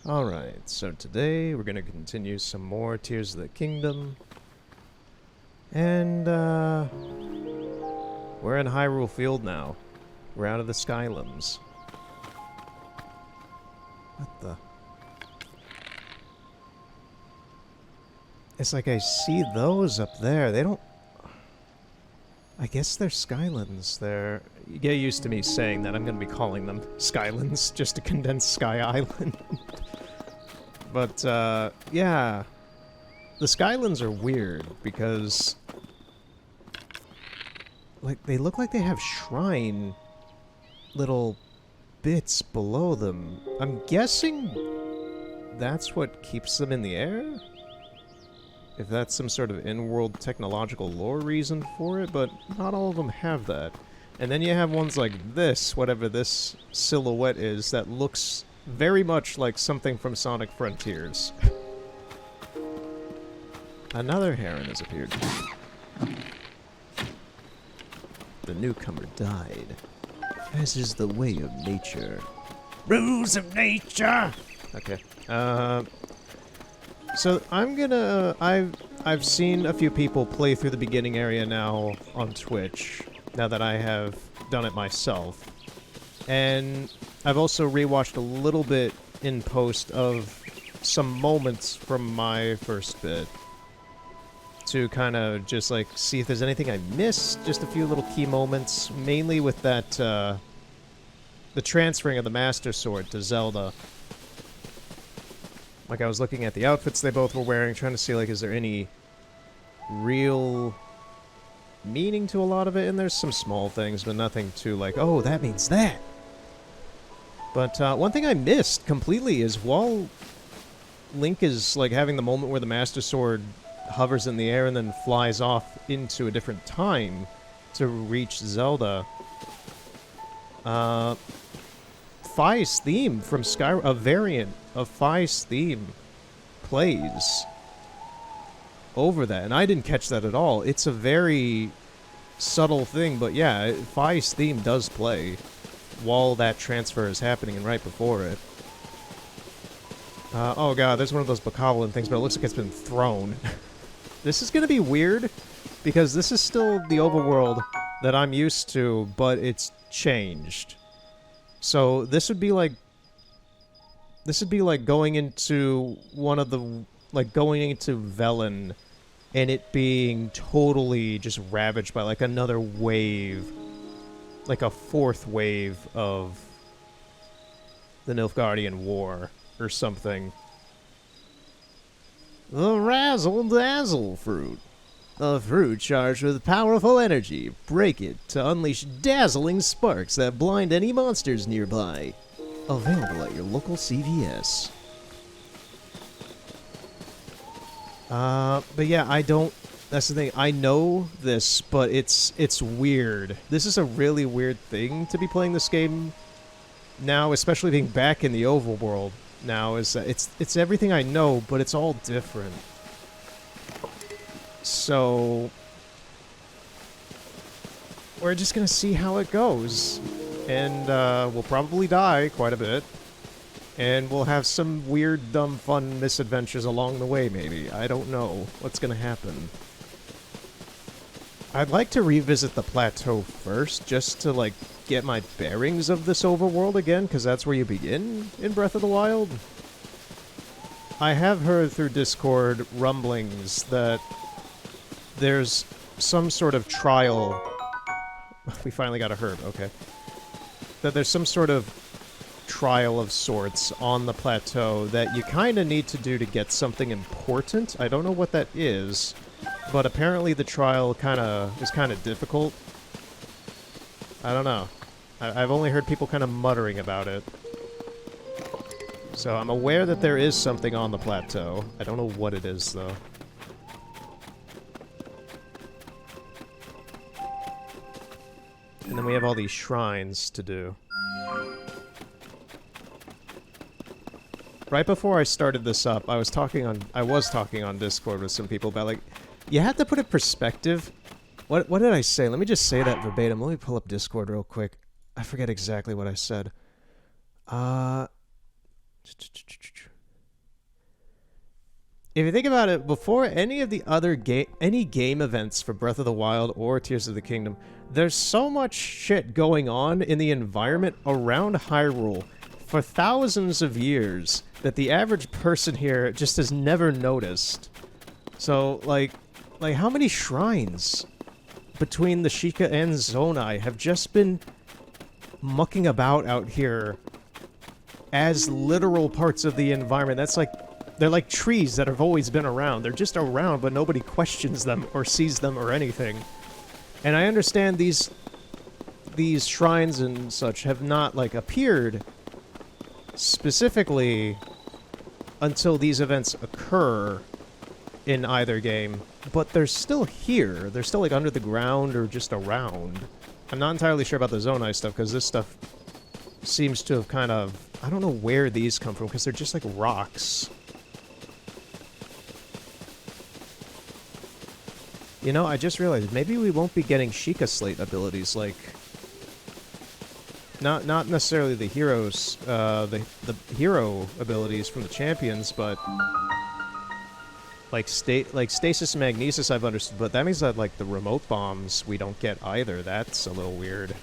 Alright, so today we're gonna continue some more Tears of the Kingdom. And, we're in Hyrule Field now. We're out of the Skylands. What the? It's like I see those up there. They don't... I guess they're Skylands. They're... You get used to me saying that. I'm gonna be calling them Skylands just to condense Sky Island. But, yeah. The Skylands are weird because... like, they look like they have shrine little bits below them. I'm guessing that's what keeps them in the air? If that's some sort of in-world technological lore reason for it, but not all of them have that. And then you have ones like this, whatever this silhouette is, that looks very much like something from Sonic Frontiers. Another heron has appeared. The newcomer died, as is the way of nature. Rules of nature! Okay. So I'm gonna... I've seen a few people play through the beginning area now on Twitch, now that I have done it myself. And I've also rewatched a little bit in post of some moments from my first bit, to kind of just, like, see if there's anything I missed. Just a few little key moments, mainly with that, the transferring of the Master Sword to Zelda. Like, I was looking at the outfits they both were wearing, trying to see, like, is there any real meaning to a lot of it? And there's some small things, but nothing too, like, oh, that means that! But, one thing I missed completely is while Link is, like, having the moment where the Master Sword hovers in the air and then flies off into a different time to reach Zelda, Fi's theme from Skyrim, a variant of Fi's theme, plays over that, and I didn't catch that at all. It's a very subtle thing, but yeah, Fi's theme does play while that transfer is happening and right before it. Oh god, there's one of those Bokoblin things, but it looks like it's been thrown. This is gonna be weird, because this is still the overworld that I'm used to, but it's changed. So this would be like going into one of the, like, going into Velen and it being totally just ravaged by, like, another wave, like a fourth wave of the Nilfgaardian War or something. The Razzle-Dazzle fruit. A fruit charged with powerful energy. Break it to unleash dazzling sparks that blind any monsters nearby. Available at your local CVS. But yeah, I don't... That's the thing. I know this, but it's weird. This is a really weird thing to be playing this game now, especially being back in the overworld now. Is that it's everything I know, but it's all different. So we're just gonna see how it goes, and we'll probably die quite a bit, and we'll have some weird, dumb, fun misadventures along the way, maybe. I don't know what's gonna happen. I'd like to revisit the plateau first, just to, like, get my bearings of this overworld again, because that's where you begin in Breath of the Wild. I have heard through Discord rumblings that there's some sort of trial... We finally got a herb, okay. That there's some sort of trial of sorts on the plateau that you kind of need to do to get something important. I don't know what that is, but apparently the trial is kind of difficult. I don't know. I've only heard people kind of muttering about it. So I'm aware that there is something on the plateau. I don't know what it is, though. And then we have all these shrines to do. Right before I started this up, I was talking on Discord with some people about, like, you have to put in perspective. What did I say? Let me just say that verbatim. Let me pull up Discord real quick. I forget exactly what I said. If you think about it, before any of the other game events for Breath of the Wild or Tears of the Kingdom, there's so much shit going on in the environment around Hyrule for thousands of years that the average person here just has never noticed. So, like how many shrines between the Sheikah and Zonai have just been mucking about out here as literal parts of the environment? That's like, they're like trees that have always been around. They're just around, but nobody questions them or sees them or anything. And I understand these shrines and such have not, like, appeared specifically until these events occur in either game, but they're still here. They're still, like, under the ground or just around. I'm not entirely sure about the Zonai stuff, because this stuff seems to have kind of... I don't know where these come from, because they're just, like, rocks. You know, I just realized maybe we won't be getting Sheikah Slate abilities, like... Not necessarily the heroes, the hero abilities from the champions, but... Like Stasis and Magnesis I've understood, but that means that, like, the remote bombs we don't get either. That's a little weird.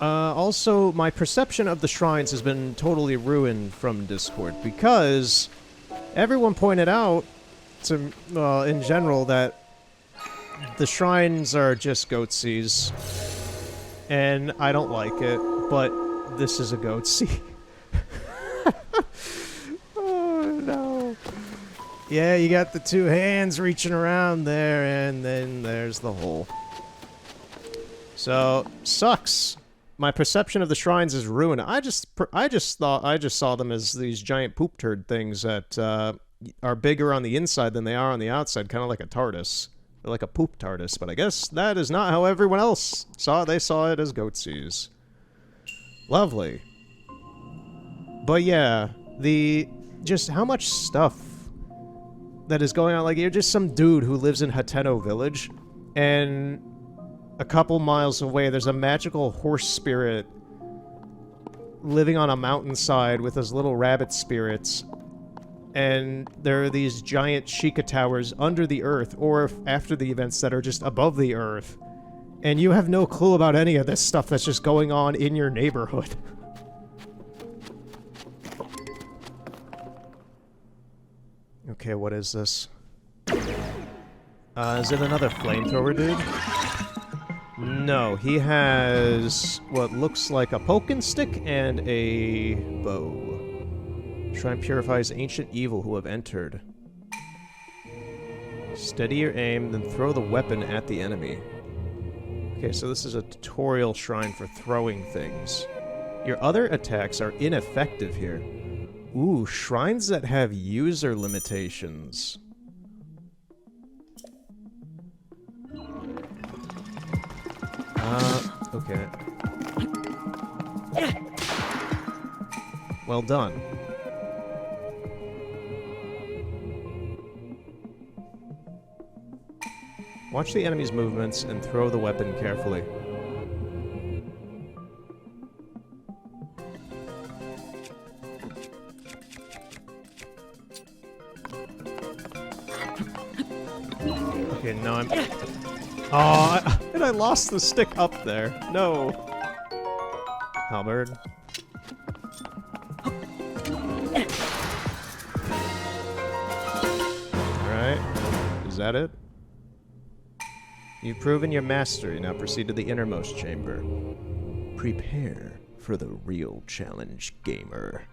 Also, my perception of the shrines has been totally ruined from Discord, because everyone pointed out, to, in general, that the shrines are just goatsies, and I don't like it, but this is a goatsie. Oh, no. Yeah, you got the two hands reaching around there, and then there's the hole. So, sucks. My perception of the shrines is ruined. I just saw them as these giant poop turd things that are bigger on the inside than they are on the outside, kind of like a TARDIS. They're like a poop TARDIS, but I guess that is not how everyone else saw it. They saw it as goatsies. Lovely. But yeah, just how much stuff that is going on. Like, you're just some dude who lives in Hateno Village, and a couple miles away there's a magical horse spirit living on a mountainside with his little rabbit spirits. And there are these giant Sheikah towers under the earth, or after the events, that are just above the earth. And you have no clue about any of this stuff that's just going on in your neighborhood. Okay, what is this? Is it another flamethrower dude? No, he has what looks like a poking stick and a bow. Shrine purifies ancient evil who have entered. Steady your aim, then throw the weapon at the enemy. Okay, so this is a tutorial shrine for throwing things. Your other attacks are ineffective here. Ooh, shrines that have user limitations. Okay. Well done. Watch the enemy's movements and throw the weapon carefully. Okay, now I'm... Oh, and I lost the stick up there. No. Halberd. Alright. Is that it? You've proven your mastery, now proceed to the innermost chamber. Prepare for the real challenge, gamer.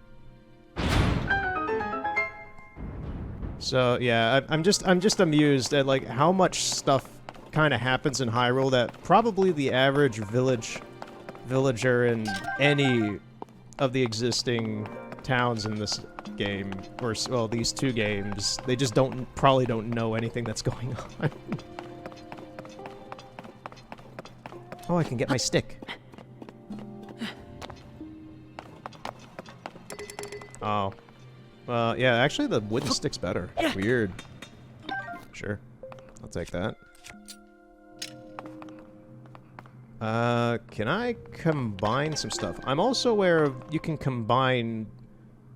So yeah, I'm just amused at like how much stuff kind of happens in Hyrule that probably the average villager in any of the existing towns in this game, or well, these two games, they just probably don't know anything that's going on. Oh, I can get my stick. Oh. Yeah, actually the wooden stick's better. Weird. Sure. I'll take that. Can I combine some stuff? I'm also aware of you can combine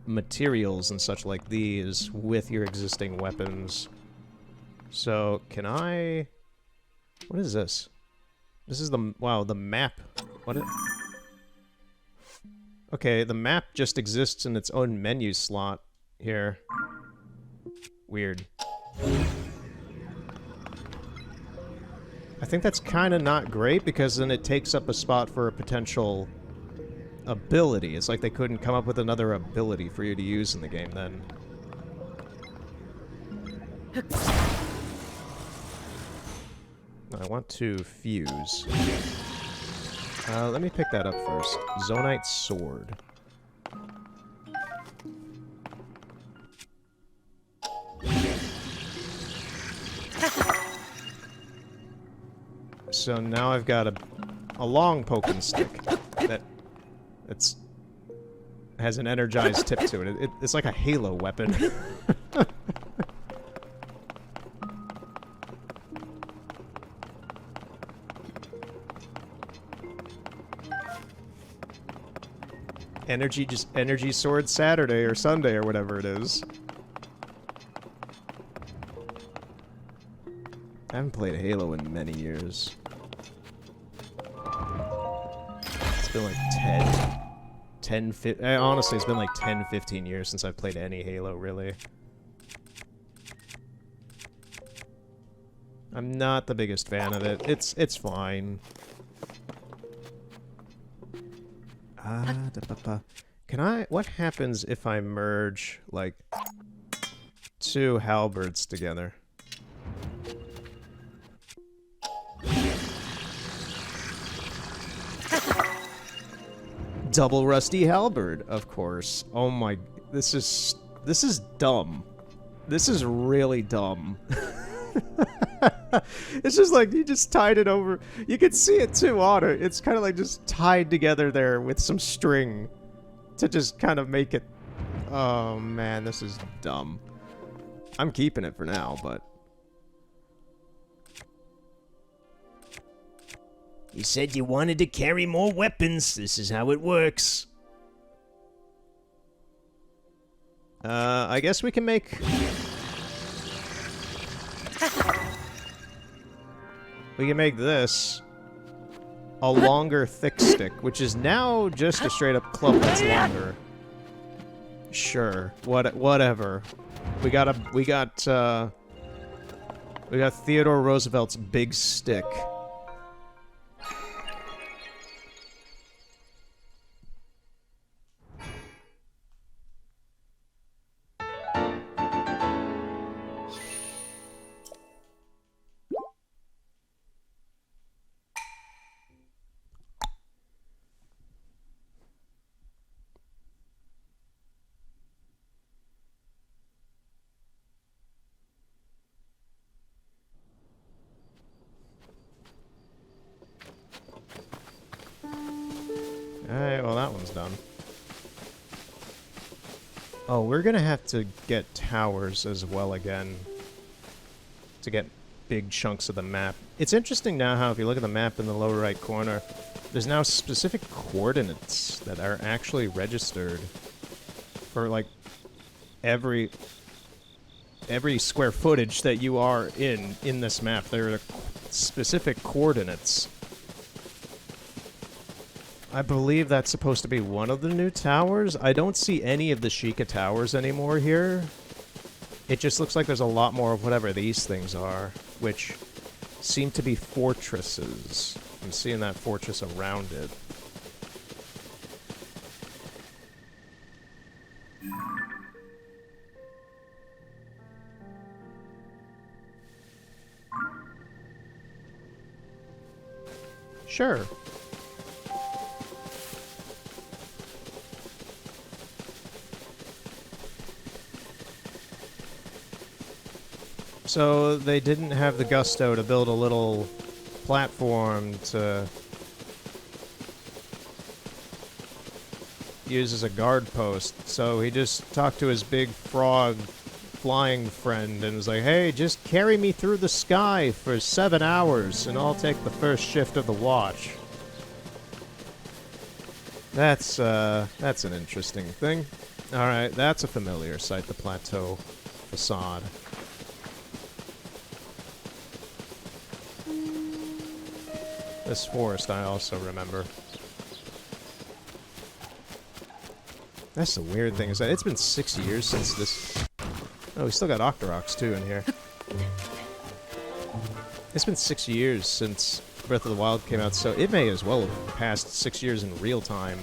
materials and such like these with your existing weapons. So, can I... What is this? This is the... Wow, the map. What is... Okay, the map just exists in its own menu slot here. Weird. I think that's kind of not great, because then it takes up a spot for a potential ability. It's like they couldn't come up with another ability for you to use in the game then. I want to fuse. Let me pick that up first. Zonite Sword. So now I've got a long poking stick that has an energized tip to it. It's like a Halo weapon. Energy Sword Saturday or Sunday or whatever it is. I haven't played Halo in many years. It's been like 10, honestly, it's been like 10, 15 years since I've played any Halo, really. I'm not the biggest fan of it. It's fine. Can I... What happens if I merge, like, two halberds together? Double rusty halberd, of course. Oh my... This is dumb. This is really dumb. It's just like, you just tied it over. You can see it too on it. It's kind of like just tied together there with some string to just kind of make it... Oh man, this is dumb. I'm keeping it for now, but... You said you wanted to carry more weapons. This is how it works. I guess we can make... We can make this a longer thick stick, which is now just a straight up club that's longer. Sure, whatever. We got Theodore Roosevelt's big stick. Alright, well that one's done. Oh, we're gonna have to get towers as well again to get big chunks of the map. It's interesting now how if you look at the map in the lower right corner, there's now specific coordinates that are actually registered for like every square footage that you are in this map. There are specific coordinates. I believe that's supposed to be one of the new towers. I don't see any of the Sheikah towers anymore here. It just looks like there's a lot more of whatever these things are, which seem to be fortresses. I'm seeing that fortress around it. Sure. So they didn't have the gusto to build a little platform to use as a guard post. So he just talked to his big frog flying friend and was like, hey, just carry me through the sky for 7 hours and I'll take the first shift of the watch. That's an interesting thing. Alright, that's a familiar sight, the plateau facade. This forest I also remember. That's the weird thing, is that it's been 6 years since this... Oh, we still got Octoroks, too, in here. It's been 6 years since Breath of the Wild came out, so it may as well have passed 6 years in real time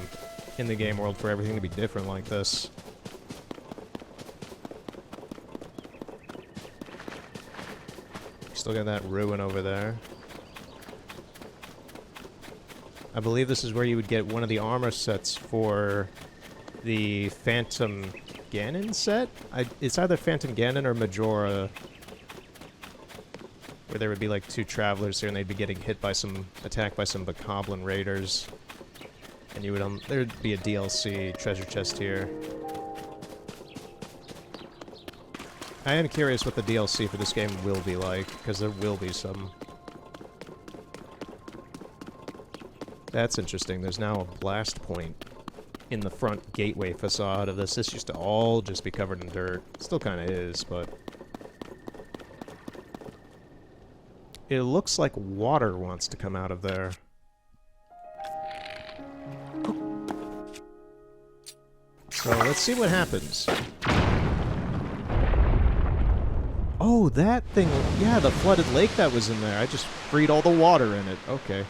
in the game world for everything to be different like this. Still got that ruin over there. I believe this is where you would get one of the armor sets for the Phantom Ganon set? It's either Phantom Ganon or Majora, where there would be like two travelers here and they'd be getting hit by attacked by some Bokoblin raiders. And you would, there'd be a DLC treasure chest here. I am curious what the DLC for this game will be like, because there will be some. That's interesting. There's now a blast point in the front gateway facade of this. This used to all just be covered in dirt. Still kind of is, but... It looks like water wants to come out of there. So let's see what happens. Oh, that thing... Yeah, the flooded lake that was in there. I just freed all the water in it. Okay.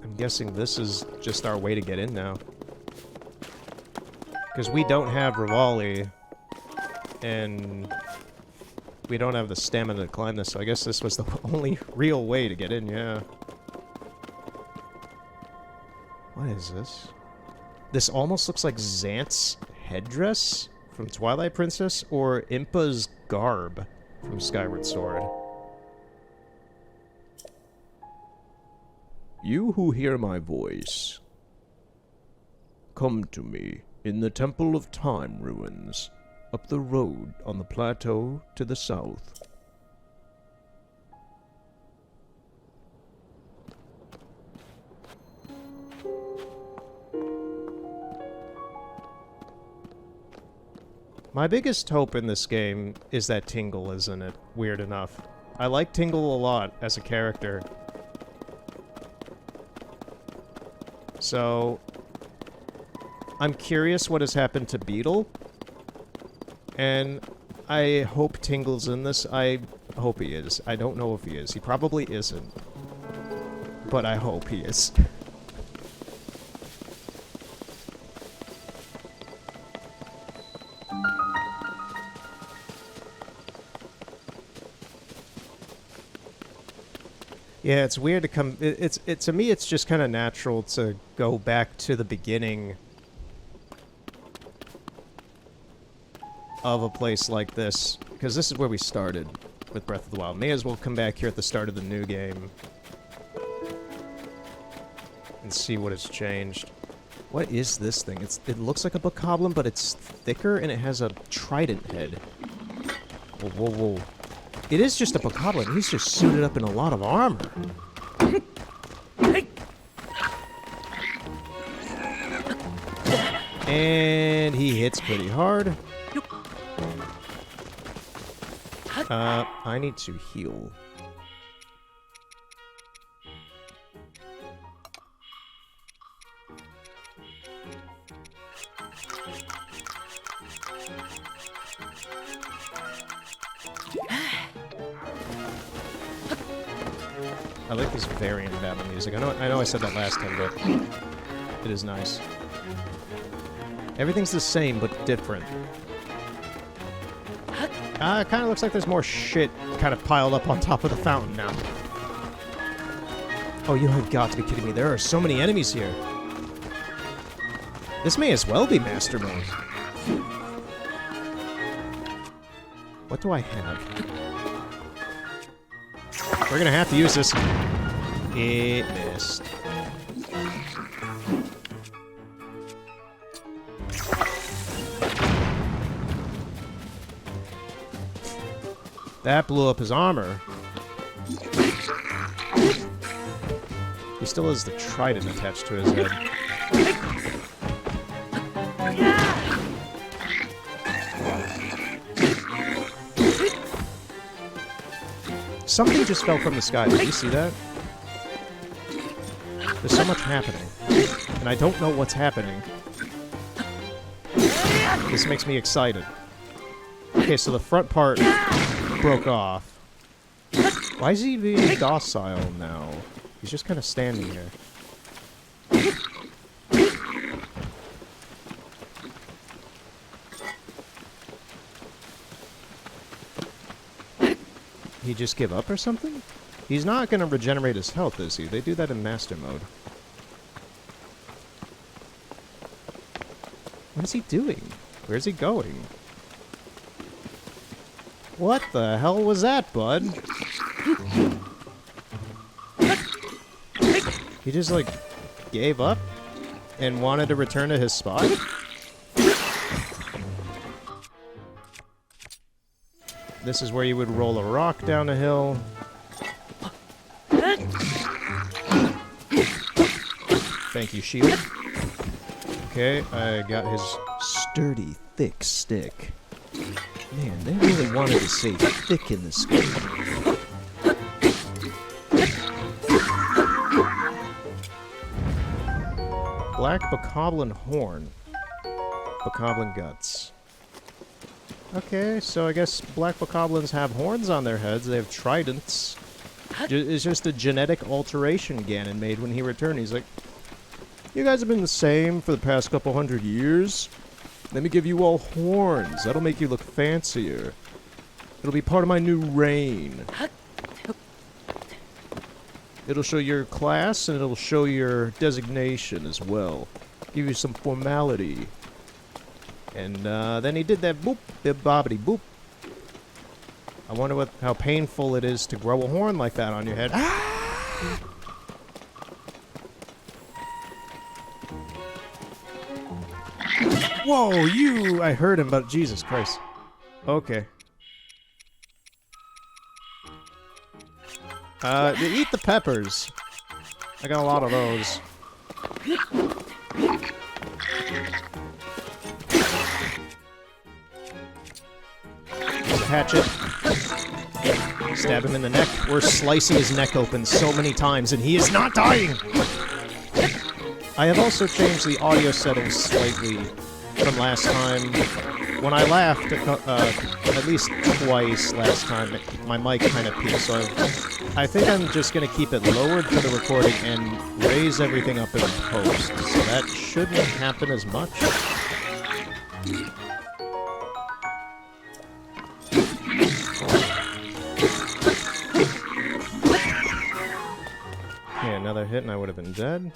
I'm guessing this is just our way to get in now. Because we don't have Rivali, and we don't have the stamina to climb this, so I guess this was the only real way to get in, yeah. What is this? This almost looks like Xant's headdress from Twilight Princess, or Impa's garb from Skyward Sword. You who hear my voice, come to me in the Temple of Time ruins, up the road on the plateau to the south. My biggest hope in this game is that Tingle is in it, weird enough. I like Tingle a lot as a character. So, I'm curious what has happened to Beetle. And I hope Tingle's in this. I hope he is. I don't know if he is. He probably isn't. But I hope he is. Yeah, it's weird to come... To me, it's just kind of natural to go back to the beginning of a place like this, because this is where we started with Breath of the Wild. May as well come back here at the start of the new game and see what has changed. What is this thing? It looks like a Bokoblin, but it's thicker and it has a trident head. Whoa, whoa, whoa. It is just a Bokoblin. He's just suited up in a lot of armor. And he hits pretty hard. I need to heal. I like this variant battle music. I know I said that last time, but it is nice. Everything's the same, but different. It kind of looks like there's more shit kind of piled up on top of the fountain now. Oh, you have got to be kidding me. There are so many enemies here. This may as well be Master Mode. What do I have? We're gonna have to use this. It missed. That blew up his armor. He still has the trident attached to his head. Something just fell from the sky. Did you see that? There's so much happening. And I don't know what's happening. This makes me excited. Okay, so the front part broke off. Why is he being docile now? He's just kind of standing here. He just give up or something? He's not going to regenerate his health, is he? They do that in Master Mode. What is he doing? Where's he going? What the hell was that, bud? He just, like, gave up and wanted to return to his spot? This is where you would roll a rock down a hill. Thank you, shield. Okay, I got his sturdy, thick stick. Man, they really wanted to say thick in this game. Black Bokoblin Horn. Bokoblin Guts. Okay, so I guess black bokoblins have horns on their heads. They have tridents. It's just a genetic alteration Ganon made when he returned. He's like, you guys have been the same for the past couple hundred years. Let me give you all horns. That'll make you look fancier. It'll be part of my new reign. It'll show your class, and it'll show your designation as well. Give you some formality. And then he did that boop, bib bobbity boop. I wonder how painful it is to grow a horn like that on your head. Ah! Whoa, you! I heard him, but Jesus Christ. Okay. Eat the peppers. I got a lot of those. Hatchet. Stab him in the neck. We're slicing his neck open so many times, and he is not dying! I have also changed the audio settings slightly from last time. When I laughed, at least twice last time, my mic kind of peaked, so I think I'm just going to keep it lowered for the recording and raise everything up in post, so that shouldn't happen as much. Okay, another hit and I would have been dead.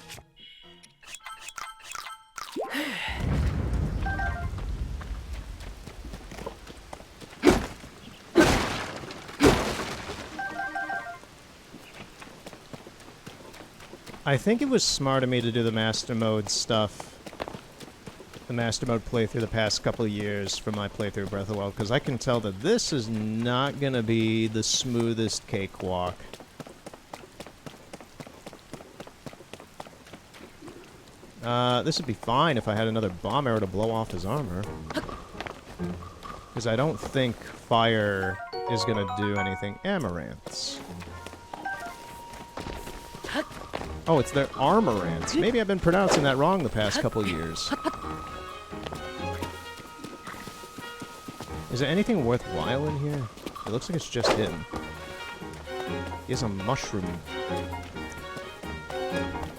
I think it was smart of me to do the Master Mode stuff, the Master Mode playthrough the past couple of years from my playthrough of Breath of the Wild, because I can tell that this is not going to be the smoothest cakewalk. This would be fine if I had another bomb arrow to blow off his armor. Because I don't think fire is going to do anything. Amaranths. Oh, it's their armorants. Maybe I've been pronouncing that wrong the past couple years. Is there anything worthwhile in here? It looks like it's just him. He has a mushroom.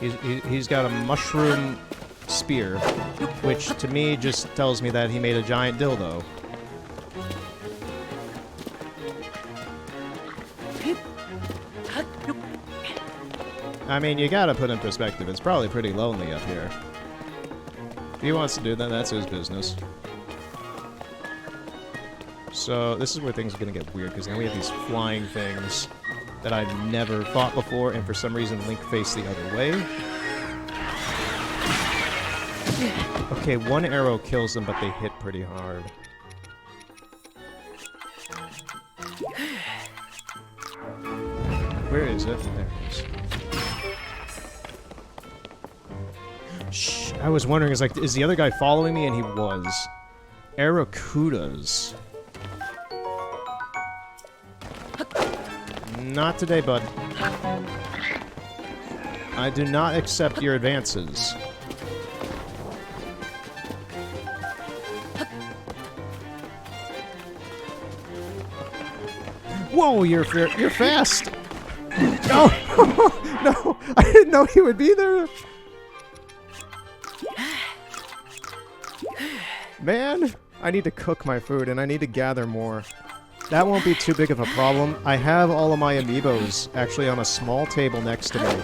He's got a mushroom spear, which to me just tells me that he made a giant dildo. I mean, you gotta put in perspective, it's probably pretty lonely up here. If he wants to do that, that's his business. So, this is where things are gonna get weird, because now we have these flying things that I've never fought before, and for some reason Link faced the other way. Okay, one arrow kills them, but they hit pretty hard. Where is it? There it is. Shh. I was wondering, is the other guy following me? And he was. Aracudas. Not today, bud. I do not accept your advances. Whoa, you're fast! No! No! I didn't know he would be there! Man, I need to cook my food and I need to gather more. That won't be too big of a problem. I have all of my amiibos actually on a small table next to me.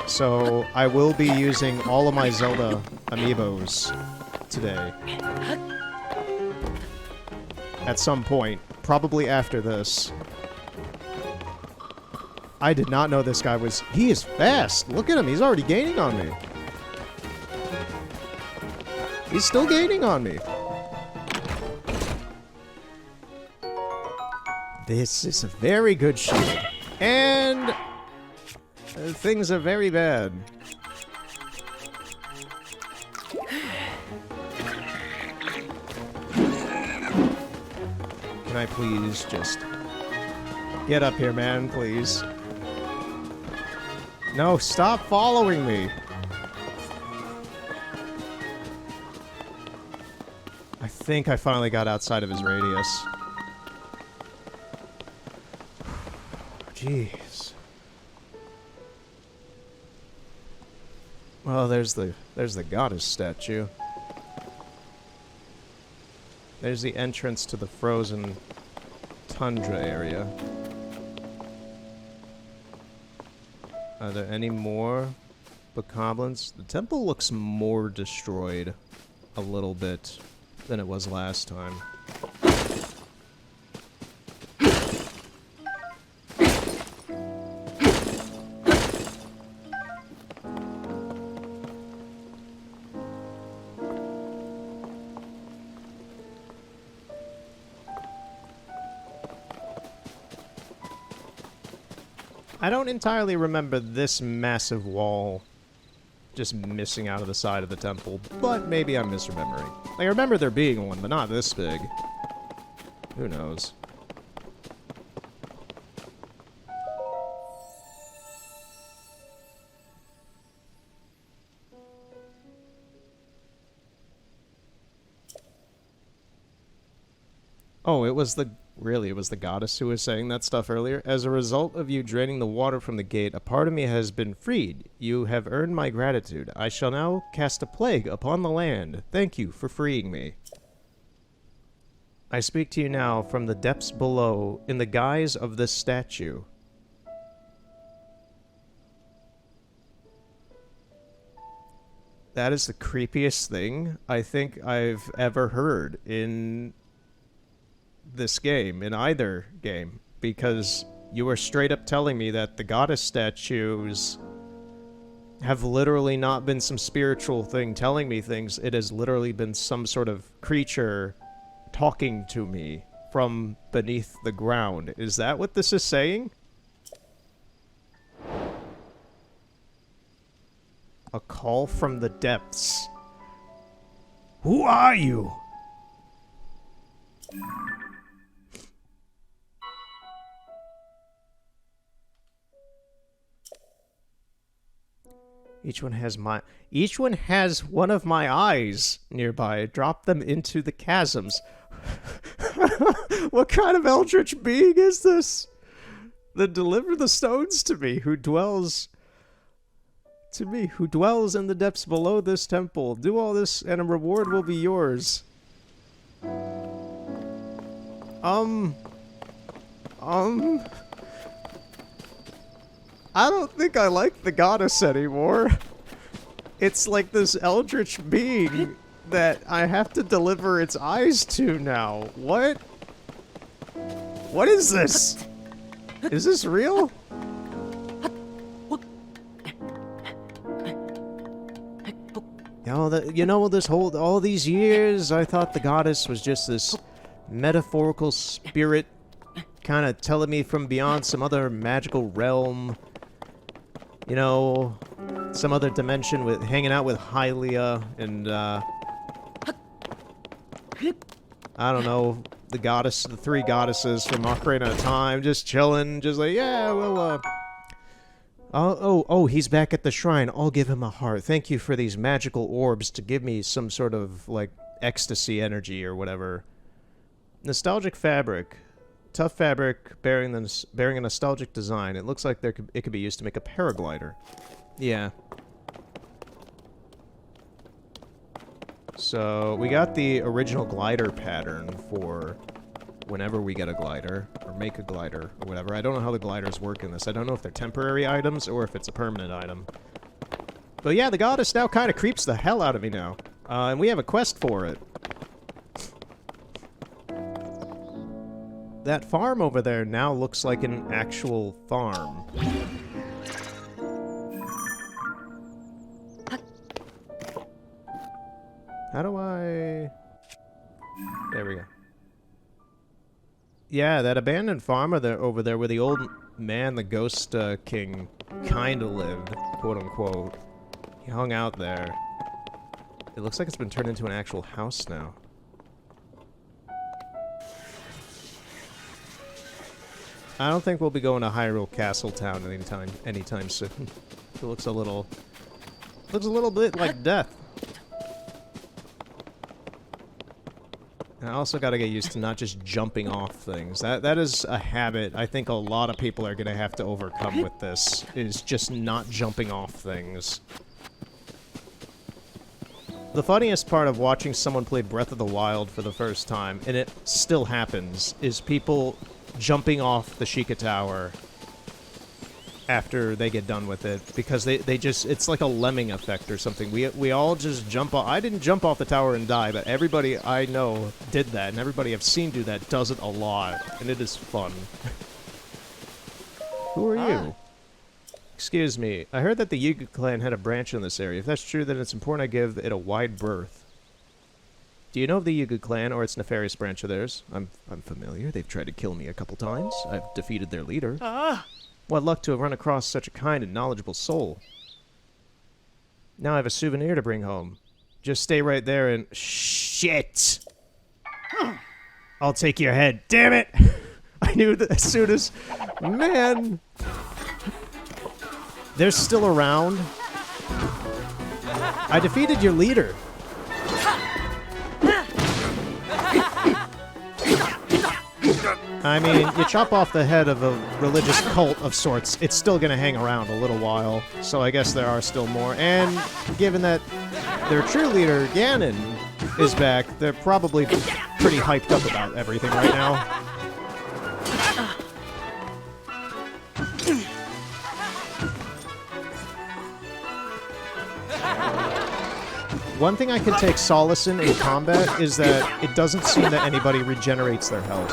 So I will be using all of my Zelda amiibos today. At some point. Probably after this. I did not know this guy was... He is fast! Look at him, he's already gaining on me. He's still gaining on me. This is a very good shield. And... things are very bad. Can I please just... Get up here, man, please. No, stop following me! I think I finally got outside of his radius. Jeez. Well, there's the goddess statue. There's the entrance to the frozen tundra area. Are there any more bokoblins? The temple looks more destroyed a little bit than it was last time. I don't entirely remember this massive wall just missing out of the side of the temple, but maybe I'm misremembering. I remember there being one, but not this big. Who knows? Oh, it was the goddess who was saying that stuff earlier. As a result of you draining the water from the gate, a part of me has been freed. You have earned my gratitude. I shall now cast a plague upon the land. Thank you for freeing me. I speak to you now from the depths below in the guise of this statue. That is the creepiest thing I think I've ever heard in this game, in either game, because you are straight up telling me that the goddess statues have literally not been some spiritual thing telling me things. It has literally been some sort of creature talking to me from beneath the ground. Is that what this is saying? A call from the depths. Who are you? Each one has one of my eyes nearby. Drop them into the chasms. What kind of eldritch being is this? Then deliver the stones to me, who dwells in the depths below this temple. Do all this, and a reward will be yours. I don't think I like the goddess anymore. It's like this eldritch being that I have to deliver its eyes to now. What? What is this? Is this real? All these years, I thought the goddess was just this metaphorical spirit kind of telling me from beyond some other magical realm. You know, some other dimension with hanging out with Hylia and, I don't know, the three goddesses from Ocarina of Time, just chilling, just like, yeah, well, oh, he's back at the shrine. I'll give him a heart. Thank you for these magical orbs to give me some sort of, like, ecstasy energy or whatever. Nostalgic fabric. Tough fabric bearing a nostalgic design. It looks like it could be used to make a paraglider. Yeah. So, we got the original glider pattern for whenever we get a glider, or make a glider, or whatever. I don't know how the gliders work in this. I don't know if they're temporary items, or if it's a permanent item. But yeah, the goddess now kind of creeps the hell out of me now. And we have a quest for it. That farm over there now looks like an actual farm. How do I... There we go. Yeah, that abandoned farm over there where the old man, the ghost king, kinda lived, quote-unquote. He hung out there. It looks like it's been turned into an actual house now. I don't think we'll be going to Hyrule Castle Town anytime soon. It looks a little bit like death. I also gotta get used to not just jumping off things. That is a habit I think a lot of people are gonna have to overcome with this, is just not jumping off things. The funniest part of watching someone play Breath of the Wild for the first time, and it still happens, is people jumping off the Sheikah Tower after they get done with it, because they just, it's like a lemming effect or something. We all just jump off. I didn't jump off the tower and die, but everybody I know did that, and everybody I've seen do that does it a lot, and it is fun. Who are you? Excuse me, I heard that the Yiga clan had a branch in this area. If that's true, then it's important I give it a wide berth. Do you know of the Yiga clan or its nefarious branch of theirs? I'm familiar. They've tried to kill me a couple times. I've defeated their leader. What luck to have run across such a kind and knowledgeable soul. Now I have a souvenir to bring home. Just stay right there and... Shit! I'll take your head. Damn it! I knew that as soon as... Man! They're still around. I defeated your leader. I mean, you chop off the head of a religious cult of sorts, it's still gonna hang around a little while, so I guess there are still more. And given that their true leader, Ganon, is back, they're probably pretty hyped up about everything right now. One thing I can take solace in combat is that it doesn't seem that anybody regenerates their health.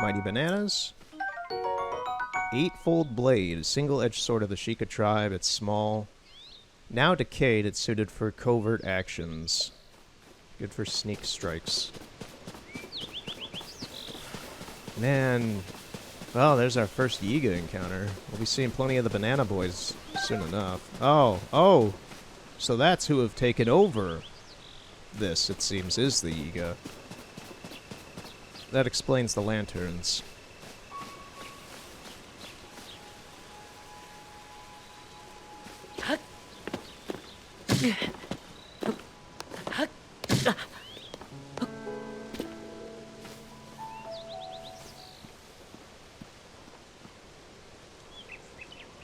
Mighty Bananas. Eightfold Blade, single-edged sword of the Sheikah tribe. It's small. Now decayed, it's suited for covert actions. Good for sneak strikes. Man. Well, there's our first Yiga encounter. We'll be seeing plenty of the Banana Boys soon enough. Oh. So that's who have taken over this, it seems, is the Yiga. That explains the lanterns.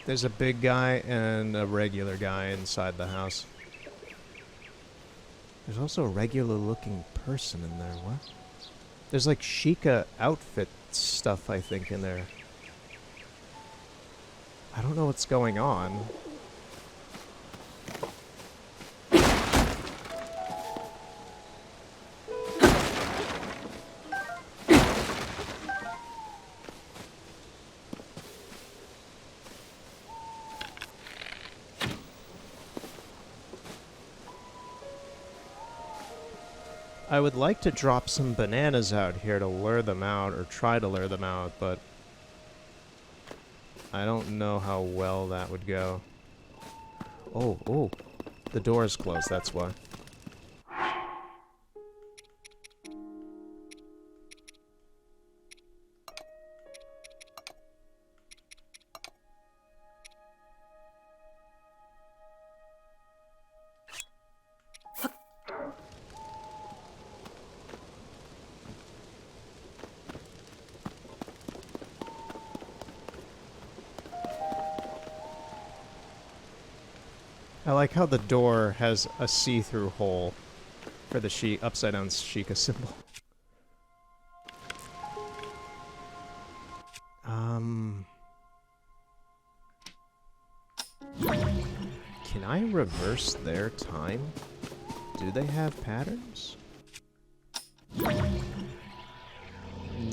There's a big guy and a regular guy inside the house. There's also a regular-looking person in there. What? There's like Sheikah outfit stuff, I think, in there. I don't know what's going on. I would like to drop some bananas out here to lure them out, or try to lure them out, but I don't know how well that would go. Oh, the door is closed, that's why. I like how the door has a see-through hole for the upside-down Sheikah symbol. Can I reverse their time? Do they have patterns?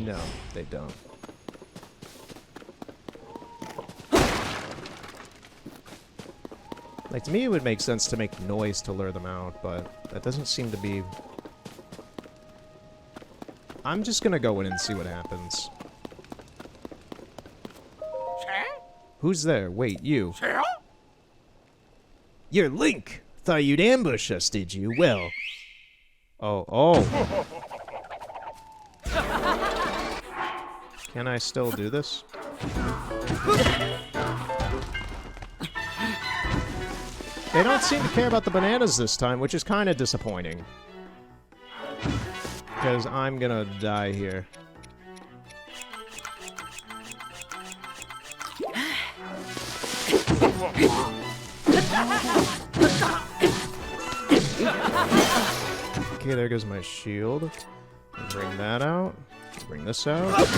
No, they don't. Like, to me it would make sense to make noise to lure them out, but that doesn't seem to be... I'm just gonna go in and see what happens. Who's there? Wait, you. You're Link! Thought you'd ambush us, did you? Well... Oh. Can I still do this? They don't seem to care about the bananas this time, which is kind of disappointing. Because I'm gonna die here. Okay, there goes my shield. Bring that out. Bring this out.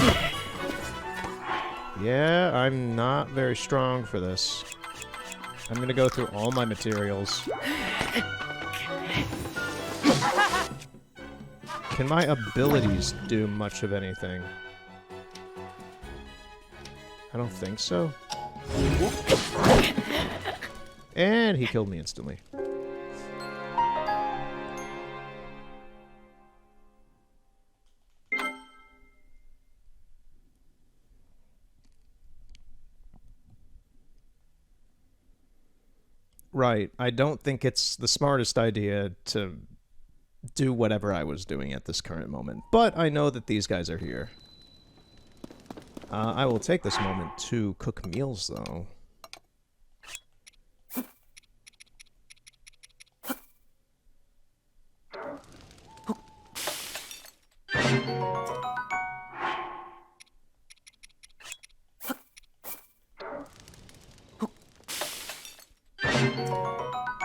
Yeah, I'm not very strong for this. I'm gonna go through all my materials. Can my abilities do much of anything? I don't think so. And he killed me instantly. Right. I don't think it's the smartest idea to do whatever I was doing at this current moment. But I know that these guys are here. I will take this moment to cook meals, though.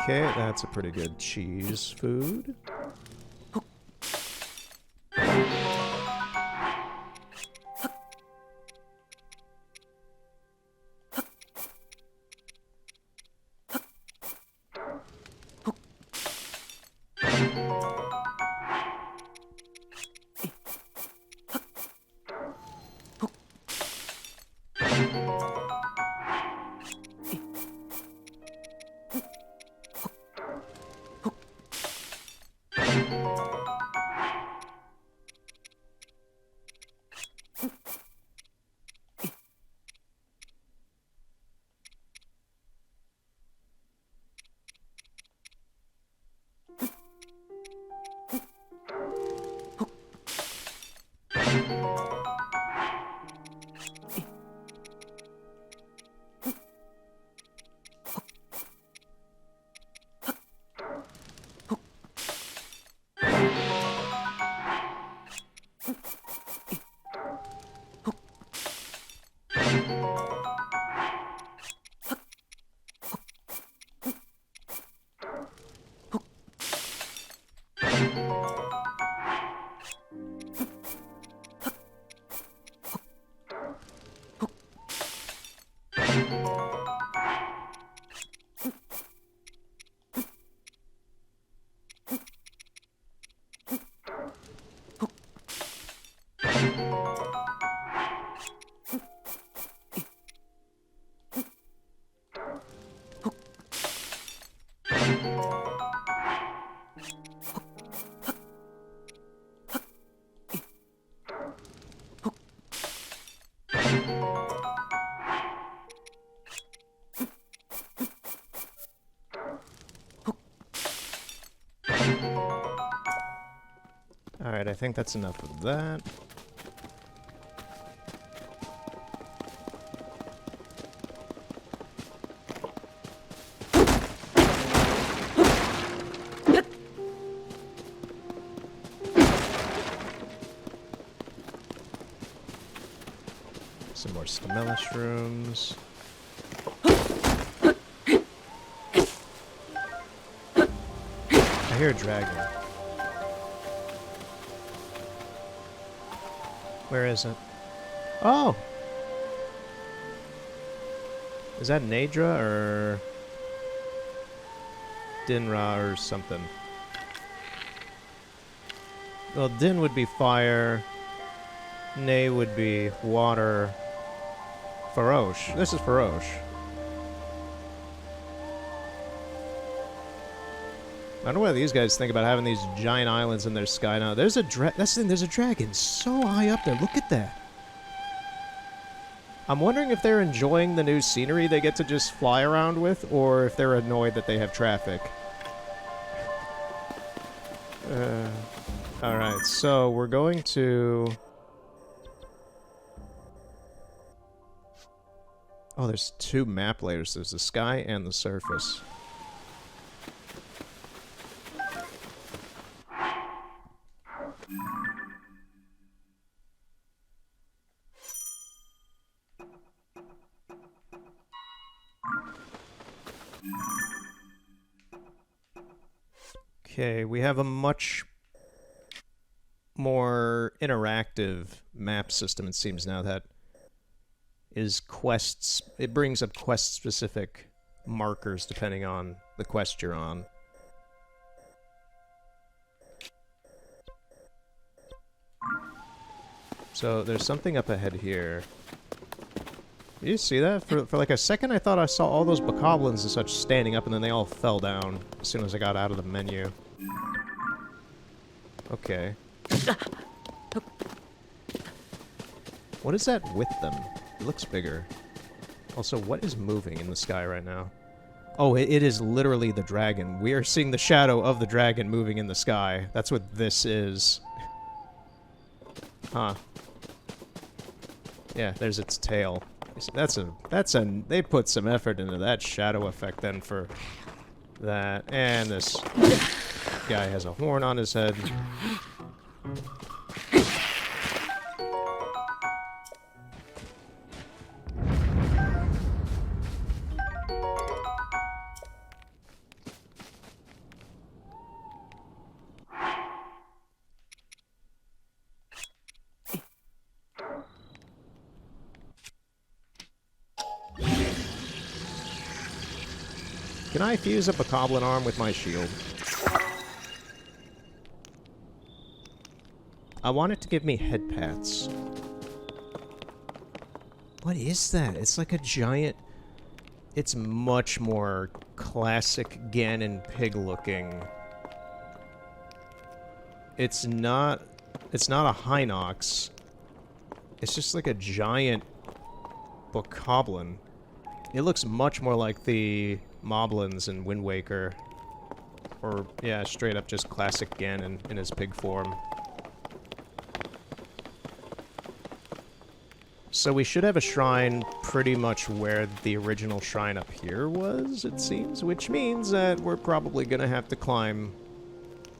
Okay, that's a pretty good cheese food. Alright, I think that's enough of that. Some more stamella shrooms. I hear a dragon. Where is it? Oh! Is that Nadra or Dinra or something? Well, Din would be fire. Nay would be water. Farosh. This is Farosh. I don't know what these guys think about having these giant islands in their sky now. There's a that's the thing, there's a dragon so high up there. Look at that. I'm wondering if they're enjoying the new scenery they get to just fly around with, or if they're annoyed that they have traffic. Alright, so we're going to... Oh, there's two map layers. There's the sky and the surface. Okay, we have a much more interactive map system, it seems now, that is quests. It brings up quest-specific markers depending on the quest you're on. So there's something up ahead here. Did you see that? For like a second I thought I saw all those bokoblins and such standing up, and then they all fell down as soon as I got out of the menu. Okay. What is that with them? It looks bigger. Also, what is moving in the sky right now? Oh, it is literally the dragon. We are seeing the shadow of the dragon moving in the sky. That's what this is. Huh. Yeah, there's its tail. They put some effort into that shadow effect then for that. And this guy has a horn on his head. Can I fuse up a bokoblin arm with my shield? I want it to give me head pats. What is that? It's like a giant... It's much more classic Ganon pig looking. It's not a Hinox. It's just like a giant bokoblin. It looks much more like the Moblins in Wind Waker. Or, yeah, straight up just classic Ganon in his pig form. So we should have a shrine pretty much where the original shrine up here was, it seems, which means that we're probably gonna have to climb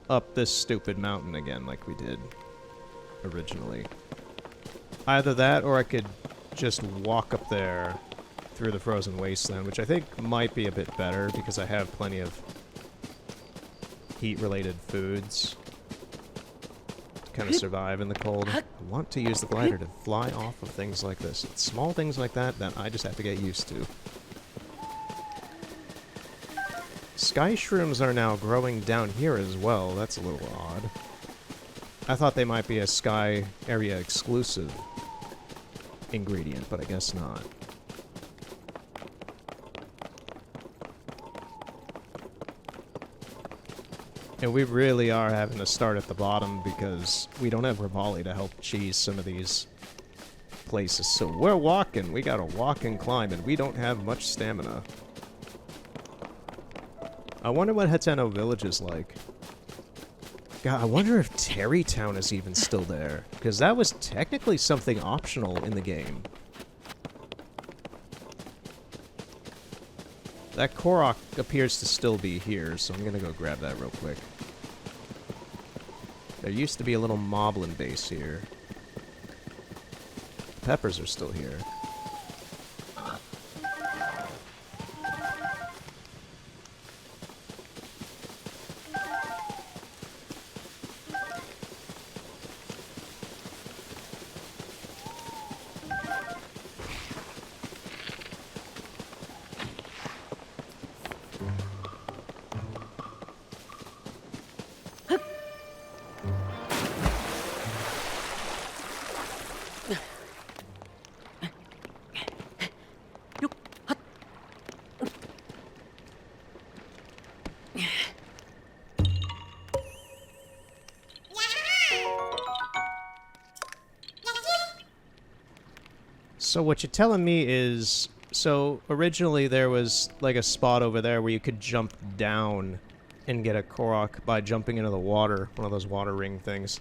up this stupid mountain again like we did originally. Either that, or I could just walk up there through the frozen wasteland, which I think might be a bit better because I have plenty of heat-related foods to kind of survive in the cold. I want to use the glider to fly off of things like this. It's small things like that that I just have to get used to. Sky shrooms are now growing down here as well. That's a little odd. I thought they might be a sky area exclusive ingredient, but I guess not. And we really are having to start at the bottom because we don't have Rivali to help cheese some of these places, so we're walking. We gotta walk and climb, and we don't have much stamina. I wonder what Hateno Village is like. God, I wonder if Terrytown is even still there, because that was technically something optional in the game. That Korok appears to still be here, so I'm gonna go grab that real quick. There used to be a little moblin base here. Peppers are still here. So what you're telling me is, so originally there was like a spot over there where you could jump down and get a Korok by jumping into the water, one of those water ring things.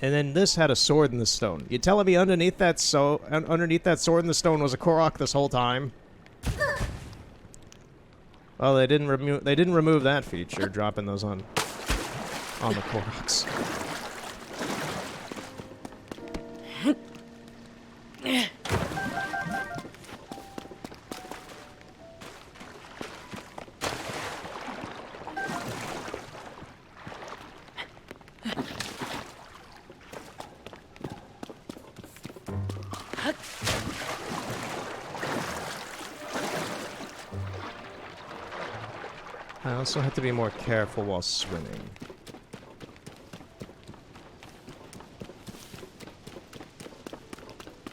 And then this had a sword in the stone. You telling me underneath that sword in the stone was a Korok this whole time? Well, they didn't remove that feature, dropping those on the Koroks. I also have to be more careful while swimming.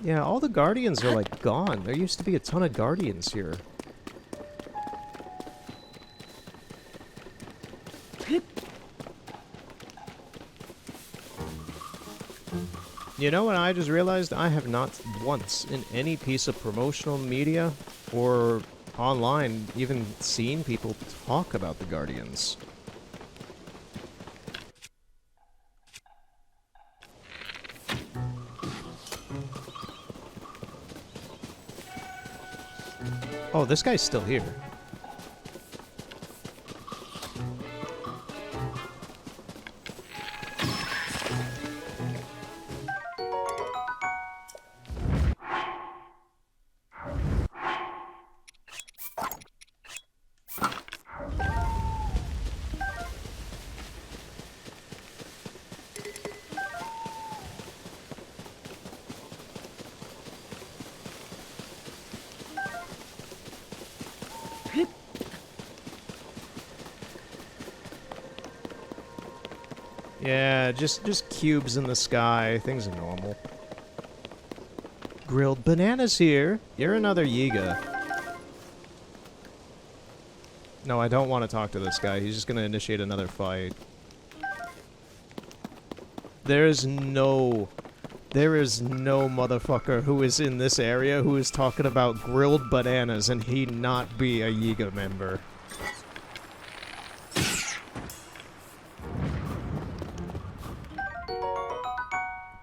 Yeah, all the guardians are like gone. There used to be a ton of guardians here. You know what I just realized? I have not once in any piece of promotional media or online even seen people talk about the Guardians. Oh, this guy's still here. Yeah, just cubes in the sky. Things are normal. Grilled bananas here. You're another Yiga. No, I don't want to talk to this guy. He's just going to initiate another fight. There is no motherfucker who is in this area who is talking about grilled bananas and he not be a Yiga member.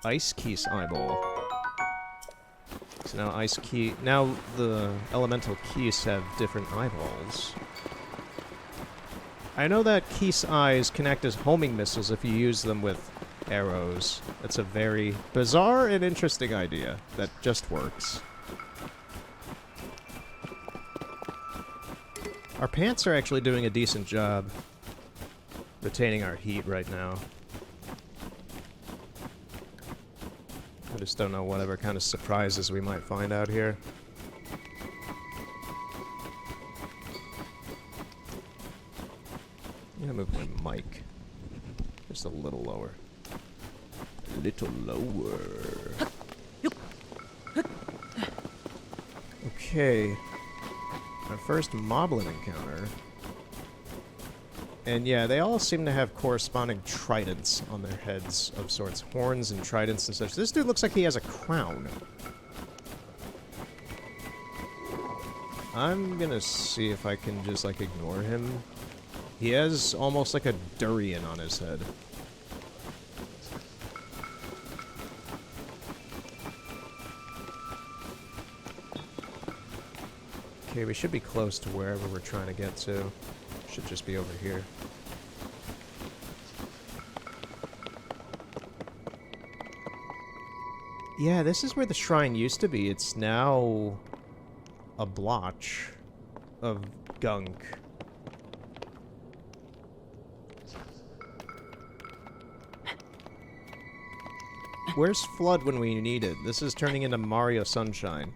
Ice Keys eyeball. So now the elemental keys have different eyeballs. I know that Keys eyes connect as homing missiles if you use them with arrows. That's a very bizarre and interesting idea that just works. Our pants are actually doing a decent job retaining our heat right now. I just don't know whatever kind of surprises we might find out here. I'm gonna move my mic just a little lower. A little lower. Okay. Our first moblin encounter. And yeah, they all seem to have corresponding tridents on their heads of sorts. Horns and tridents and such. This dude looks like he has a crown. I'm gonna see if I can just, like, ignore him. He has almost like a durian on his head. Okay, we should be close to wherever we're trying to get to. Should just be over here. Yeah, this is where the shrine used to be. It's now a blotch of gunk. Where's Flood when we need it? This is turning into Mario Sunshine.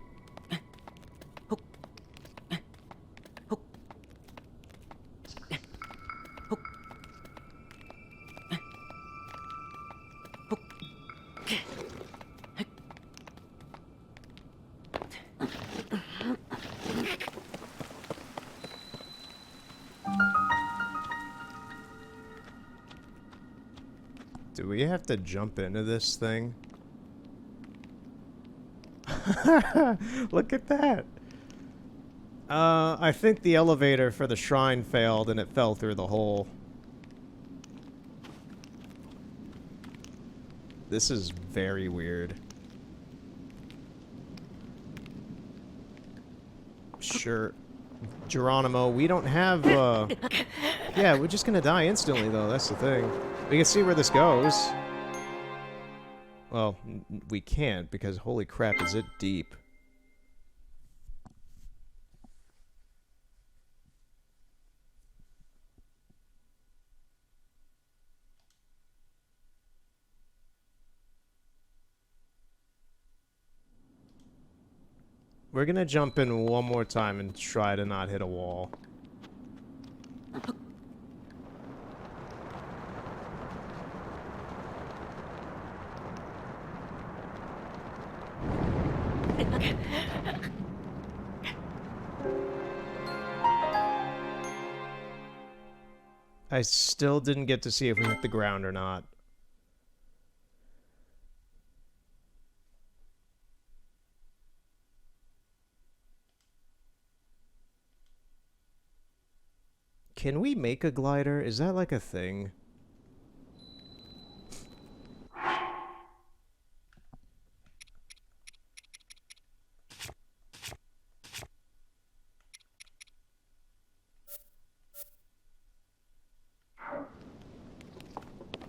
Do we have to jump into this thing? Look at that! I think the elevator for the shrine failed and it fell through the hole. This is very weird. Sure. Geronimo, we don't have, yeah, we're just gonna die instantly, though, that's the thing. We can see where this goes. Well, we can't, because holy crap, is it deep. We're gonna jump in one more time and try to not hit a wall. I still didn't get to see if we hit the ground or not. Can we make a glider? Is that like a thing?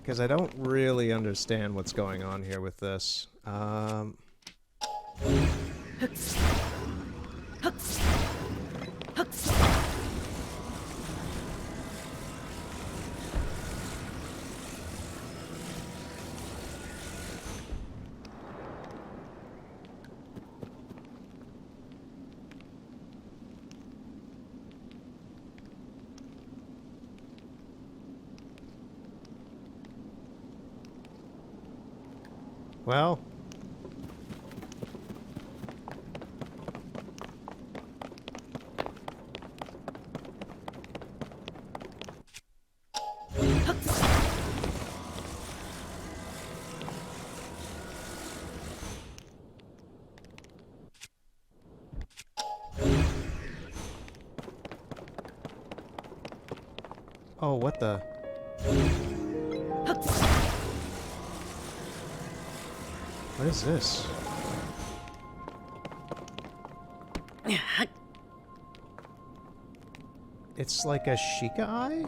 Because I don't really understand what's going on here with this. Well. Oh, what the? What is this? It's like a Sheikah eye?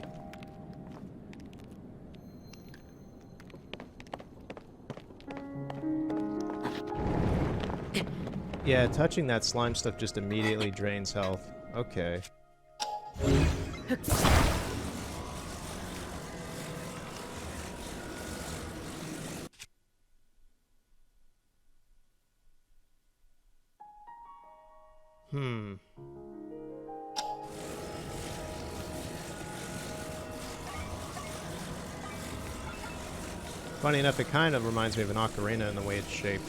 Yeah, touching that slime stuff just immediately drains health. Okay. Funny enough, it kind of reminds me of an ocarina in the way it's shaped.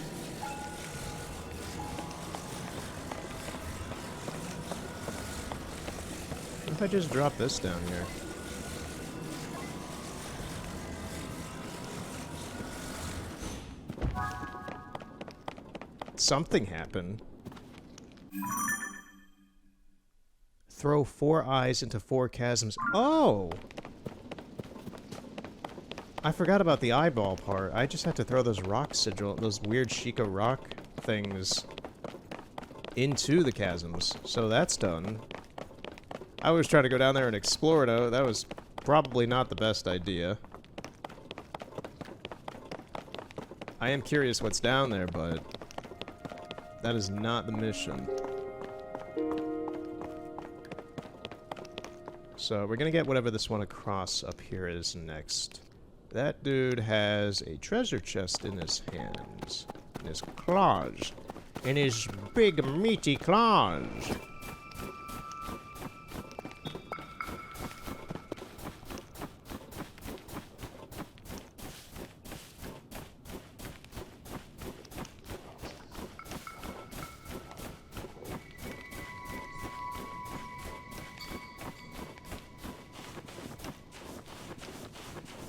What if I just drop this down here? Something happened. Throw 4 eyes into 4 chasms. Oh! I forgot about the eyeball part. I just had to throw those rock sigil, those weird Sheikah rock things into the chasms. So that's done. I was trying to go down there and explore it out. That was probably not the best idea. I am curious what's down there, but that is not the mission. So we're gonna get whatever this one across up here is next. That dude has a treasure chest in his hands. In his claws. In his big meaty claws.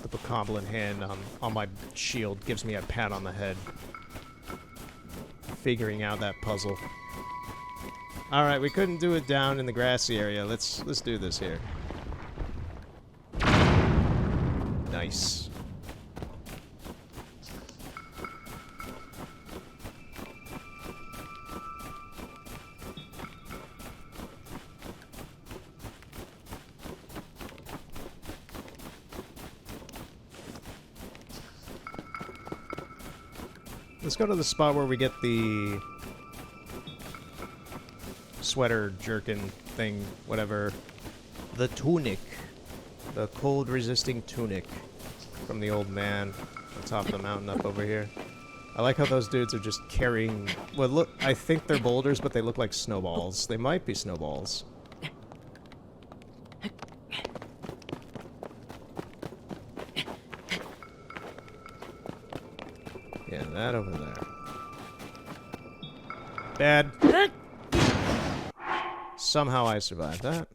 Bokoblin hand on my shield gives me a pat on the head. Figuring out that puzzle. Alright, we couldn't do it down in the grassy area. Let's do this here. Nice. Let's go to the spot where we get the sweater, jerkin thing, whatever. The tunic. The cold-resisting tunic from the old man on top of the mountain up over here. I like how those dudes are just carrying... Well, look, I think they're boulders, but they look like snowballs. They might be snowballs. Yeah, that over there. Bad. Somehow I survived that.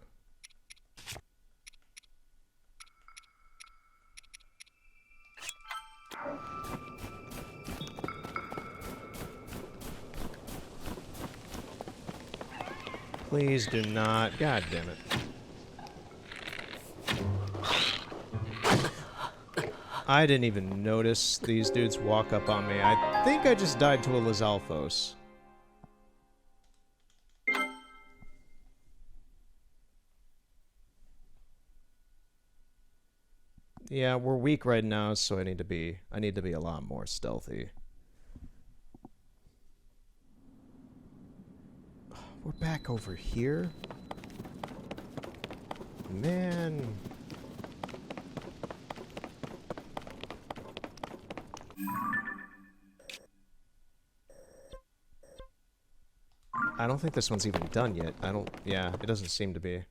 Please do not. God damn it. I didn't even notice these dudes walk up on me. I think I just died to a Lizalfos. Yeah, we're weak right now, so I need to be a lot more stealthy. We're back over here? Man. I don't think this one's even done yet. Yeah, it doesn't seem to be.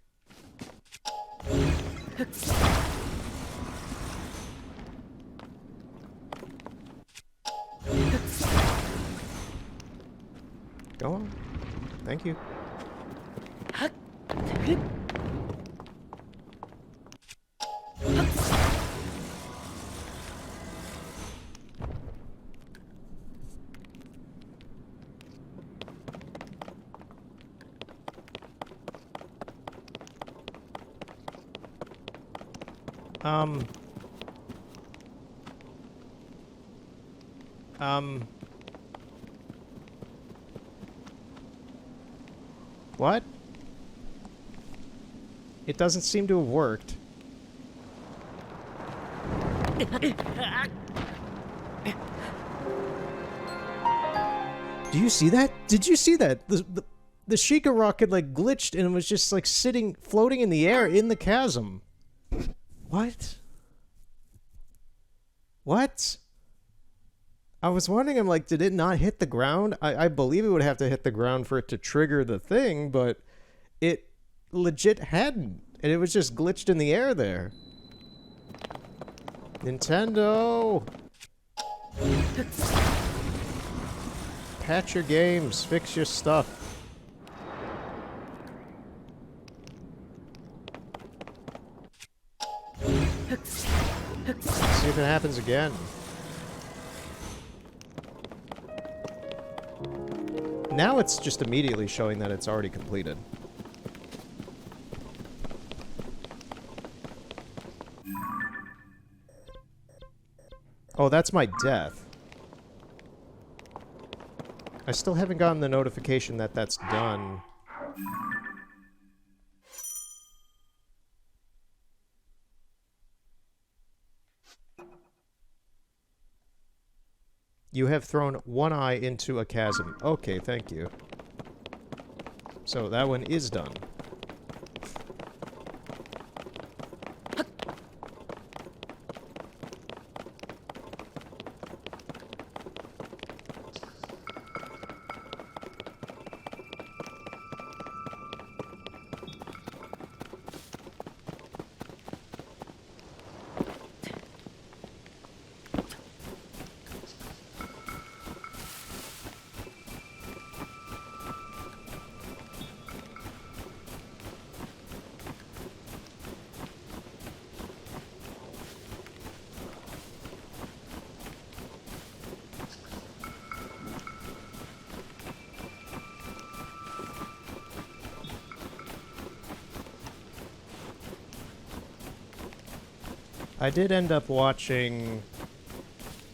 Go on. Thank you. What? It doesn't seem to have worked. Do you see that? Did you see that? The Sheikah rock had like glitched and it was just like sitting, floating in the air in the chasm. What? What? I was wondering, I'm like, did it not hit the ground? I believe it would have to hit the ground for it to trigger the thing, but it legit hadn't. And it was just glitched in the air there. Nintendo! Patch your games, fix your stuff. See if it happens again. Now it's just immediately showing that it's already completed. Oh, that's my death. I still haven't gotten the notification that that's done. You have thrown one eye into a chasm. Okay, thank you. So that one is done. I did end up watching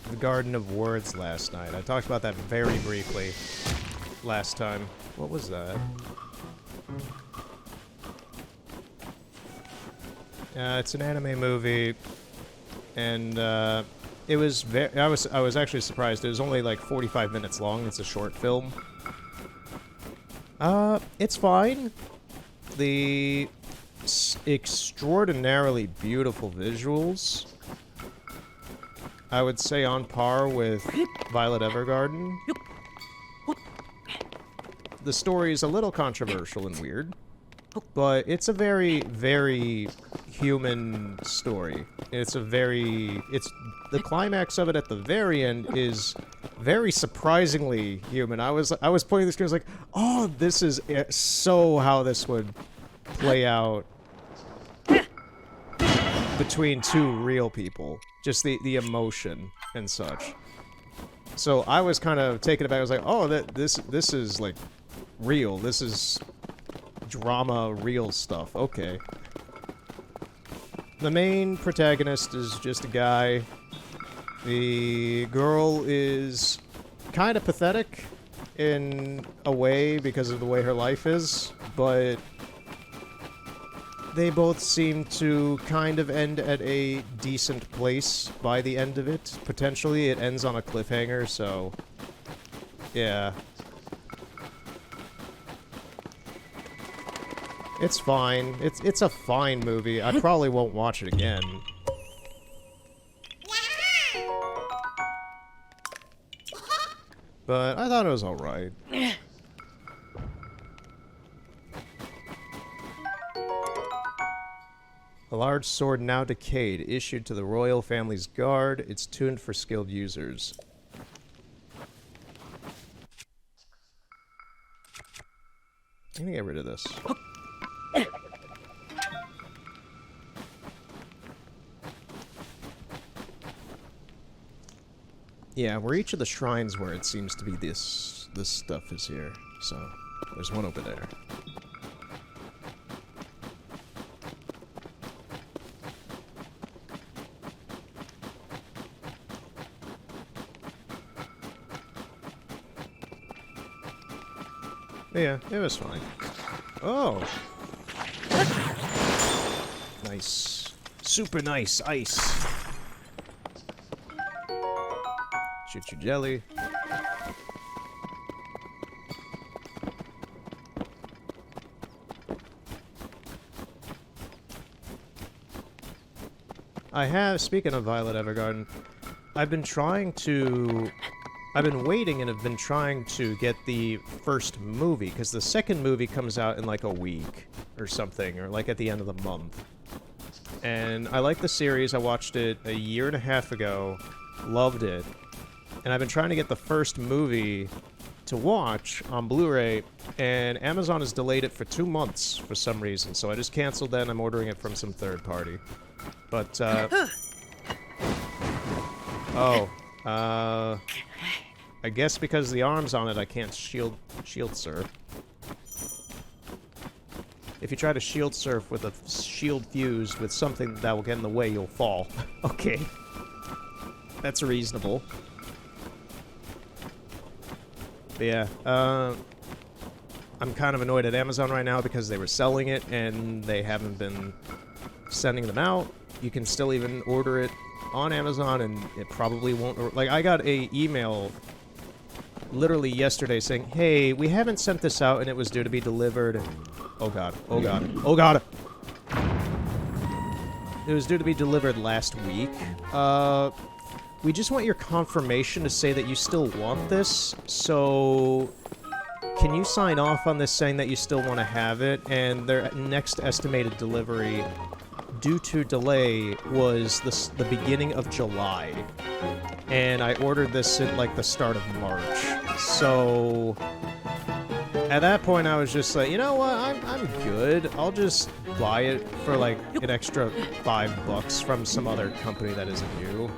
The Garden of Words last night. I talked about that very briefly last time. What was that? It's an anime movie, and it was I was actually surprised. It was only like 45 minutes long. It's a short film. It's fine. The extraordinarily beautiful visuals. I would say on par with Violet Evergarden. The story is a little controversial and weird, but it's a very, very human story. The climax of it at the very end is very surprisingly human. I was pointing this screen, I was like, oh, this is so how this would play out between two real people. Just the emotion and such. So I was kind of taken aback. I was like, oh, this is like real. This is drama, real stuff. Okay. The main protagonist is just a guy. The girl is kind of pathetic in a way because of the way her life is, but they both seem to kind of end at a decent place by the end of it. Potentially, it ends on a cliffhanger, so yeah. It's fine. It's a fine movie. I probably won't watch it again. But I thought it was alright. A large sword now decayed, issued to the royal family's guard. It's tuned for skilled users. I'm gonna get rid of this. Yeah, we're each of the shrines where it seems to be this stuff is here. So, there's one over there. Yeah, it was fine. Oh! Nice. Super nice ice. Shoot your jelly. Speaking of Violet Evergarden, I've been waiting and have been trying to get the first movie, because the second movie comes out in like a week or something, or like at the end of the month. And I like the series. I watched it a year and a half ago, loved it, and I've been trying to get the first movie to watch on Blu-ray, and Amazon has delayed it for 2 months for some reason, so I just canceled that and I'm ordering it from some third party. But, I guess because the arm's on it, I can't shield surf. If you try to shield surf with a shield fused with something that will get in the way, you'll fall. Okay. That's reasonable. But yeah, I'm kind of annoyed at Amazon right now because they were selling it and they haven't been sending them out. You can still even order it on Amazon and it probably won't... Like, I got a email literally yesterday saying, hey, we haven't sent this out and it was due to be delivered... Oh god, oh god, oh god! It was due to be delivered last week. We just want your confirmation to say that you still want this, so... Can you sign off on this saying that you still want to have it? And their next estimated delivery, due to delay, was the beginning of July. And I ordered this at, like, the start of March. So... At that point, I was just like, you know what, I'm good. I'll just buy it for, like, an extra $5 from some other company that isn't you.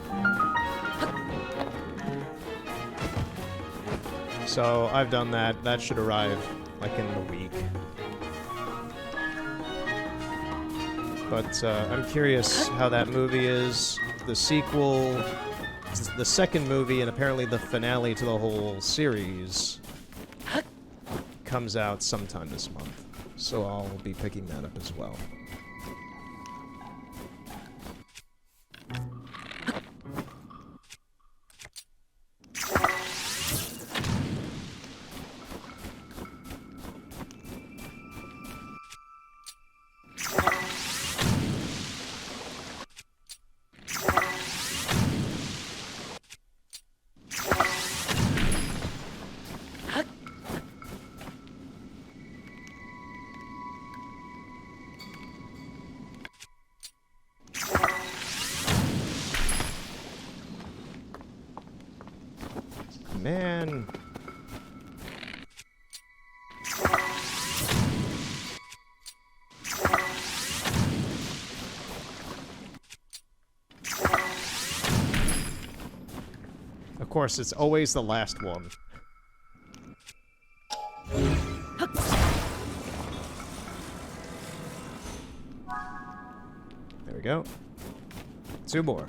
So, I've done that. That should arrive, like, in a week. But, I'm curious how that movie is. The sequel, the second movie, and apparently the finale to the whole series comes out sometime this month. So I'll be picking that up as well. Man. Of course, it's always the last one. There we go. 2 more.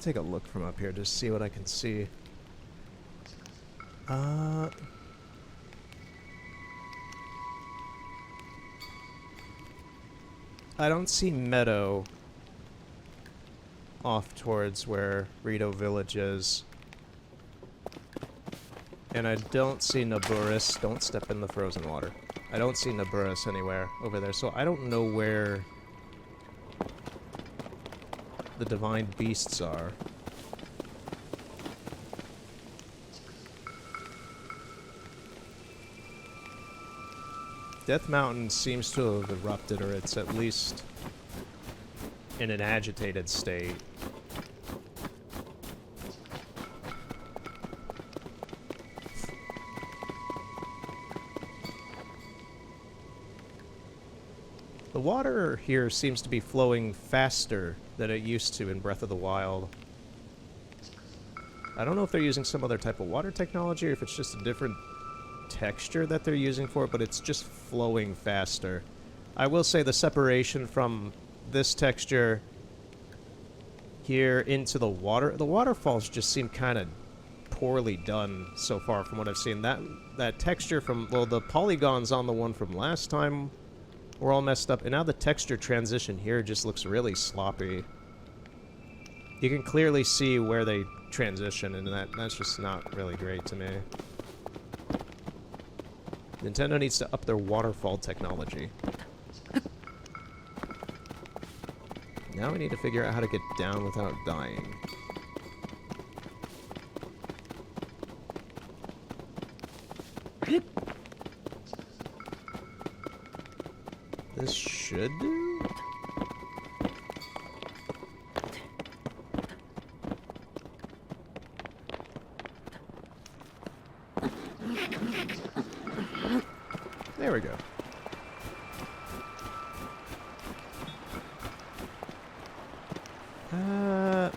Take a look from up here, just see what I can see. I don't see Meadow off towards where Rito Village is. And I don't see Naburis. Don't step in the frozen water. I don't see Naburis anywhere over there, so I don't know where the divine beasts are. Death Mountain seems to have erupted, or it's at least in an agitated state. The water here seems to be flowing faster than it used to in Breath of the Wild. I don't know if they're using some other type of water technology or if it's just a different texture that they're using for it, but it's just flowing faster. I will say the separation from this texture here into the waterfalls just seem kind of poorly done so far from what I've seen. That texture from, well, the polygons on the one from last time were all messed up, and now the texture transition here just looks really sloppy. You can clearly see where they transition, and that's just not really great to me. Nintendo needs to up their waterfall technology. Now we need to figure out how to get down without dying. This should do? There we go.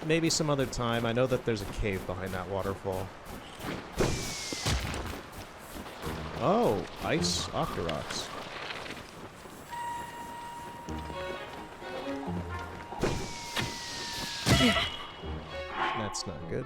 Maybe some other time. I know that there's a cave behind that waterfall. Oh, ice Octoroks. That's not good.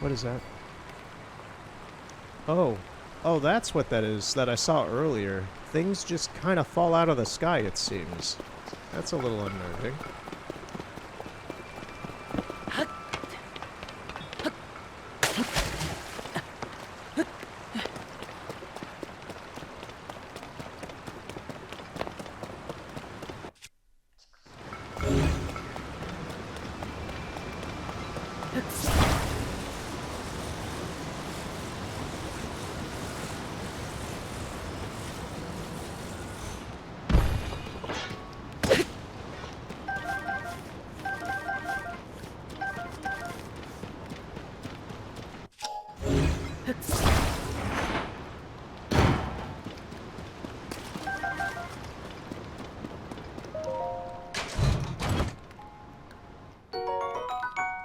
What is that? Oh. Oh, that's what that is that I saw earlier. Things just kind of fall out of the sky, it seems. That's a little unnerving.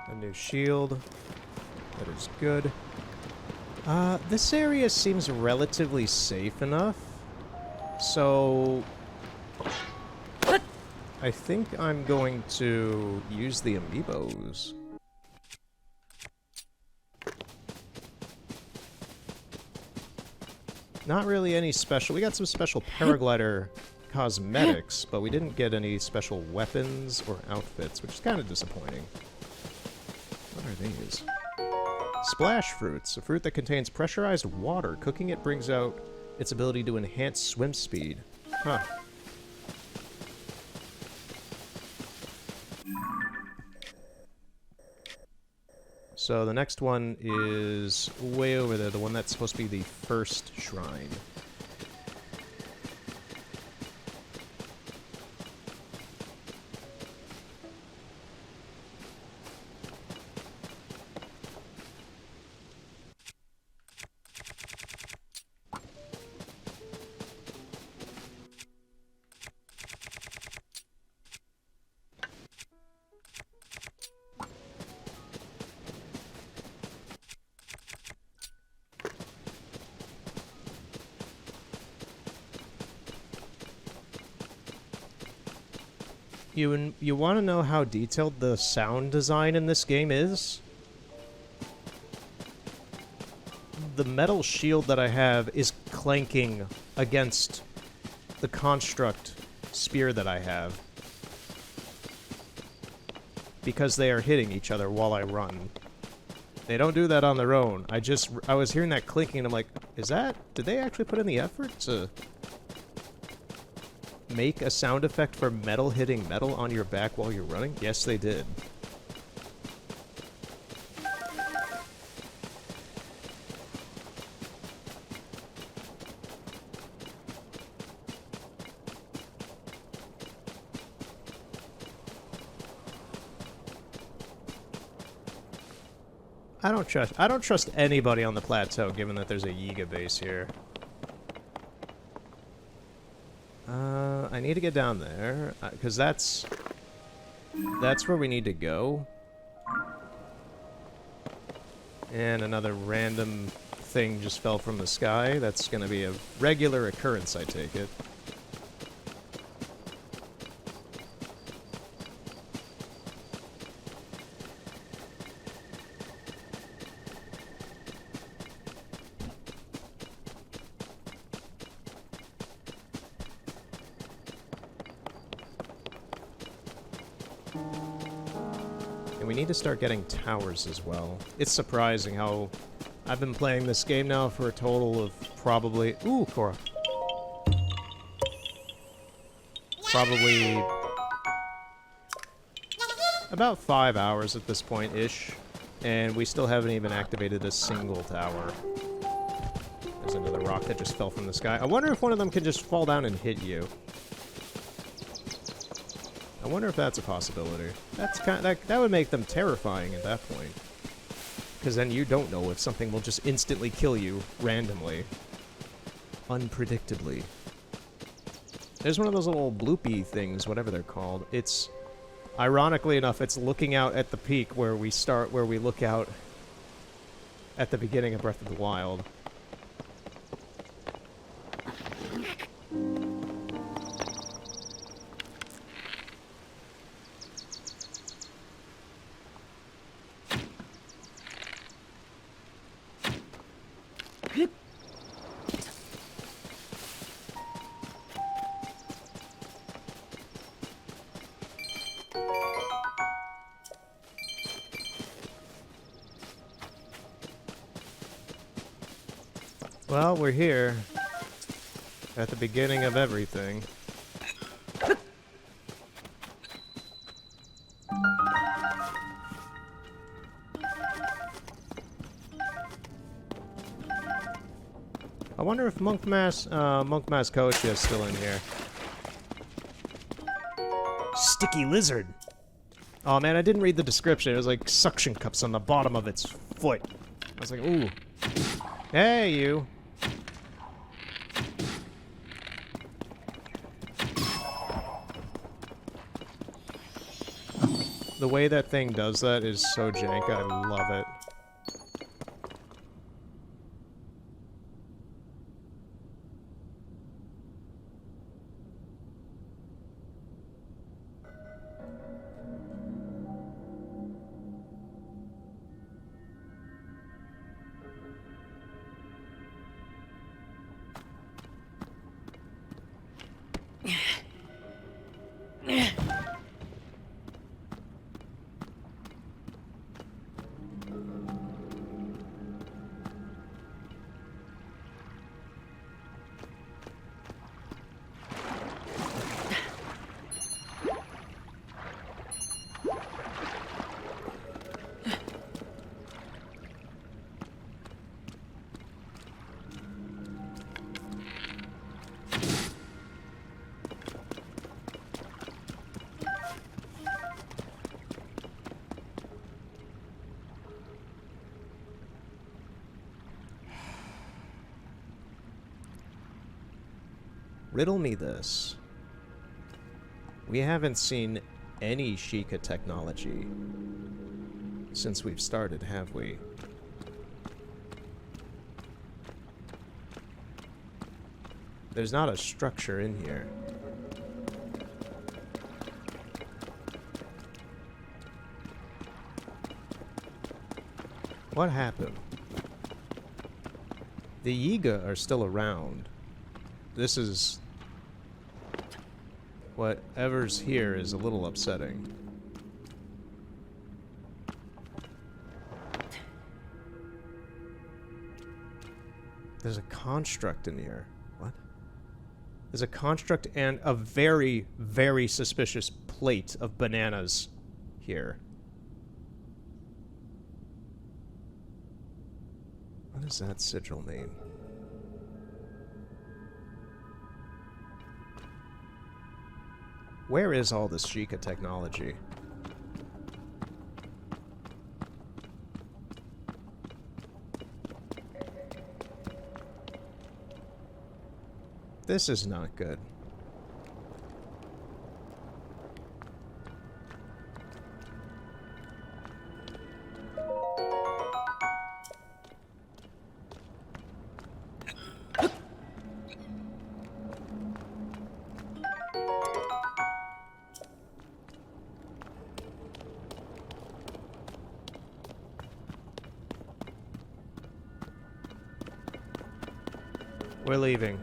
A new shield. That is good. This area seems relatively safe enough. So I think I'm going to use the amiibos. Not really any special. We got some special paraglider cosmetics, but we didn't get any special weapons or outfits, which is kind of disappointing. What are these? Splash fruits, a fruit that contains pressurized water. Cooking it brings out its ability to enhance swim speed. Huh. So the next one is way over there, the one that's supposed to be the first shrine. You want to know how detailed the sound design in this game is? The metal shield that I have is clanking against the construct spear that I have. Because they are hitting each other while I run. They don't do that on their own. I was hearing that clinking and I'm like, did they actually put in the effort to make a sound effect for metal hitting metal on your back while you're running? Yes, they did. I don't trust anybody on the plateau, given that there's a Yiga base here. I need to get down there, because that's where we need to go. And another random thing just fell from the sky. That's going to be a regular occurrence, I take it. And we need to start getting towers as well. It's surprising how I've been playing this game now for a total of probably... Ooh, Cora. Probably about 5 hours at this point-ish. And we still haven't even activated a single tower. There's another rock that just fell from the sky. I wonder if one of them can just fall down and hit you. I wonder if that's a possibility. That's that would make them terrifying at that point. Because then you don't know if something will just instantly kill you randomly. Unpredictably. There's one of those little bloopy things, whatever they're called. It's, ironically enough, it's looking out at the peak where we start, where we look out at the beginning of Breath of the Wild. Well, we're here. At the beginning of everything. I wonder if Monk Mass Coach is still in here. Sticky lizard! Oh man, I didn't read the description. It was like suction cups on the bottom of its foot. I was like, ooh. Hey, you! The way that thing does that is so jank, I love it. Riddle me this. We haven't seen any Sheikah technology since we've started, have we? There's not a structure in here. What happened? The Yiga are still around. This is... whatever's here is a little upsetting. There's a construct in here. What? There's a construct and a very, very suspicious plate of bananas here. What does that sigil mean? Where is all this Sheikah technology? This is not good. We're leaving.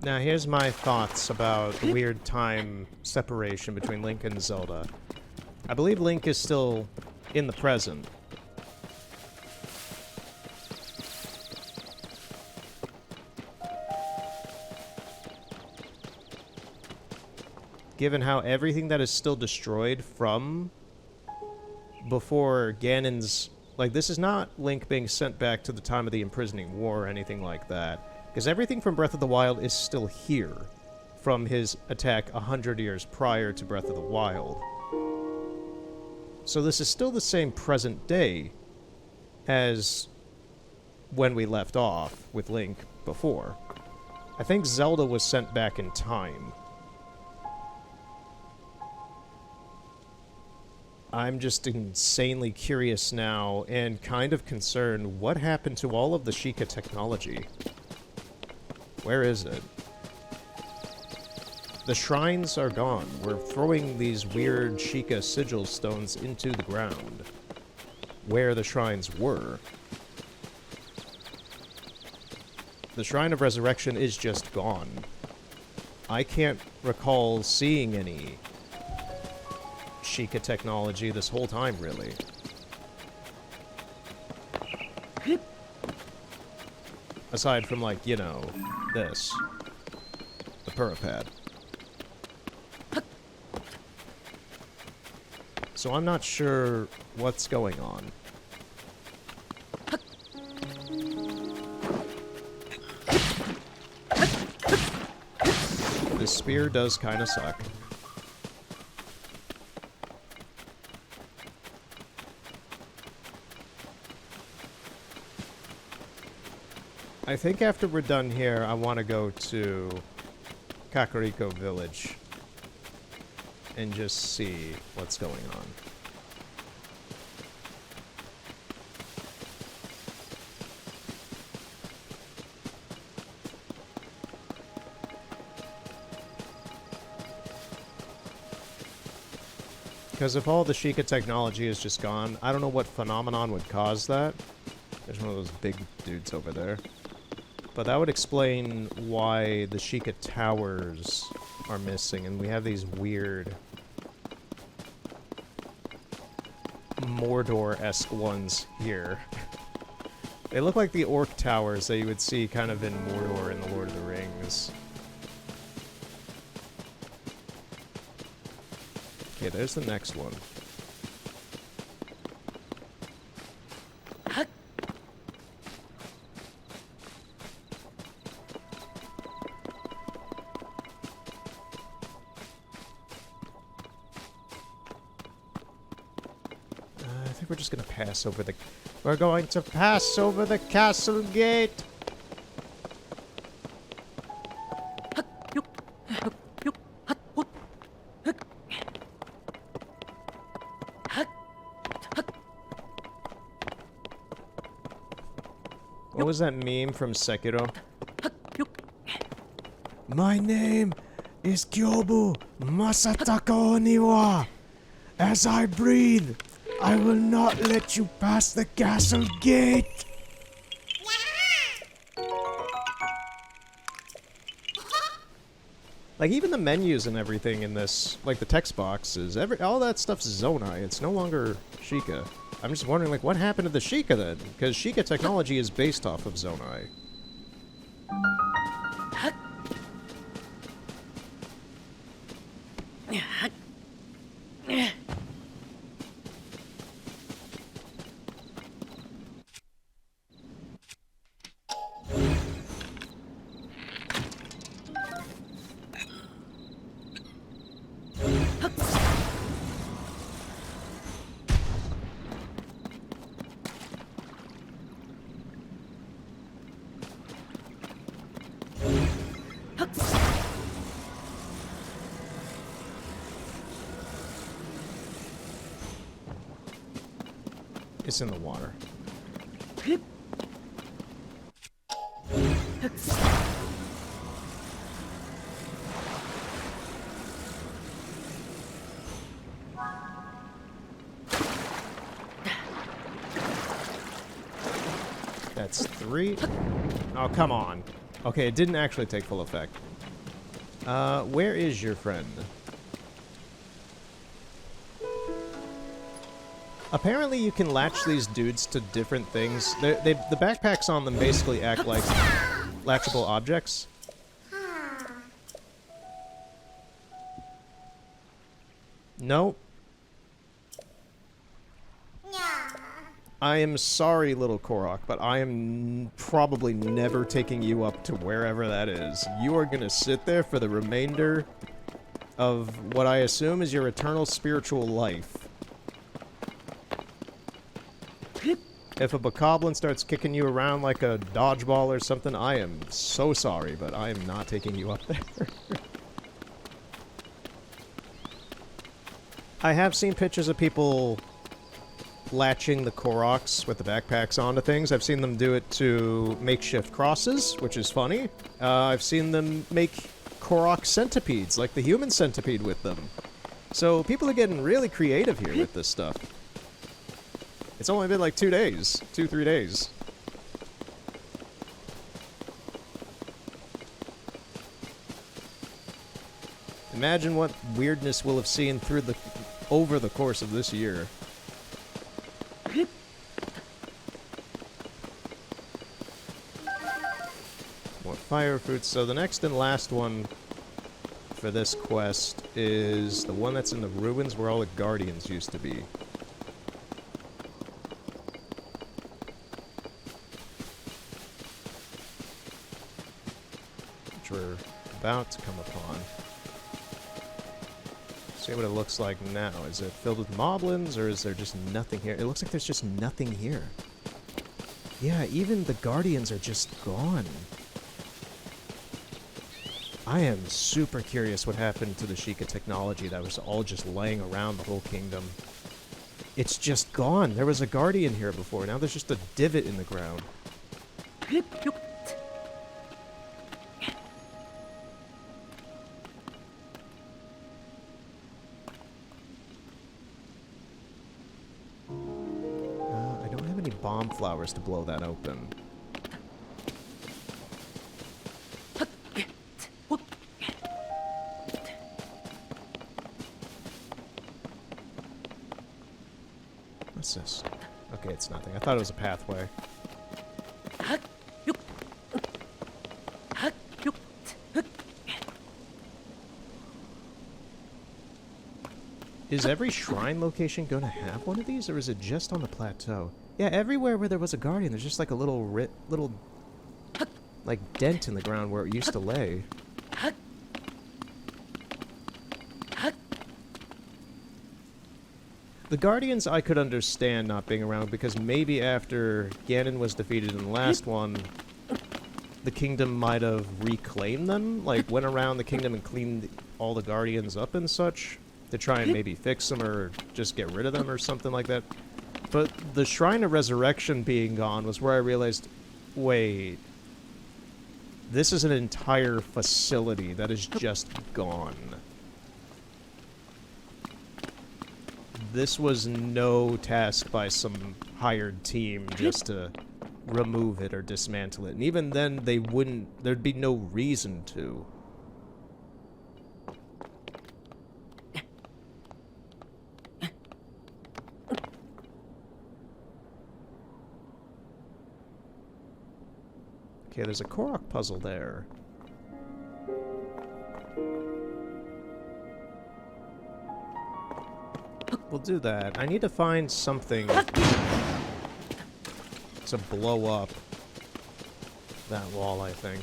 Now, here's my thoughts about the weird time separation between Link and Zelda. I believe Link is still in the present. Given how everything that is still destroyed from before Ganon's... Like, this is not Link being sent back to the time of the imprisoning war or anything like that. Because everything from Breath of the Wild is still here from his attack 100 years prior to Breath of the Wild. So this is still the same present day as when we left off with Link before. I think Zelda was sent back in time. I'm just insanely curious now and kind of concerned what happened to all of the Sheikah technology. Where is it? The shrines are gone. We're throwing these weird Sheikah sigil stones into the ground, where the shrines were. The Shrine of Resurrection is just gone. I can't recall seeing any Sheikah technology this whole time, really. Aside from, like, you know, this. The Purapad. So I'm not sure what's going on. This spear does kind of suck. I think after we're done here, I want to go to Kakariko Village and just see what's going on. Because if all the Sheikah technology is just gone, I don't know what phenomenon would cause that. There's one of those big dudes over there. But that would explain why the Sheikah towers are missing, and we have these weird Mordor-esque ones here. They look like the orc towers that you would see kind of in Mordor in The Lord of the Rings. Okay, there's the next one. We're just gonna pass over the... We're going to pass over the castle gate! What was that meme from Sekiro? My name is Kyobu Masataka Oniwa. As I breathe, I will not let you pass the castle gate! Like, even the menus and everything in this, like the text boxes, all that stuff's Zonai. It's no longer Sheikah. I'm just wondering, like, what happened to the Sheikah then? Because Sheikah technology is based off of Zonai. It's in the water. That's 3. Oh, come on. Okay, it didn't actually take full effect. Where is your friend? Apparently you can latch these dudes to different things. The backpacks on them basically act like latchable objects. Nope. I am sorry, little Korok, but I am probably never taking you up to wherever that is. You are gonna sit there for the remainder of what I assume is your eternal spiritual life. If a bokoblin starts kicking you around like a dodgeball or something, I am so sorry, but I am not taking you up there. I have seen pictures of people latching the Koroks with the backpacks onto things. I've seen them do it to makeshift crosses, which is funny. I've seen them make Korok centipedes, like the human centipede with them. So people are getting really creative here with this stuff. It's only been like 2 days. 2-3 days. Imagine what weirdness we'll have seen over the course of this year. More fire fruits. So the next and last one for this quest is the one that's in the ruins where all the guardians used to be. Which we're about to come upon. See what it looks like now. Is it filled with moblins, or is there just nothing here? It looks like there's just nothing here. Yeah, even the guardians are just gone. I am super curious what happened to the Sheikah technology that was all just laying around the whole kingdom. It's just gone. There was a guardian here before. Now there's just a divot in the ground. Bomb flowers to blow that open. What's this? Okay, it's nothing. I thought it was a pathway. Is every shrine location going to have one of these, or is it just on the plateau? Yeah, everywhere where there was a guardian, there's just like a little like dent in the ground where it used to lay. The guardians I could understand not being around because maybe after Ganon was defeated in the last one, the kingdom might have reclaimed them, like went around the kingdom and cleaned all the guardians up and such to try and maybe fix them or just get rid of them or something like that. But the Shrine of Resurrection being gone was where I realized, wait, this is an entire facility that is just gone. This was no task by some hired team just to remove it or dismantle it. And even then, there'd be no reason to. Okay, there's a Korok puzzle there. We'll do that. I need to find something to blow up that wall, I think.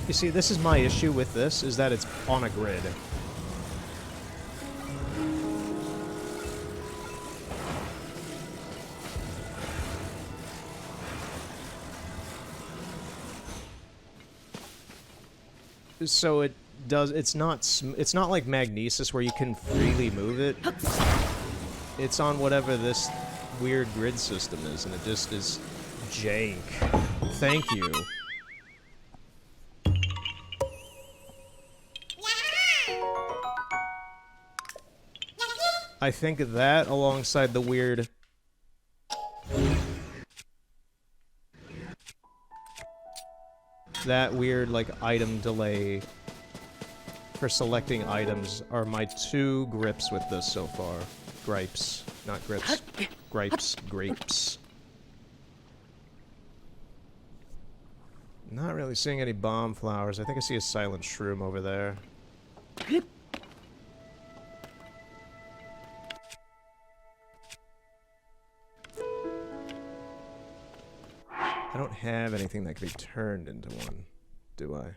You see, this is my issue with this, is that it's on a grid. So it does, it's not like Magnesis where you can freely move it. It's on whatever this weird grid system is, and it just is jank. Thank you. I think that, alongside the weird... that weird, like, item delay for selecting items are my two grips with this so far. Gripes. Not grips. Gripes. Grapes. Not really seeing any bomb flowers. I think I see a silent shroom over there. I don't have anything that could be turned into one, do I?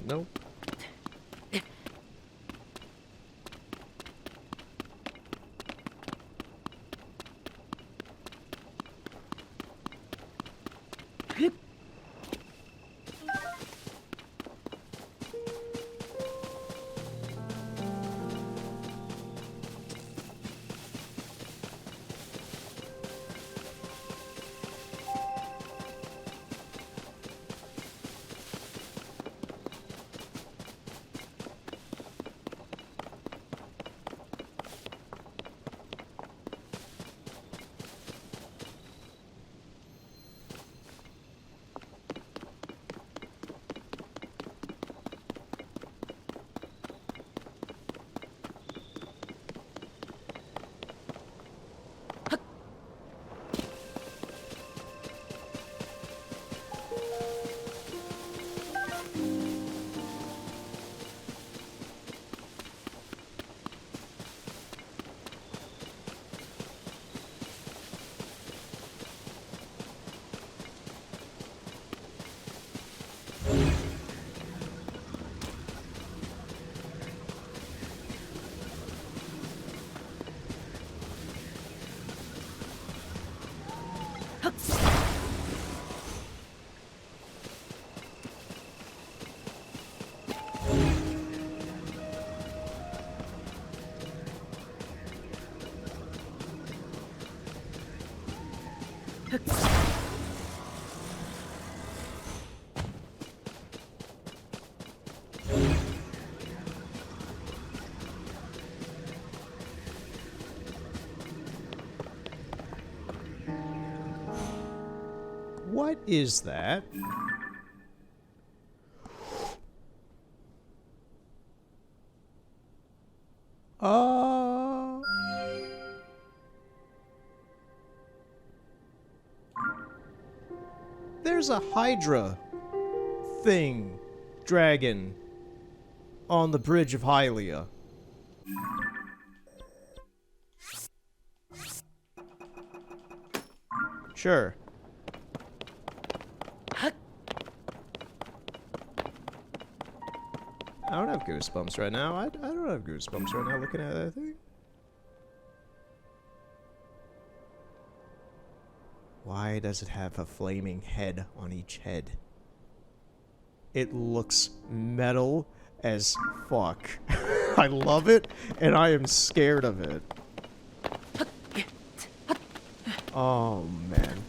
Nope. What is that? There's a Hydra thing, dragon, on the bridge of Hylia. Sure. I don't have goosebumps right now. I don't have goosebumps right now looking at that thing. Why does it have a flaming head on each head? It looks metal as fuck. I love it, and I am scared of it. Oh, man.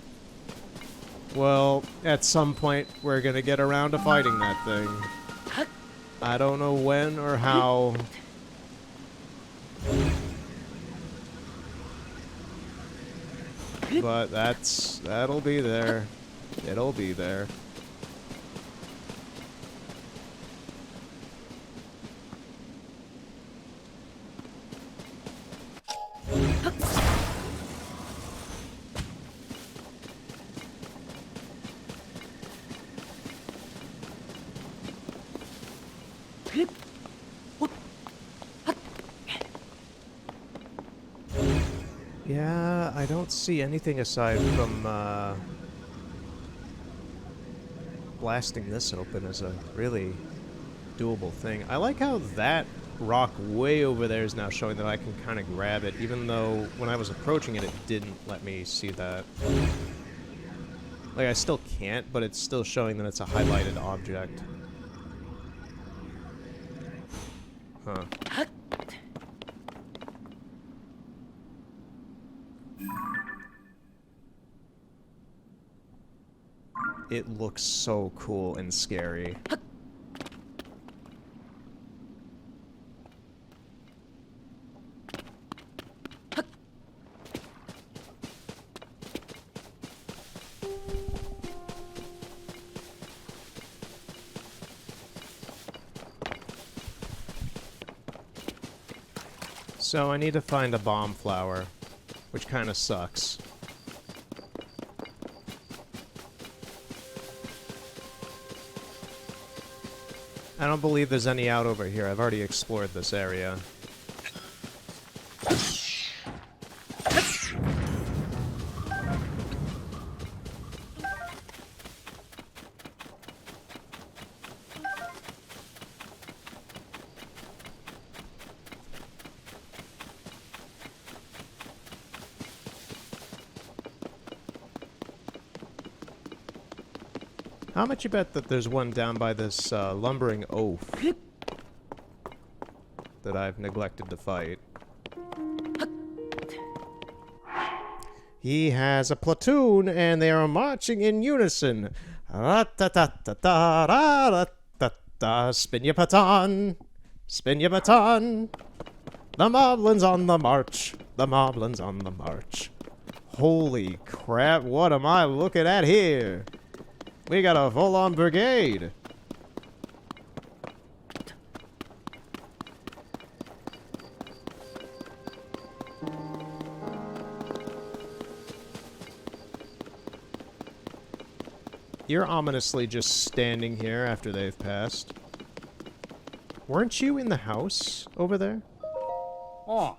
Well, at some point, we're gonna get around to fighting that thing. I don't know when or how. But that'll be there. It'll be there. Yeah, I don't see anything aside from blasting this open as a really doable thing. I like how that rock way over there is now showing that I can kind of grab it, even though when I was approaching it, it didn't let me see that. Like, I still can't, but it's still showing that it's a highlighted object. Huh. It looks so cool and scary. So I need to find a bomb flower, which kind of sucks. I don't believe there's any out over here. I've already explored this area. How much you bet that there's one down by this lumbering oaf that I've neglected to fight? He has a platoon, and they are marching in unison. Ra-ta-ta-ta-ta-ra-ra-ta-ta. Spin your baton, spin your baton. The moblins on the march, the moblins on the march. Holy crap, what am I looking at here? We got a full-on brigade. You're ominously just standing here after they've passed. Weren't you in the house over there? Oh.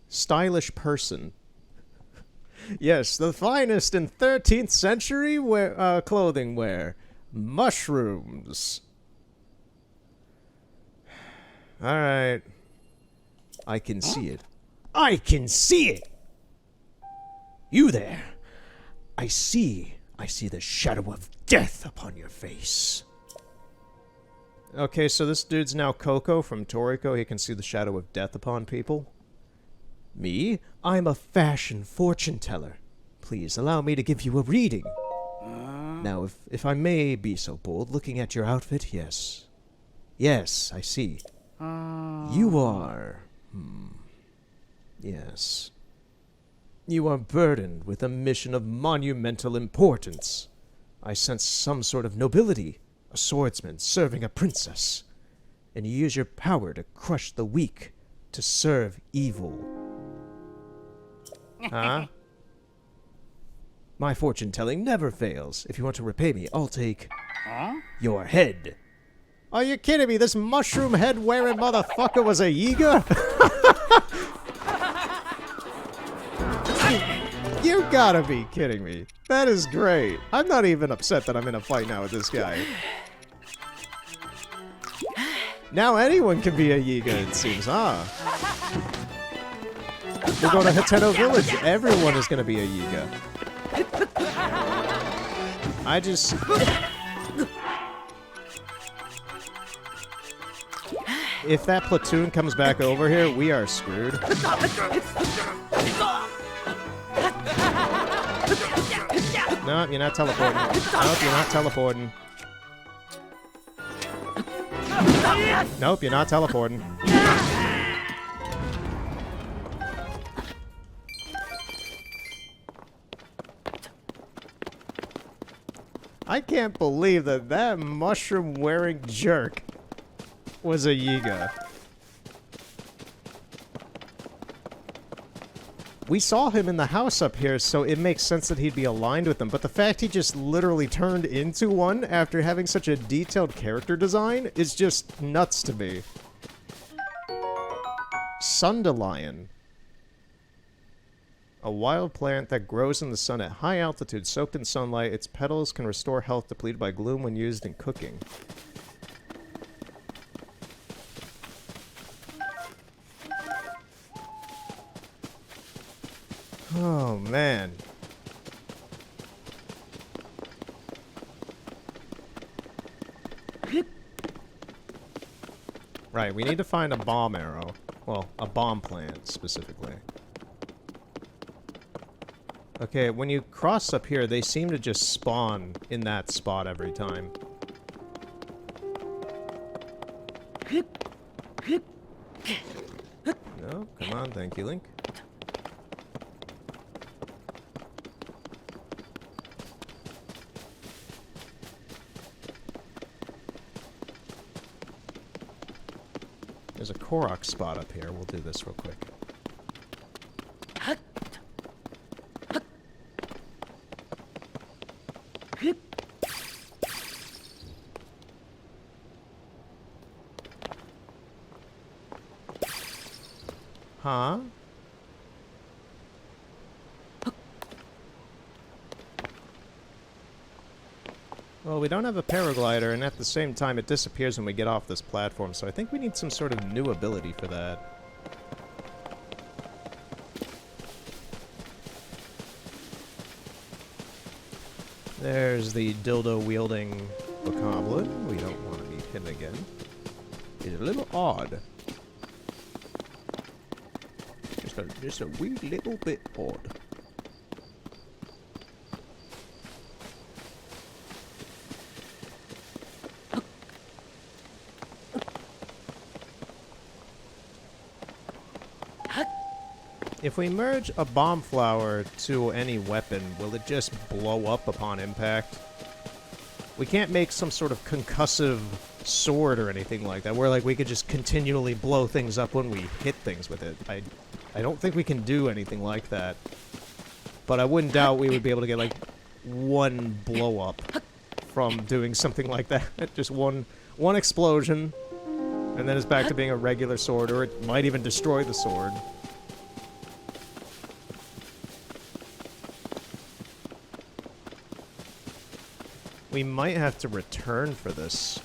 Stylish person. Yes, the finest in 13th century clothing wear. Mushrooms. Alright. I can see it. I can see it! You there. I see the shadow of death upon your face. Okay, so this dude's now Coco from Toriko. He can see the shadow of death upon people. Me? I'm a fashion fortune teller. Please allow me to give you a reading. Now, if I may be so bold, looking at your outfit, yes. Yes, I see. You are... Yes. You are burdened with a mission of monumental importance. I sense some sort of nobility, a swordsman serving a princess. And you use your power to crush the weak, to serve evil. Huh? My fortune-telling never fails. If you want to repay me, I'll take your head. Are you kidding me? This mushroom head-wearing motherfucker was a Yiga? You gotta be kidding me. That is great. I'm not even upset that I'm in a fight now with this guy. Now anyone can be a Yiga, it seems, huh? We'll go to Hateno Village. Everyone is gonna be a Yiga. I just... If that platoon comes back over here, we are screwed. No, you're not teleporting. Nope, you're not teleporting. Nope, you're not teleporting. I can't believe that that mushroom-wearing jerk was a Yiga. We saw him in the house up here, so it makes sense that he'd be aligned with them, but the fact he just literally turned into one after having such a detailed character design is just nuts to me. Sundelion. A wild plant that grows in the sun at high altitude, soaked in sunlight. Its petals can restore health depleted by gloom when used in cooking. Oh, man. Right, we need to find a bomb arrow. Well, a bomb plant, specifically. Okay, when you cross up here, they seem to just spawn in that spot every time. No, come on, thank you, Link. There's a Korok spot up here. We'll do this real quick. Huh? Well, we don't have a paraglider, and at the same time it disappears when we get off this platform, so I think we need some sort of new ability for that. There's the dildo-wielding bokoblin. We don't want to meet him again. He's a little odd. Just a wee little bit odd. If we merge a bomb flower to any weapon, will it just blow up upon impact? We can't make some sort of concussive sword or anything like that, where like we could just continually blow things up when we hit things with it. I don't think we can do anything like that. But I wouldn't doubt we would be able to get like one blow up from doing something like that. Just one explosion, and then it's back to being a regular sword, or it might even destroy the sword. We might have to return for this.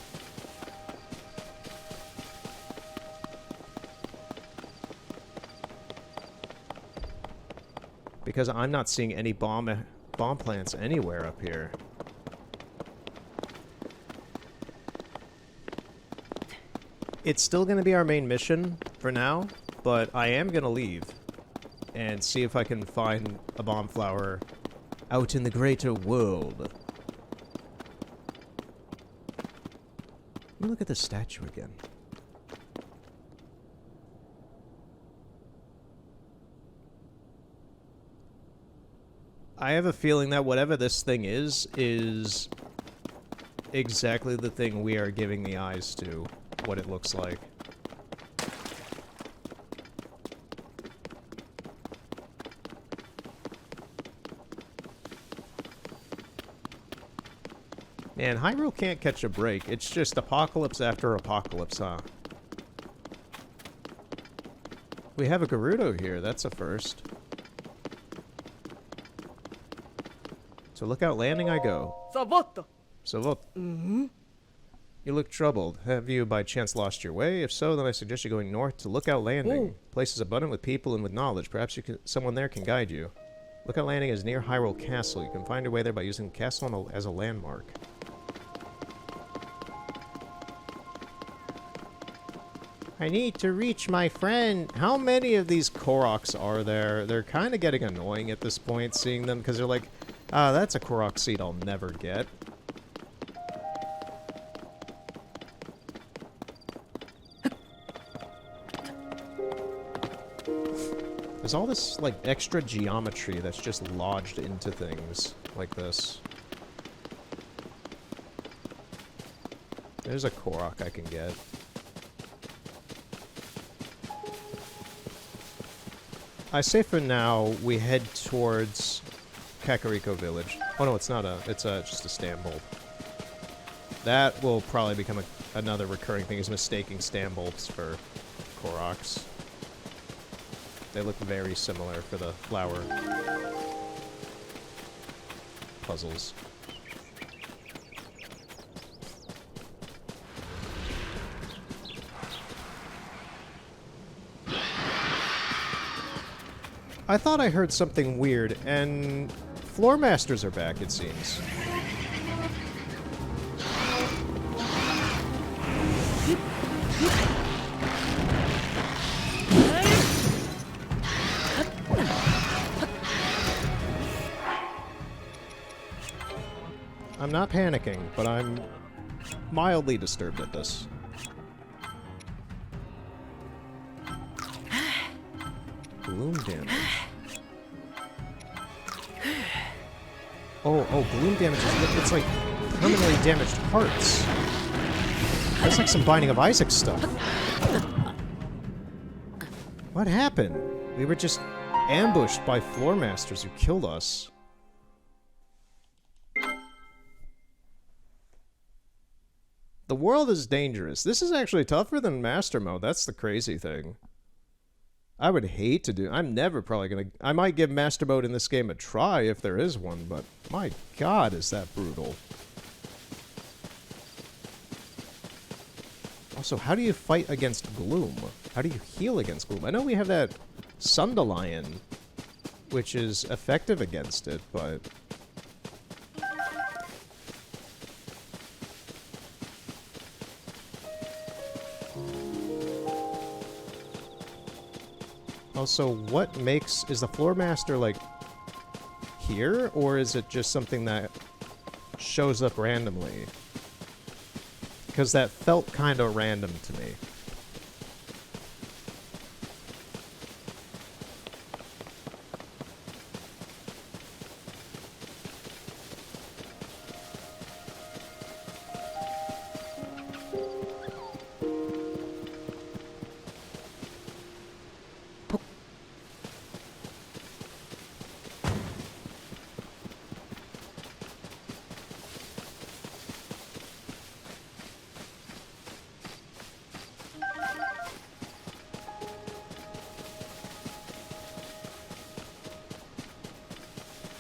Because I'm not seeing any bomb plants anywhere up here. It's still going to be our main mission for now, but I am going to leave and see if I can find a bomb flower out in the greater world. Let me look at the statue again. I have a feeling that whatever this thing is exactly the thing we are giving the eyes to, what it looks like. Man, Hyrule can't catch a break. It's just apocalypse after apocalypse, huh? We have a Gerudo here. That's a first. So Lookout Landing I go. Savot. You look troubled. Have you by chance lost your way? If so, then I suggest you going north to Lookout Landing. Place is abundant with people and with knowledge. Perhaps someone there can guide you. Lookout Landing is near Hyrule Castle. You can find your way there by using the castle as a landmark. I need to reach my friend. How many of these Koroks are there? They're kind of getting annoying at this point, seeing them, because they're like, ah, that's a Korok seed I'll never get. There's all this, like, extra geometry that's just lodged into things like this. There's a Korok I can get. I say for now, we head towards Kakariko Village. Oh no, it's not it's just a Stambolt. That will probably become another recurring thing, is mistaking Stambolts for Koroks. They look very similar for the flower puzzles. I thought I heard something weird, and floor masters are back, it seems. I'm not panicking, but I'm mildly disturbed at this. Gloom damage. Oh, gloom damage is, it's like permanently damaged hearts. That's like some Binding of Isaac stuff. What happened? We were just ambushed by floor masters who killed us. The world is dangerous. This is actually tougher than Master Mode. That's the crazy thing. I would hate to do... I'm never probably gonna... I might give Master Mode in this game a try if there is one, but my god, is that brutal. Also, how do you fight against Gloom? How do you heal against Gloom? I know we have that Sundalion, which is effective against it, but... Also, what makes... Is the Floor Master, like, here? Or is it just something that shows up randomly? Because that felt kind of random to me.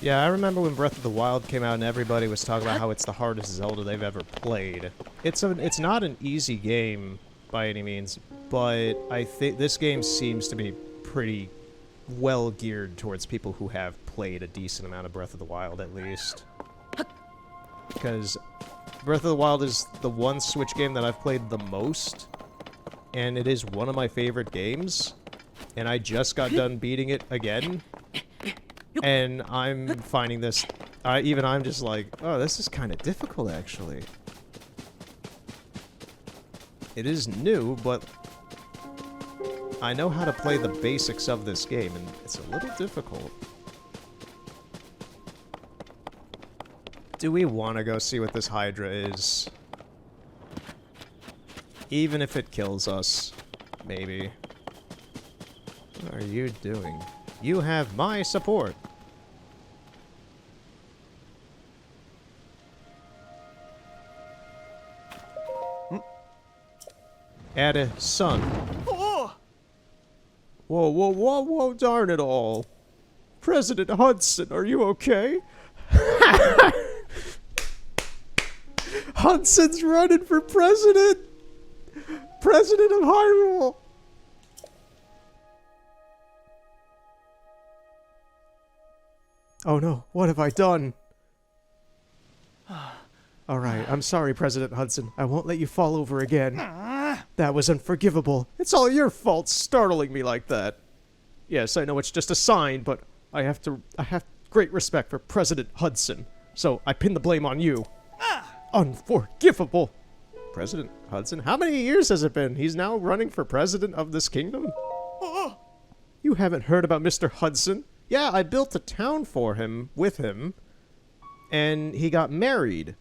Yeah, I remember when Breath of the Wild came out and everybody was talking about how it's the hardest Zelda they've ever played. It's not an easy game by any means, but I think this game seems to be pretty well geared towards people who have played a decent amount of Breath of the Wild at least. Because Breath of the Wild is the one Switch game that I've played the most, and it is one of my favorite games, and I just got done beating it again. And I'm finding this, even I'm just like, oh, this is kind of difficult, actually. It is new, but I know how to play the basics of this game, and it's a little difficult. Do we want to go see what this Hydra is? Even if it kills us, maybe. What are you doing? You have my support. Add son. Whoa, whoa, whoa, whoa, darn it all. President Hudson, are you okay? Hudson's running for president! President of Hyrule! Oh no, what have I done? Alright, I'm sorry, President Hudson. I won't let you fall over again. That was unforgivable. It's all your fault startling me like that. Yes, I know it's just a sign, but I have great respect for President Hudson. So I pin the blame on you. Unforgivable! President Hudson? How many years has it been? He's now running for president of this kingdom? You haven't heard about Mr. Hudson? Yeah, I built a town for him, with him, and he got married.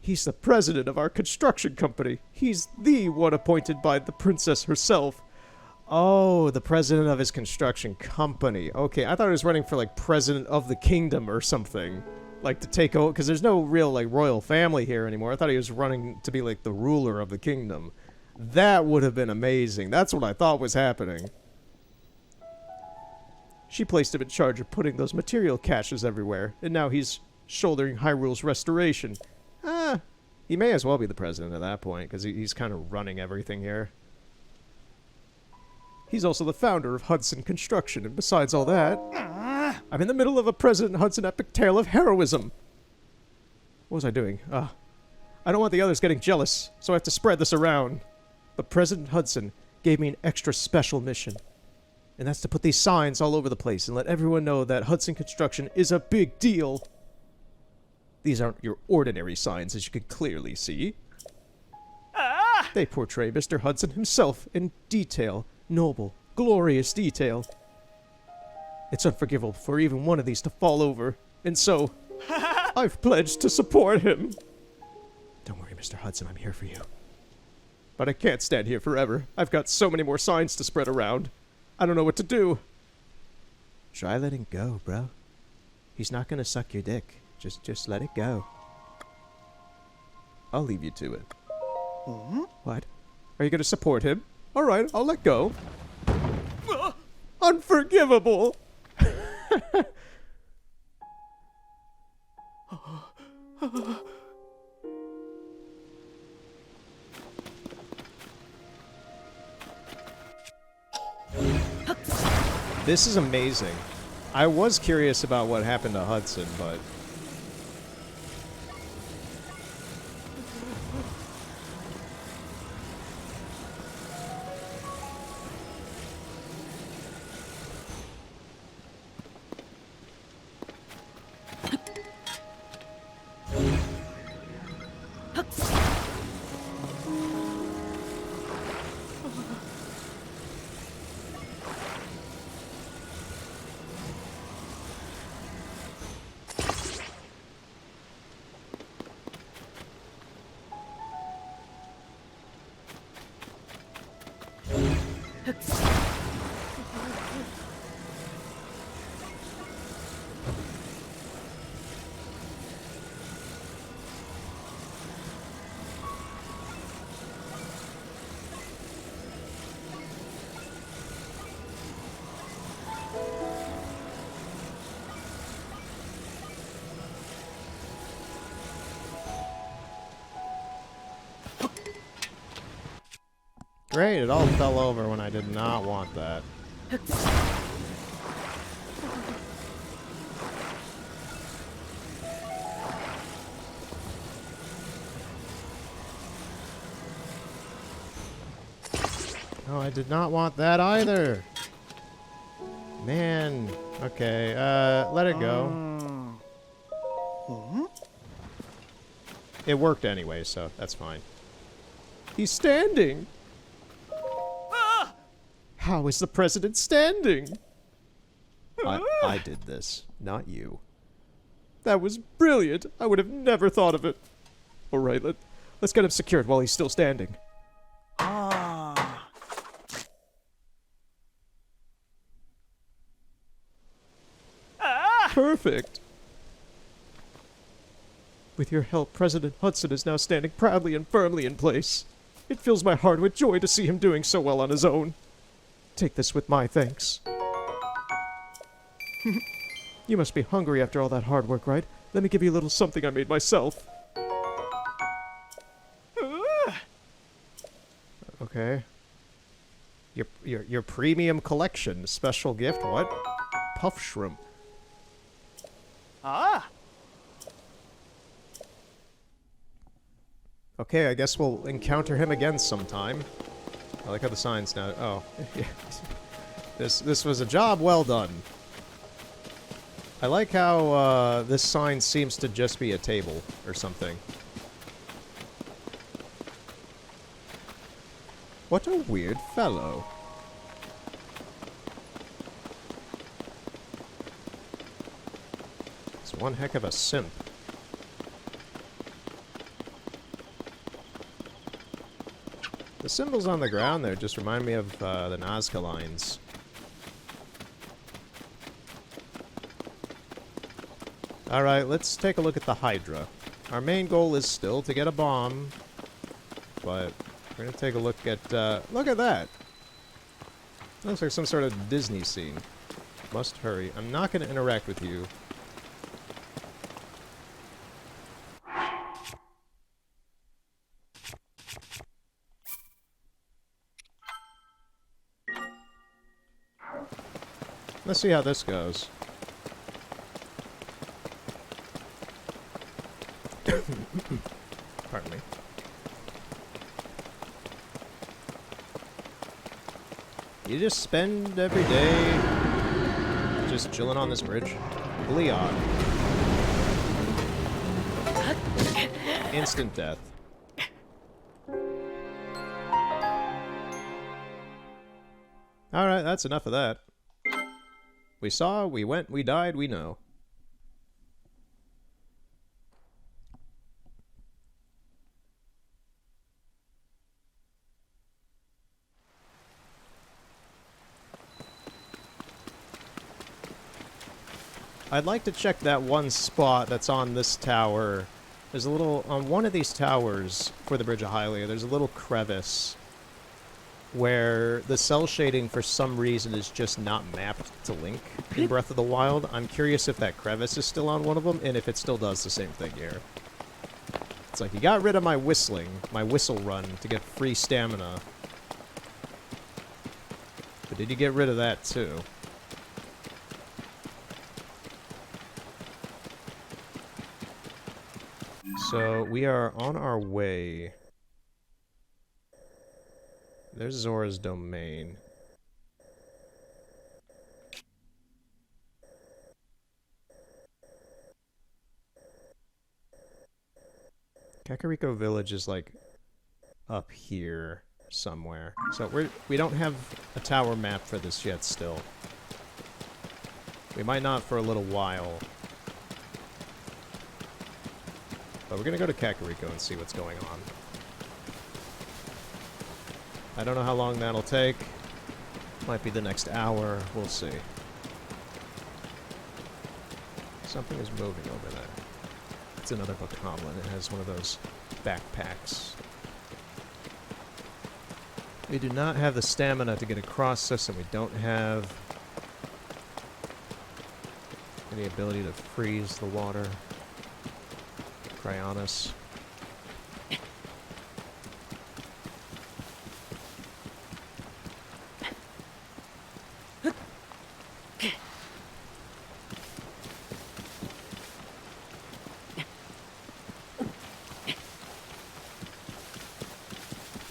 He's the president of our construction company. He's the one appointed by the princess herself. Oh, the president of his construction company. Okay, I thought he was running for, like, president of the kingdom or something. Like, to take over, because there's no real, like, royal family here anymore. I thought he was running to be, like, the ruler of the kingdom. That would have been amazing. That's what I thought was happening. She placed him in charge of putting those material caches everywhere, and now he's shouldering Hyrule's restoration. Ah, he may as well be the president at that point, because he's kind of running everything here. He's also the founder of Hudson Construction, and besides all that, I'm in the middle of a President Hudson epic tale of heroism. What was I doing? I don't want the others getting jealous, so I have to spread this around. But President Hudson gave me an extra special mission. And that's to put these signs all over the place and let everyone know that Hudson Construction is a big deal. These aren't your ordinary signs, as you can clearly see. They portray Mr. Hudson himself in detail. Noble, glorious detail. It's unforgivable for even one of these to fall over, and so I've pledged to support him. Don't worry, Mr. Hudson, I'm here for you. But I can't stand here forever. I've got so many more signs to spread around. I don't know what to do. Try letting go, bro. He's not gonna suck your dick. Just let it go. I'll leave you to it. What? Are you gonna support him? Alright, I'll let go. Unforgivable! This is amazing. I was curious about what happened to Hudson, but... Great, it all fell over when I did not want that. Oh, I did not want that either. Man. Okay, let it go. It worked anyway, so that's fine. He's standing! How is the president standing? I did this, not you. That was brilliant. I would have never thought of it. All right, let's get him secured while he's still standing. Perfect. With your help, President Hudson is now standing proudly and firmly in place. It fills my heart with joy to see him doing so well on his own. Take this with my thanks. You must be hungry after all that hard work, right? Let me give you a little something I made myself. Okay. Your premium collection. Special gift, what? Puff shrimp. Okay, I guess we'll encounter him again sometime. I like how the sign's now. Oh, yeah. This was a job well done. I like how this sign seems to just be a table or something. What a weird fellow. He's one heck of a simp. The symbols on the ground there just remind me of the Nazca lines. Alright, let's take a look at the Hydra. Our main goal is still to get a bomb, but we're gonna take a look at that! Looks like some sort of Disney scene. Must hurry. I'm not going to interact with you. Let's see how this goes. Pardon me. You just spend every day just chilling on this bridge? Leon. Instant death. Alright, that's enough of that. We saw, we went, we died, we know. I'd like to check that one spot that's on this tower. There's a little, on one of these towers for the Bridge of Hylia, there's a little crevice where the cell shading for some reason is just not mapped to Link in Breath of the Wild. I'm curious if that crevice is still on one of them, and if it still does the same thing here. It's like, you got rid of my whistling, my whistle run to get free stamina. But did you get rid of that too? So, we are on our way. There's Zora's domain. Kakariko Village is like up here somewhere. So we don't have a tower map for this yet still. We might not for a little while. But we're gonna go to Kakariko and see what's going on. I don't know how long that'll take. Might be the next hour. We'll see. Something is moving over there. It's another bokoblin. It has one of those backpacks. We do not have the stamina to get across this, and we don't have any ability to freeze the water. Cryonis.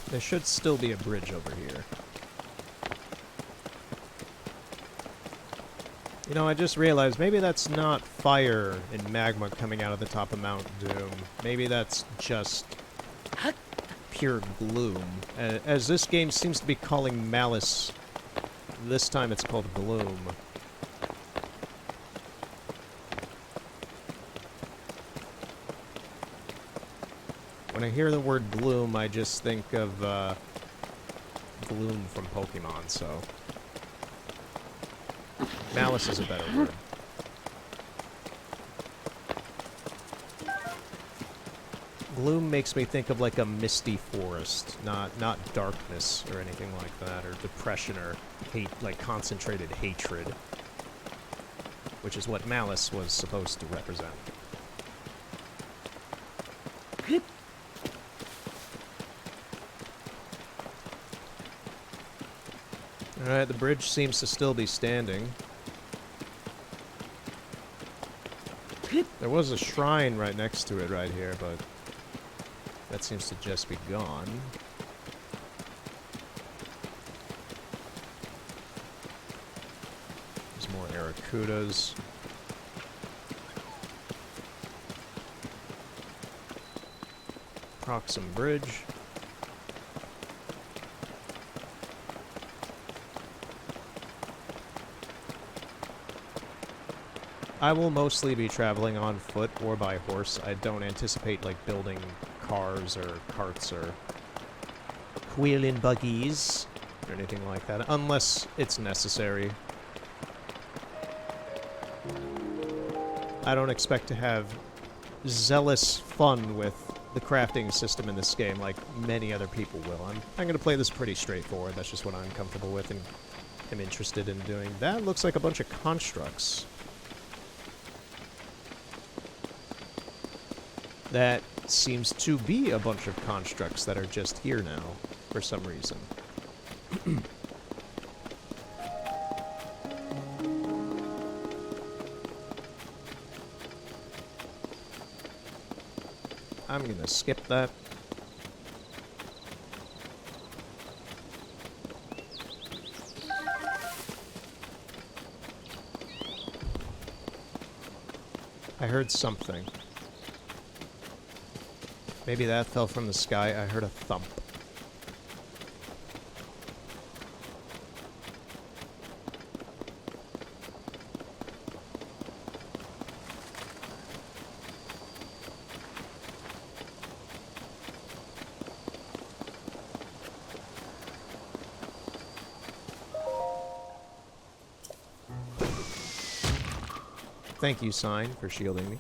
There should still be a bridge over here. You know, I just realized maybe that's not fire and magma coming out of the top of Mount Doom. Maybe that's just pure gloom. As this game seems to be calling Malice, this time it's called Gloom. When I hear the word gloom, I just think of Gloom from Pokemon, so... Malice is a better word. Gloom makes me think of like a misty forest, not darkness or anything like that, or depression or hate, like concentrated hatred, which is what Malice was supposed to represent. Alright, the bridge seems to still be standing. There was a shrine right next to it right here, but that seems to just be gone. There's more Aracudas. Proxim Bridge. I will mostly be traveling on foot or by horse. I don't anticipate, like, building cars or carts or wheeling buggies or anything like that, unless it's necessary. I don't expect to have zealous fun with the crafting system in this game like many other people will. I'm going to play this pretty straightforward. That's just what I'm comfortable with, and am interested in doing. That looks like a bunch of constructs. That seems to be a bunch of constructs that are just here now, for some reason. I'm gonna skip that. I heard something. Maybe that fell from the sky. I heard a thump. Thank you, Sign, for shielding me.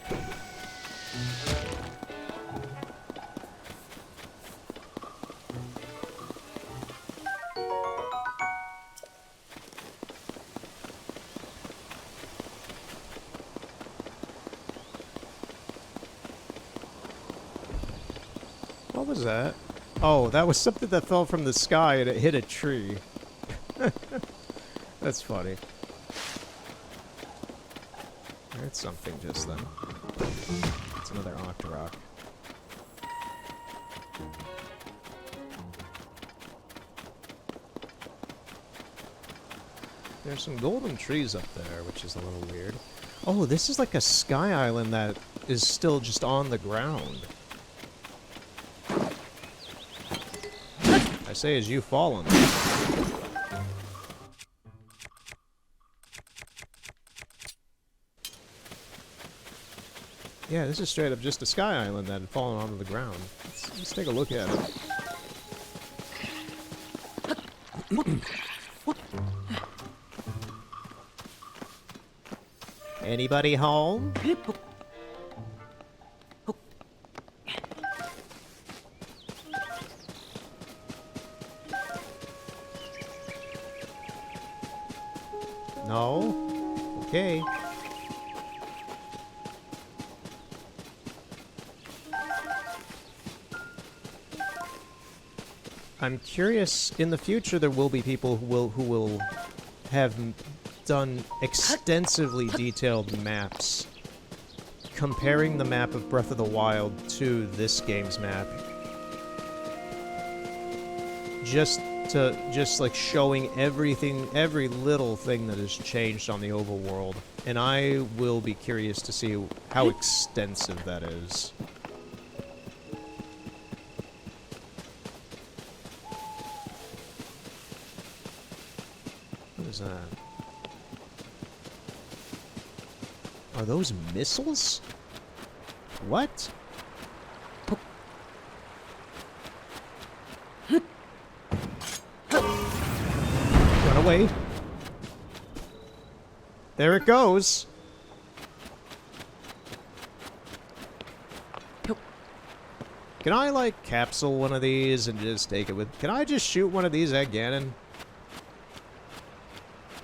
What was that? Oh, that was something that fell from the sky and it hit a tree. That's funny. I heard something just then. It's another Octorok. There's some golden trees up there, which is a little weird. Oh, this is like a sky island that is still just on the ground. I say as you fall on it. Yeah, this is straight up just a sky island that had fallen onto the ground. Let's take a look at it. Anybody home? No? Okay. I'm curious, in the future there will be people who will have done extensively detailed maps comparing the map of Breath of the Wild to this game's map. Just like showing everything, every little thing that has changed on the overworld. And I will be curious to see how extensive that is. What is that? Are those missiles? What? Run away. There it goes. Can I, like, capsule one of these and just take it with... Can I just shoot one of these at Ganon?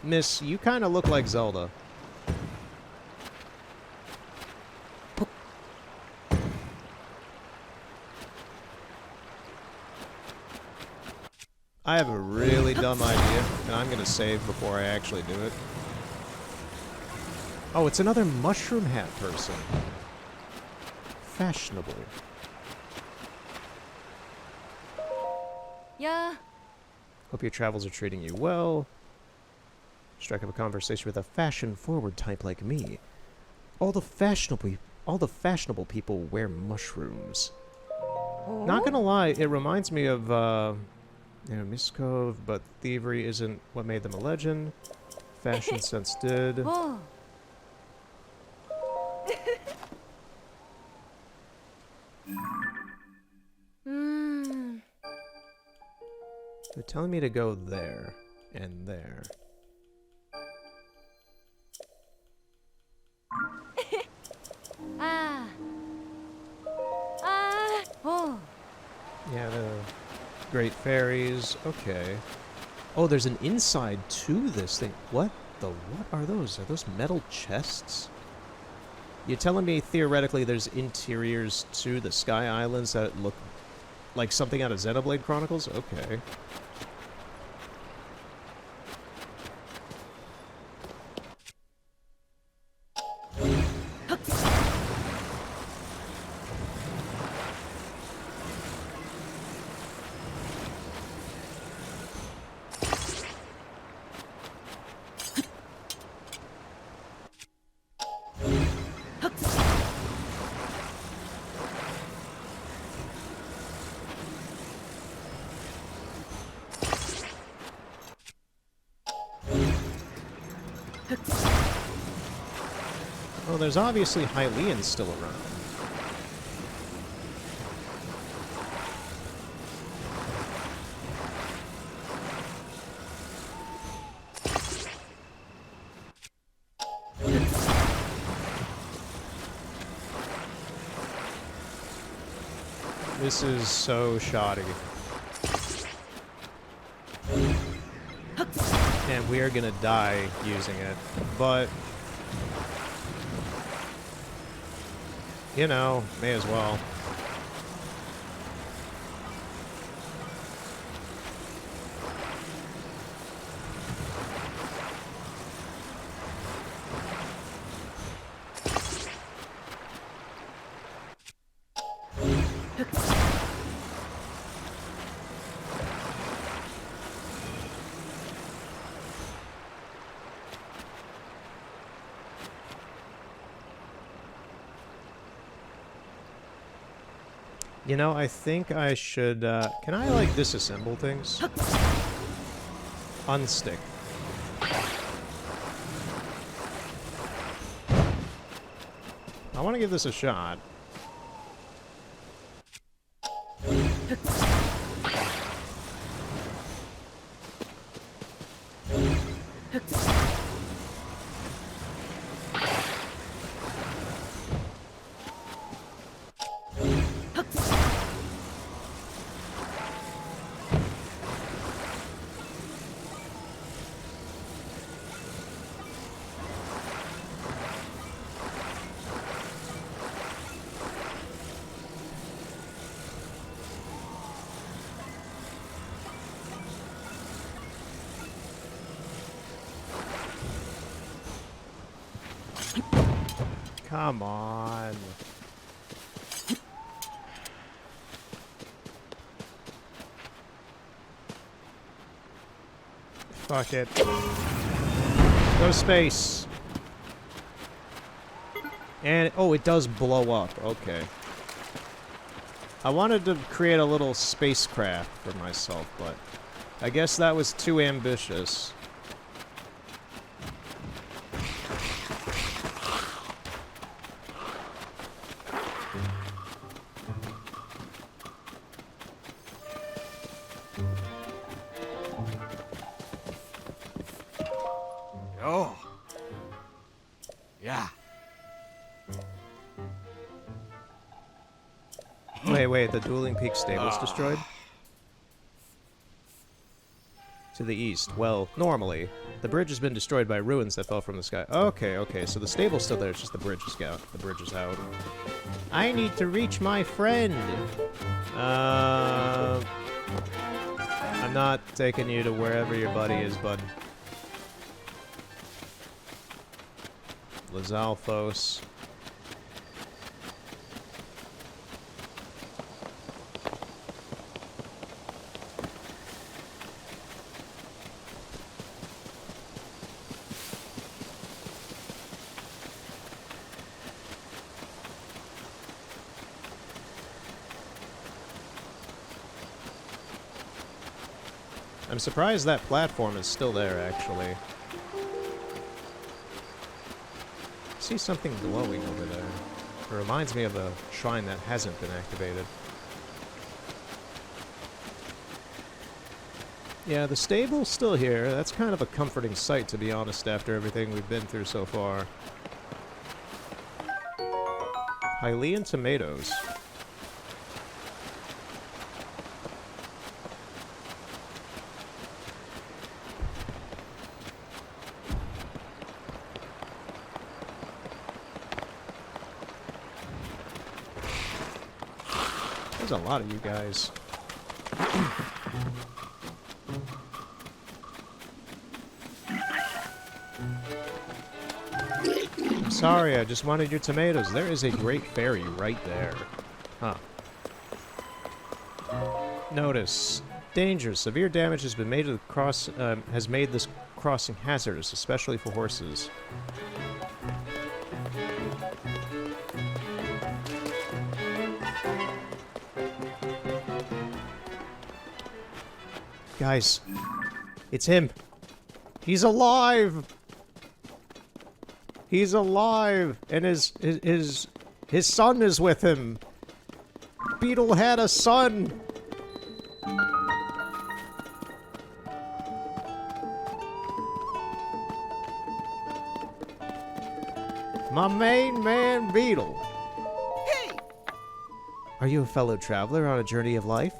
Miss, you kind of look like Zelda. I have a really dumb idea, and I'm gonna save before I actually do it. Oh, it's another mushroom hat person. Fashionable. Yeah. Hope your travels are treating you well. Strike up a conversation with a fashion-forward type like me. All the fashionable people wear mushrooms. Oh? Not gonna lie, it reminds me of, you know, Miskov, but thievery isn't what made them a legend. Fashion sense did. Oh. They're telling me to go there and there. Ah. Ah. Oh. Yeah, the Great Fairies. Okay. Oh, there's an inside to this thing. What are those? Are those metal chests? You're telling me theoretically there's interiors to the Sky Islands that look like something out of Xenoblade Chronicles? Okay. Well, there's obviously Hylians still around. This is so shoddy. And we are gonna die using it, but... you know, may as well. You know, I think I should, can I, like, disassemble things? Unstick. I want to give this a shot. Come on. Fuck it. Go space. And, oh, it does blow up. Okay. I wanted to create a little spacecraft for myself, but I guess that was too ambitious. Oh. Yeah. Wait, the Dueling Peak stable's destroyed? To the east. Well, normally. The bridge has been destroyed by ruins that fell from the sky. Okay, so the stable's still there, it's just the bridge is out. The bridge is out. I need to reach my friend! I'm not taking you to wherever your buddy is, bud. Lizalfos. I'm surprised that platform is still there, actually. I see something glowing over there. It reminds me of a shrine that hasn't been activated. Yeah, the stable's still here. That's kind of a comforting sight, to be honest, after everything we've been through so far. Hylian tomatoes. a lot of you guys. I'm sorry, I just wanted your tomatoes. There is a great fairy right there. Huh. Notice. Danger. Severe damage has been made to the has made this crossing hazardous, especially for horses. Guys, it's him. He's alive. He's alive, and his son is with him. Beetle had a son. My main man, Beetle. Hey! Are you a fellow traveler on a journey of life?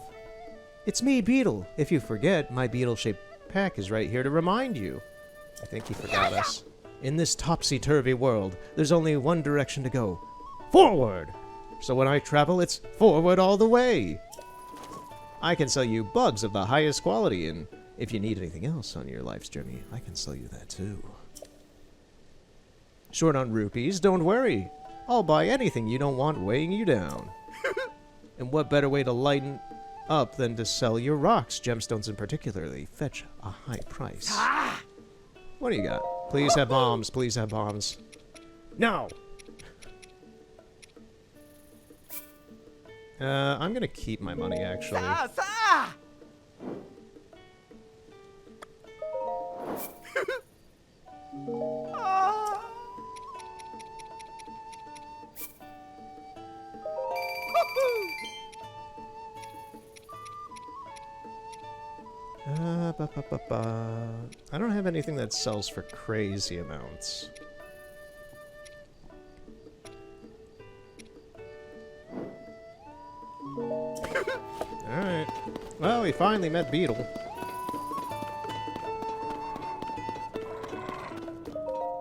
It's me, Beetle. If you forget, my beetle-shaped pack is right here to remind you. I think he forgot us. In this topsy-turvy world, there's only one direction to go. Forward! So when I travel, it's forward all the way. I can sell you bugs of the highest quality, and if you need anything else on your life's journey, I can sell you that too. Short on rupees? Don't worry. I'll buy anything you don't want weighing you down. And what better way to lighten up than to sell your rocks, gemstones in particular. They fetch a high price. Ah! What do you got? Please have bombs. Please have bombs. No! I'm gonna keep my money, actually. Sa! Ah! Woohoo! I don't have anything that sells for crazy amounts. Alright. Well, we finally met Beetle.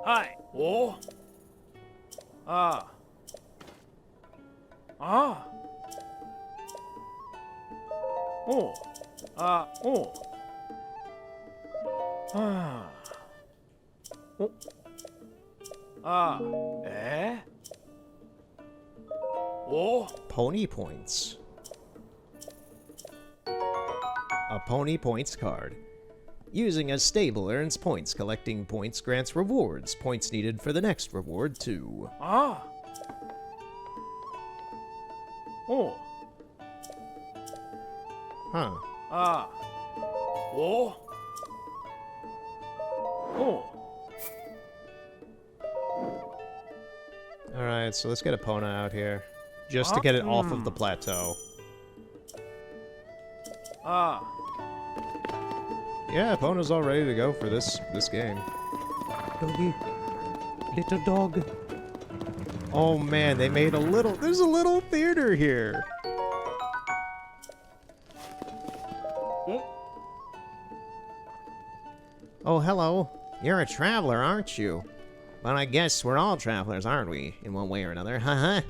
Hi. Oh. Ah. Ah. Oh. Ah. Oh. Ah. Oh. Ah. Eh? Oh. Pony points. A Pony Points card. Using a stable earns points. Collecting points grants rewards. Points needed for the next reward, too. Ah. Oh. Huh. Ah. Oh. Oh. Alright, so let's get Epona out here. Just to get it off of the plateau. Ah. Yeah, Epona's all ready to go for this game. Doggy. Little dog. Oh man, they made there's a little theater here. Oh, hello. You're a traveler, aren't you? Well, I guess we're all travelers, aren't we? In one way or another, haha.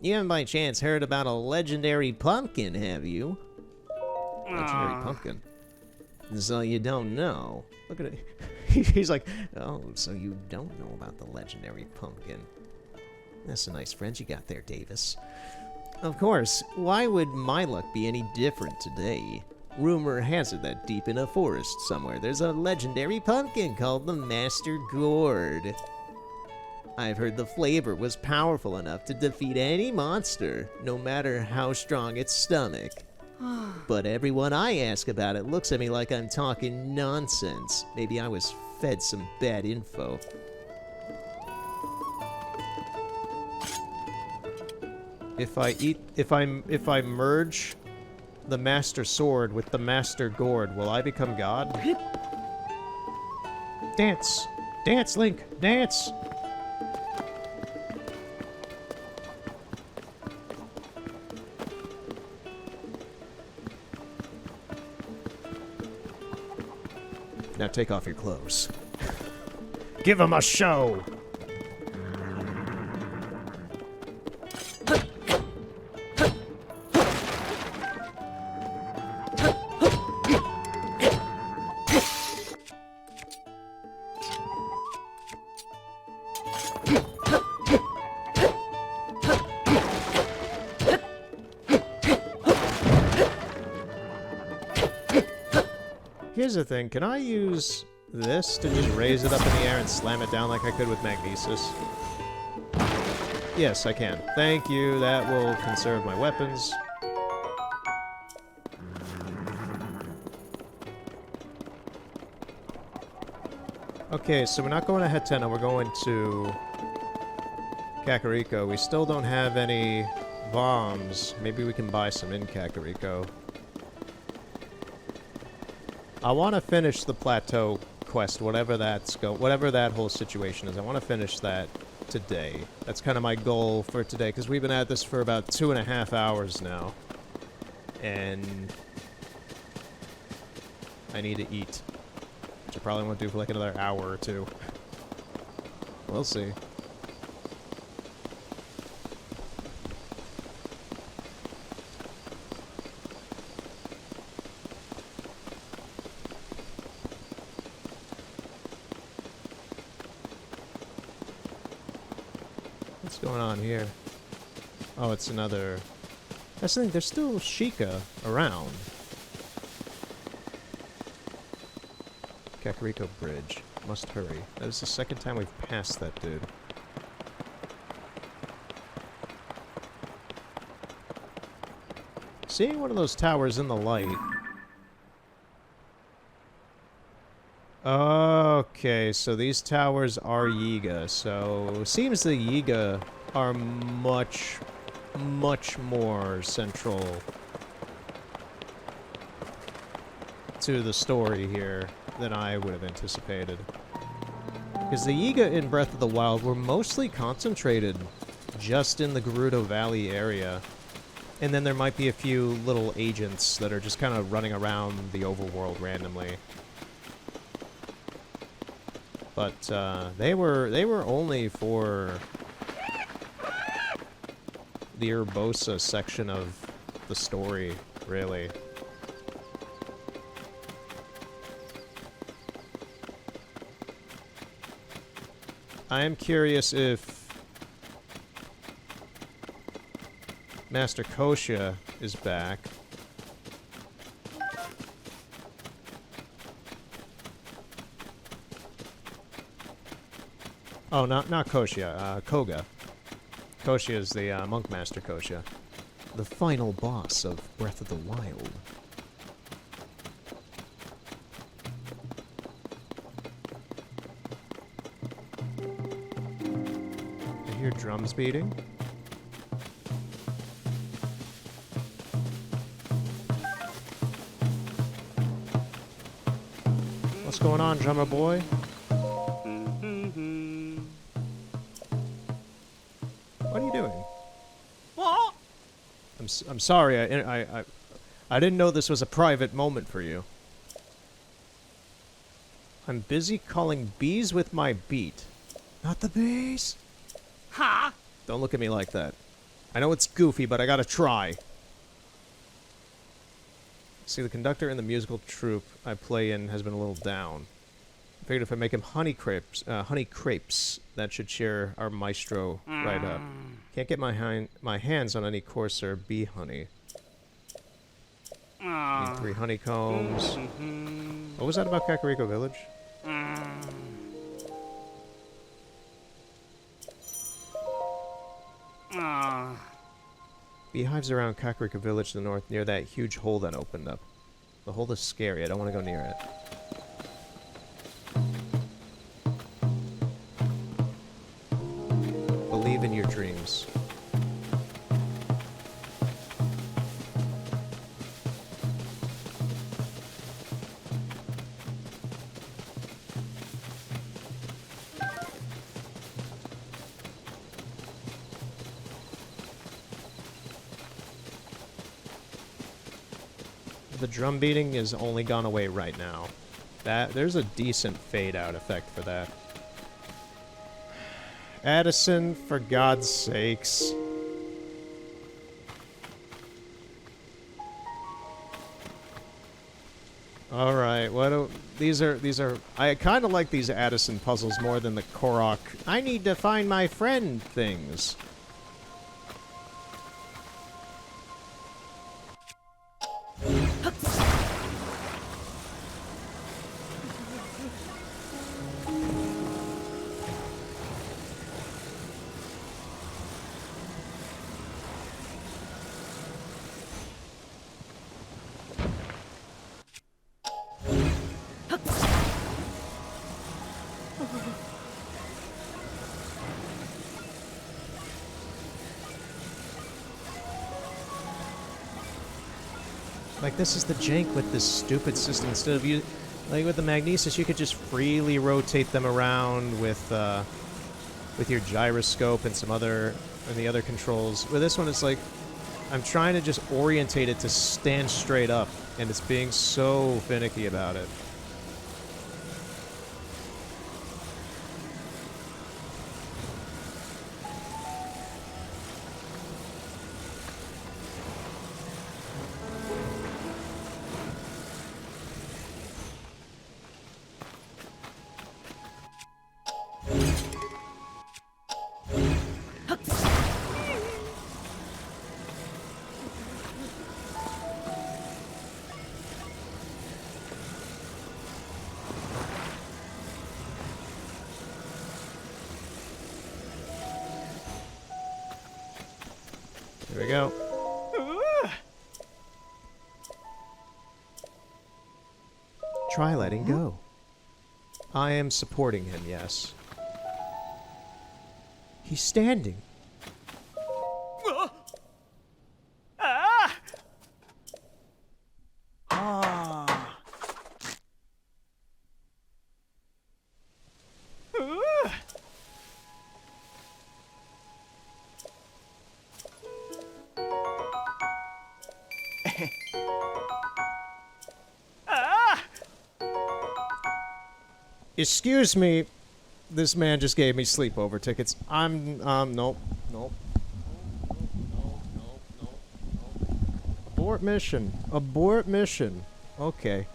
You haven't by chance heard about a legendary pumpkin, have you? Legendary pumpkin? So you don't know. Look at it. He's like, oh, so you don't know about the legendary pumpkin. That's a nice friend you got there, Davis. Of course, why would my luck be any different today? Rumor has it that deep in a forest somewhere there's a legendary pumpkin called the Master Gourd. I've heard the flavor was powerful enough to defeat any monster, no matter how strong its stomach. But everyone I ask about it looks at me like I'm talking nonsense. Maybe I was fed some bad info. If I merge the Master Sword with the Master Gourd, will I become God? Dance! Dance, Link! Dance! Now take off your clothes. Give him a show! here's the thing. Can I use this to just raise it up in the air and slam it down like I could with Magnesis? Yes, I can. Thank you. That will conserve my weapons. Okay, so we're not going to Hetena, we're going to Kakariko. We still don't have any bombs. Maybe we can buy some in Kakariko. I want to finish the plateau quest, whatever that whole situation is. I want to finish that today. That's kind of my goal for today, because we've been at this for about 2.5 hours now. And I need to eat. Which I probably won't do for like another hour or two. We'll see. What's going on here? Oh, it's another... That's the thing, there's still Sheikah around. Kakariko Bridge. Must hurry. That is the second time we've passed that dude. Seeing one of those towers in the light. Okay, so these towers are Yiga. So it seems the Yiga are much more central to the story here than I would have anticipated. Because the Yiga in Breath of the Wild were mostly concentrated just in the Gerudo Valley area. And then there might be a few little agents that are just kind of running around the overworld randomly. But they were only for the Urbosa section of the story, really. I am curious if Master Kosha is back. Oh, not Kosha, Koga. Kosha is the Monk Master Kosha. The final boss of Breath of the Wild. I hear drums beating. What's going on, drummer boy? What are you doing? What? I'm sorry. I didn't know this was a private moment for you. I'm busy calling bees with my beat. Not the bees. Huh? Don't look at me like that. I know it's goofy, but I gotta try. See, the conductor in the musical troupe I play in has been a little down. I figured if I make him honey crepes, that should cheer our maestro right up. Can't get my hands on any coarser bee honey. Need 3 honeycombs. What was that about Kakariko Village? Beehives around Kakariko Village to the north, near that huge hole that opened up. The hole is scary. I don't want to go near it. Believe in your dreams. The drum beating is only gone away right now. There's a decent fade out effect for that. Addison, for God's sakes. Alright, these are I kinda like these Addison puzzles more than the Korok I need to find my friend things. Like, this is the jank with this stupid system. Instead of like with the magnesis, you could just freely rotate them around with your gyroscope and the other controls. With this one, it's like I'm trying to just orientate it to stand straight up, and it's being so finicky about it. Here we go. Try letting go. I am supporting him, yes. He's standing. Excuse me, this man just gave me sleepover tickets. Nope. Abort mission. Abort mission. Okay.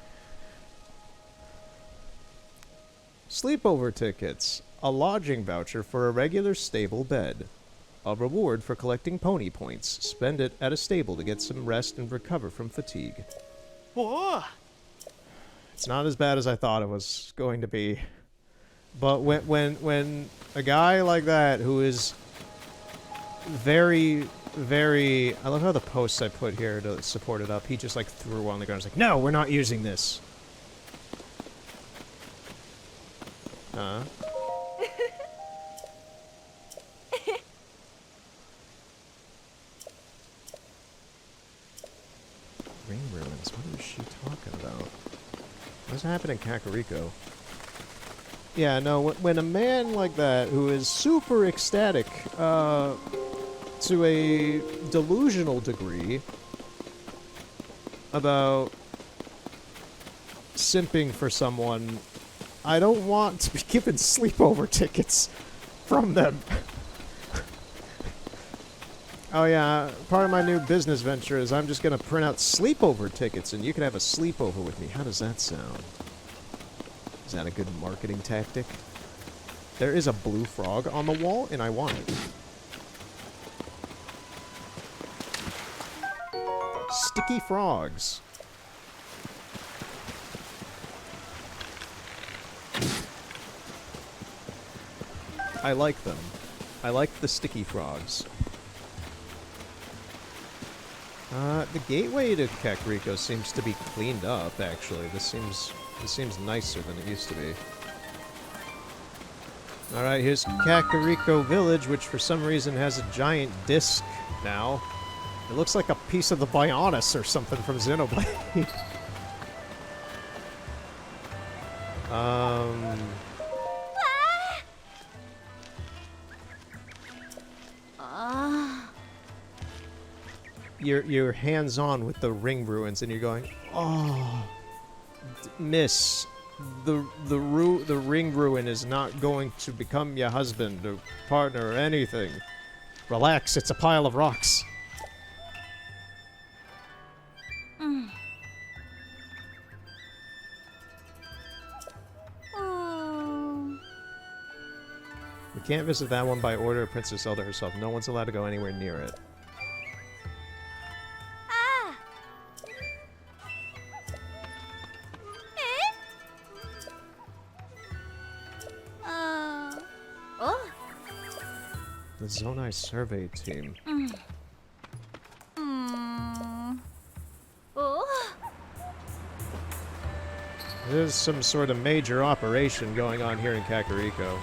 Sleepover tickets. A lodging voucher for a regular stable bed. A reward for collecting pony points. Spend it at a stable to get some rest and recover from fatigue. Whoa. It's not as bad as I thought it was going to be. But when a guy like that who is very, very... I love how the posts I put here to support it up, he just like threw one on the ground. He's like, no, we're not using this. Huh? Ring ruins, what is she talking about? What's happening in Kakariko? Yeah, no, when a man like that, who is super ecstatic, to a delusional degree, about simping for someone, I don't want to be given sleepover tickets from them. Oh yeah, part of my new business venture is I'm just gonna print out sleepover tickets and you can have a sleepover with me. How does that sound? Is that a good marketing tactic? There is a blue frog on the wall and I want it. Sticky frogs. I like them. I like the sticky frogs. The gateway to Kakariko seems to be cleaned up, actually. This seems nicer than it used to be. Alright, here's Kakariko Village, which for some reason has a giant disc now. It looks like a piece of the Bionis or something from Xenoblade. You're hands-on with the ring ruins, and you're going, oh, miss, the ring ruin is not going to become your husband or partner or anything. Relax, it's a pile of rocks. We can't visit that one by order of Princess Zelda herself. No one's allowed to go anywhere near it. The Zonai survey team. There's some sort of major operation going on here in Kakariko.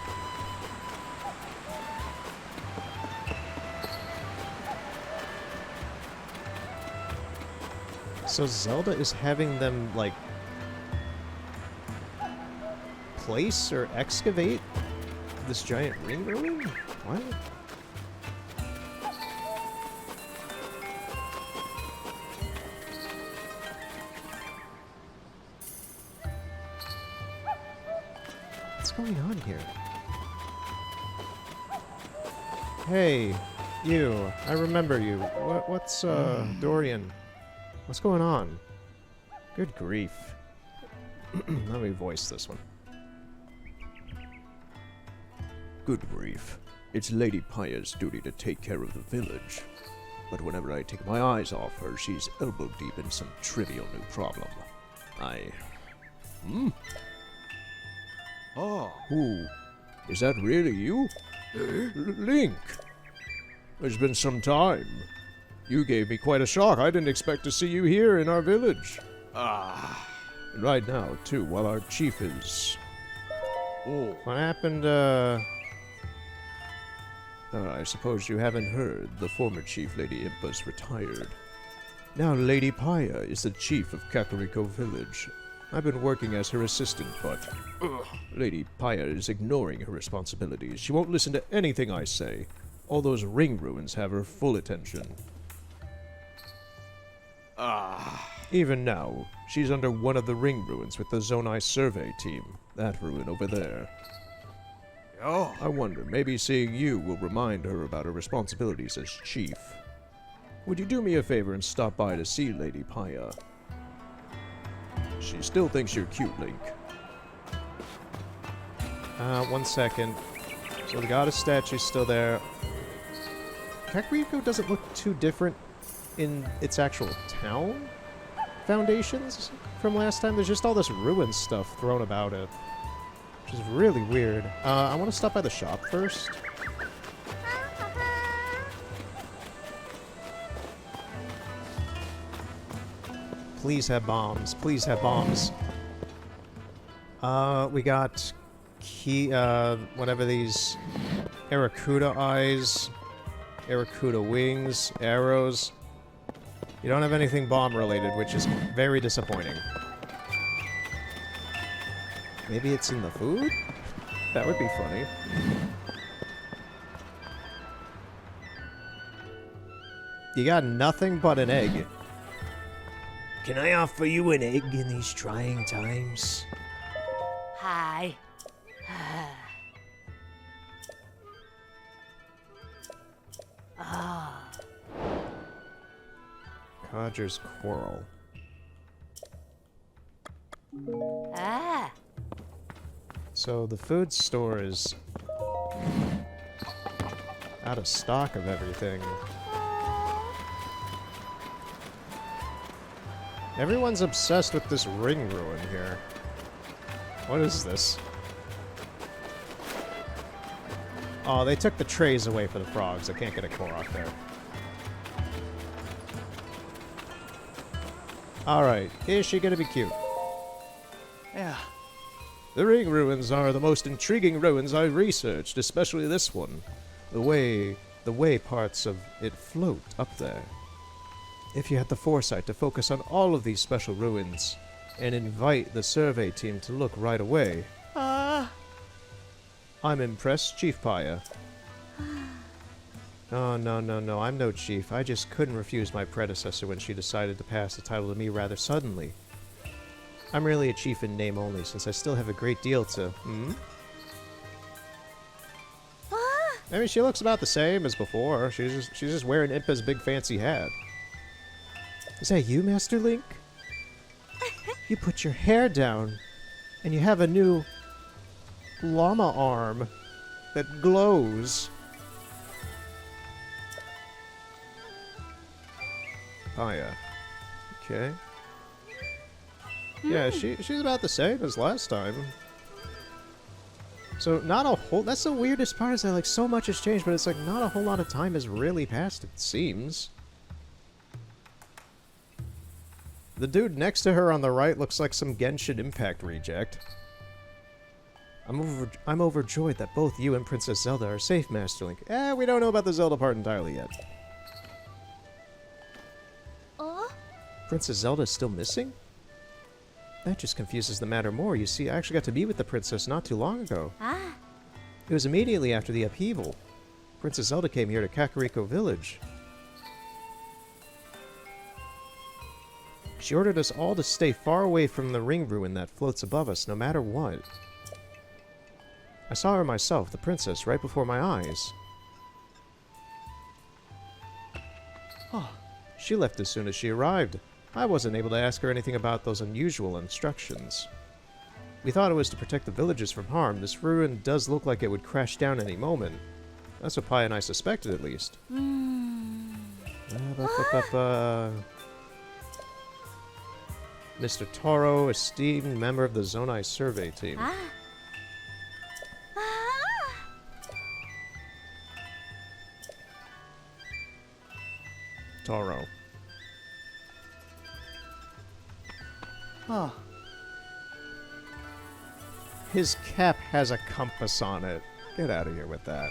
So Zelda is having them, like, place or excavate this giant ring ruin? What? What's going on here? Hey, you. I remember you. What's, Dorian? What's going on? Good grief. Let me voice this one. Good grief. It's Lady Paya's duty to take care of the village. But whenever I take my eyes off her, she's elbow deep in some trivial new problem. Ah, who? Is that really you? Link! It's been some time. You gave me quite a shock. I didn't expect to see you here in our village. And right now, too, while our chief is... Oh. What happened, I suppose you haven't heard. The former chief, Lady Impa's retired. Now Lady Paya is the chief of Kakariko Village. I've been working as her assistant, but... Lady Paya is ignoring her responsibilities. She won't listen to anything I say. All those ring ruins have her full attention. Even now, she's under one of the ring ruins with the Zonai survey team. That ruin over there. I wonder, maybe seeing you will remind her about her responsibilities as chief. Would you do me a favor and stop by to see Lady Paya? She still thinks you're cute, Link. 1 second. So the goddess statue's still there. Kakariko doesn't look too different in its actual town foundations from last time. There's just all this ruin stuff thrown about it, which is really weird. I want to stop by the shop first. Please have bombs. Please have bombs. We got whatever these Aracuda eyes, Aracuda wings, arrows. You don't have anything bomb-related, which is very disappointing. Maybe it's in the food? That would be funny. You got nothing but an egg. Can I offer you an egg in these trying times? Hi. Codger's Quarrel. So the food store is out of stock of everything. Everyone's obsessed with this ring ruin here. What is this? Oh, they took the trays away for the frogs. I can't get a Korok there. Alright, is she gonna be cute? Yeah. The ring ruins are the most intriguing ruins I've researched, especially this one. The way parts of it float up there. If you had the foresight to focus on all of these special ruins and invite the survey team to look right away. I'm impressed, Chief Paya. Oh, no, I'm no chief. I just couldn't refuse my predecessor when she decided to pass the title to me rather suddenly. I'm really a chief in name only, since I still have a great deal to... I mean, she looks about the same as before. She's just wearing Impa's big fancy hat. Is that you, Master Link? You put your hair down, and you have a new llama arm that glows. Paya. Okay. Yeah, she's about the same as last time. So not a whole... That's the weirdest part, is that like so much has changed, but it's like not a whole lot of time has really passed, it seems. The dude next to her on the right looks like some Genshin Impact reject. I'm overjoyed that both you and Princess Zelda are safe, Master Link. We don't know about the Zelda part entirely yet. Princess Zelda is still missing? That just confuses the matter more. You see, I actually got to meet with the princess not too long ago. It was immediately after the upheaval. Princess Zelda came here to Kakariko Village. She ordered us all to stay far away from the ring ruin that floats above us, no matter what. I saw her myself, the princess, right before my eyes. She left as soon as she arrived. I wasn't able to ask her anything about those unusual instructions. We thought it was to protect the villagers from harm. This ruin does look like it would crash down any moment. That's what Pi and I suspected, at least. Mr. Toro, esteemed member of the Zonai survey team. Toro. His cap has a compass on it. Get out of here with that.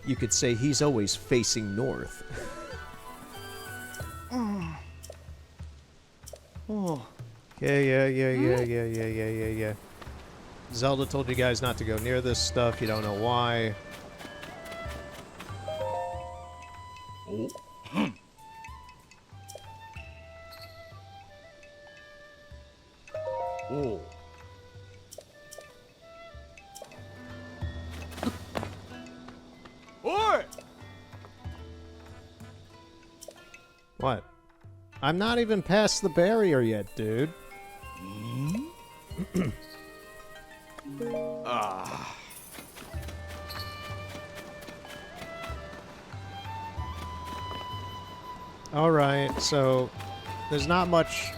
You could say he's always facing north. Yeah. Zelda told you guys not to go near this stuff. You don't know why. What? I'm not even past the barrier yet, dude. Alright, so there's not much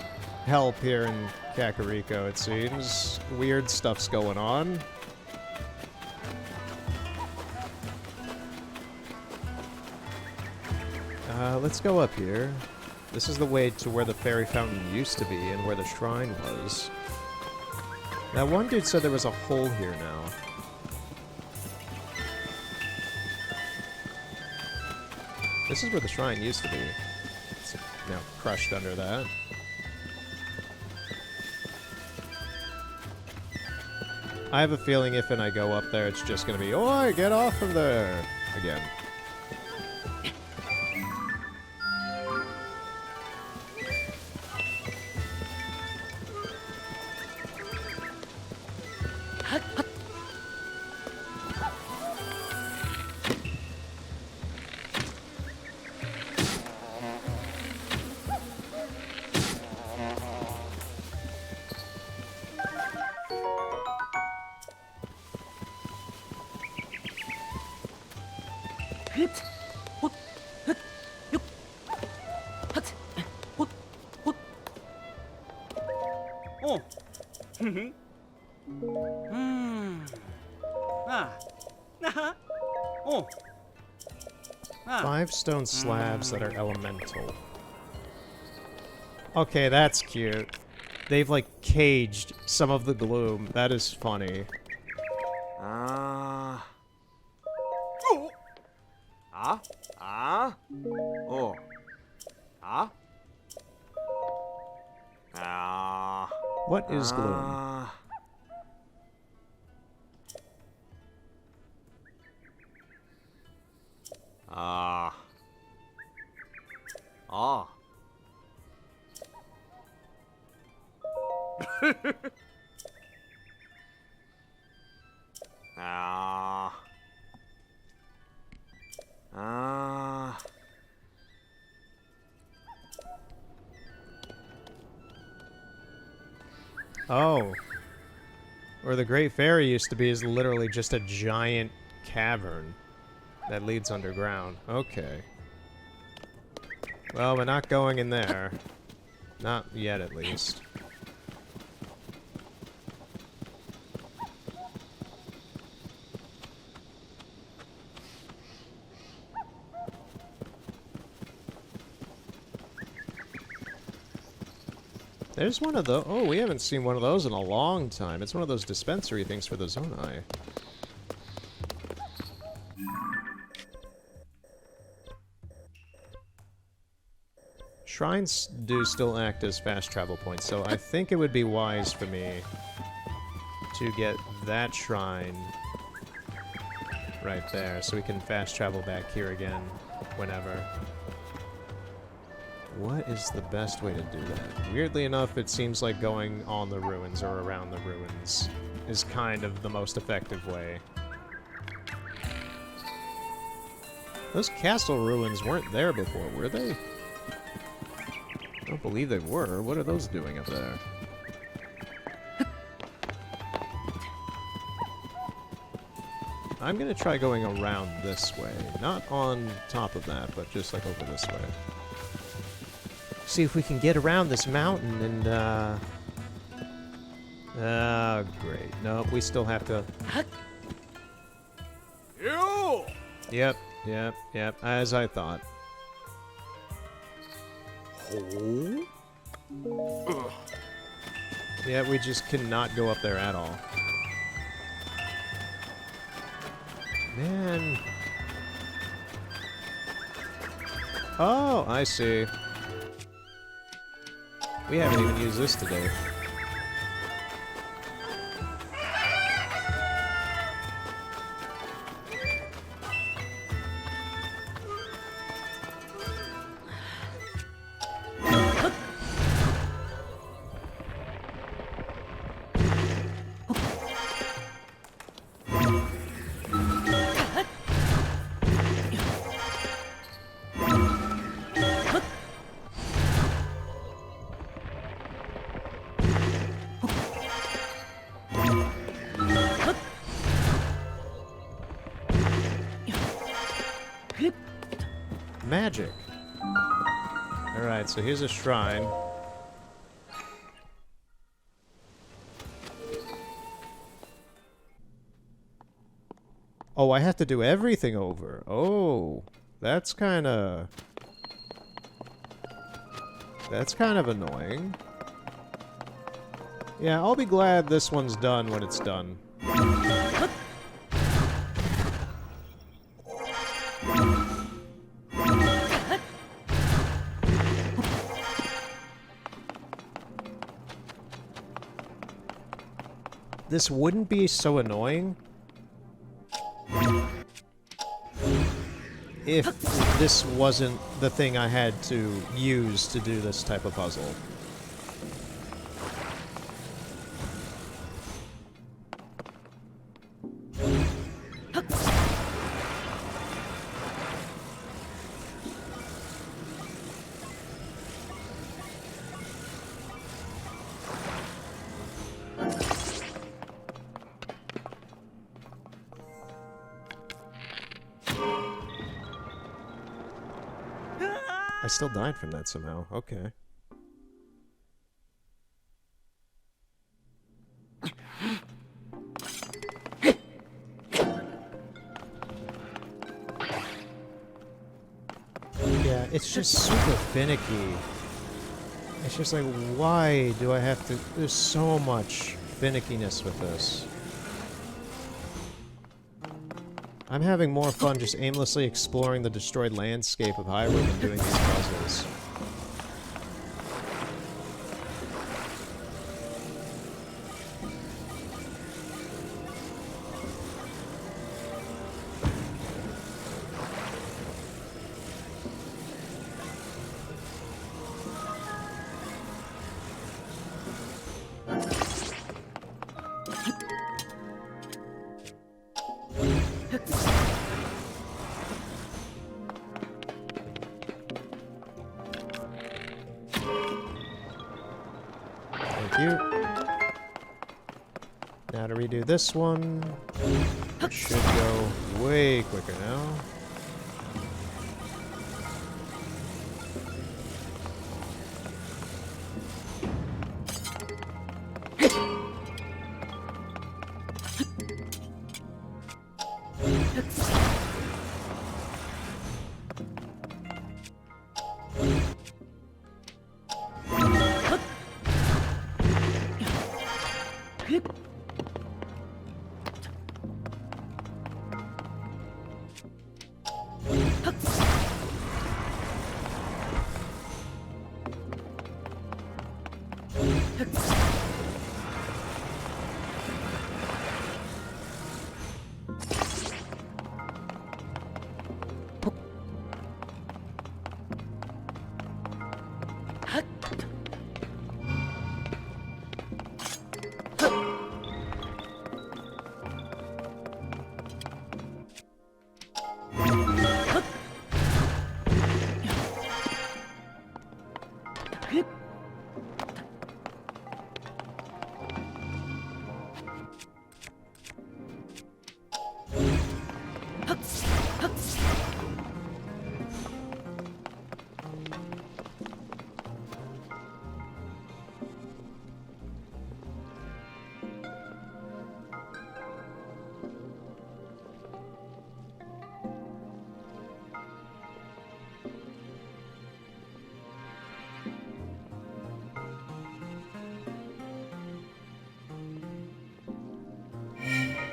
help here in Kakariko, it seems. Weird stuff's going on. Let's go up here. This is the way to where the fairy fountain used to be and where the shrine was. That one dude said there was a hole here now. This is where the shrine used to be. It's now crushed under that. I have a feeling if and I go up there, it's just gonna be, "Oi, get off of there!" again. Five stone slabs that are elemental. Okay, that's cute. They've, like, caged some of the gloom. That is funny. What is gloom? Oh. Where the Great Fairy used to be is literally just a giant cavern that leads underground. Okay. Well, we're not going in there. Not yet, at least. There's one of the... Oh, we haven't seen one of those in a long time. It's one of those dispensary things for the Zonai. Shrines do still act as fast travel points, so I think it would be wise for me to get that shrine right there, so we can fast travel back here again whenever. What is the best way to do that? Weirdly enough, it seems like going on the ruins or around the ruins is kind of the most effective way. Those castle ruins weren't there before, were they? I don't believe they were. What are those doing up there? I'm gonna try going around this way. Not on top of that, but just like over this way. See if we can get around this mountain and, oh, great. Nope, we still have to... Yep, as I thought. Yeah, we just cannot go up there at all. Man. Oh, I see. We haven't even used this today. Magic. Alright, so here's a shrine. Oh, I have to do everything over. Oh, that's kind of annoying. Yeah, I'll be glad this one's done when it's done. This wouldn't be so annoying if this wasn't the thing I had to use to do this type of puzzle. I still died from that somehow. Okay. Yeah, it's just super finicky. It's just like, why do I have to... There's so much finickiness with this. I'm having more fun just aimlessly exploring the destroyed landscape of Hyrule than doing these puzzles. Thank you. Now to redo this one. It should go way quicker now.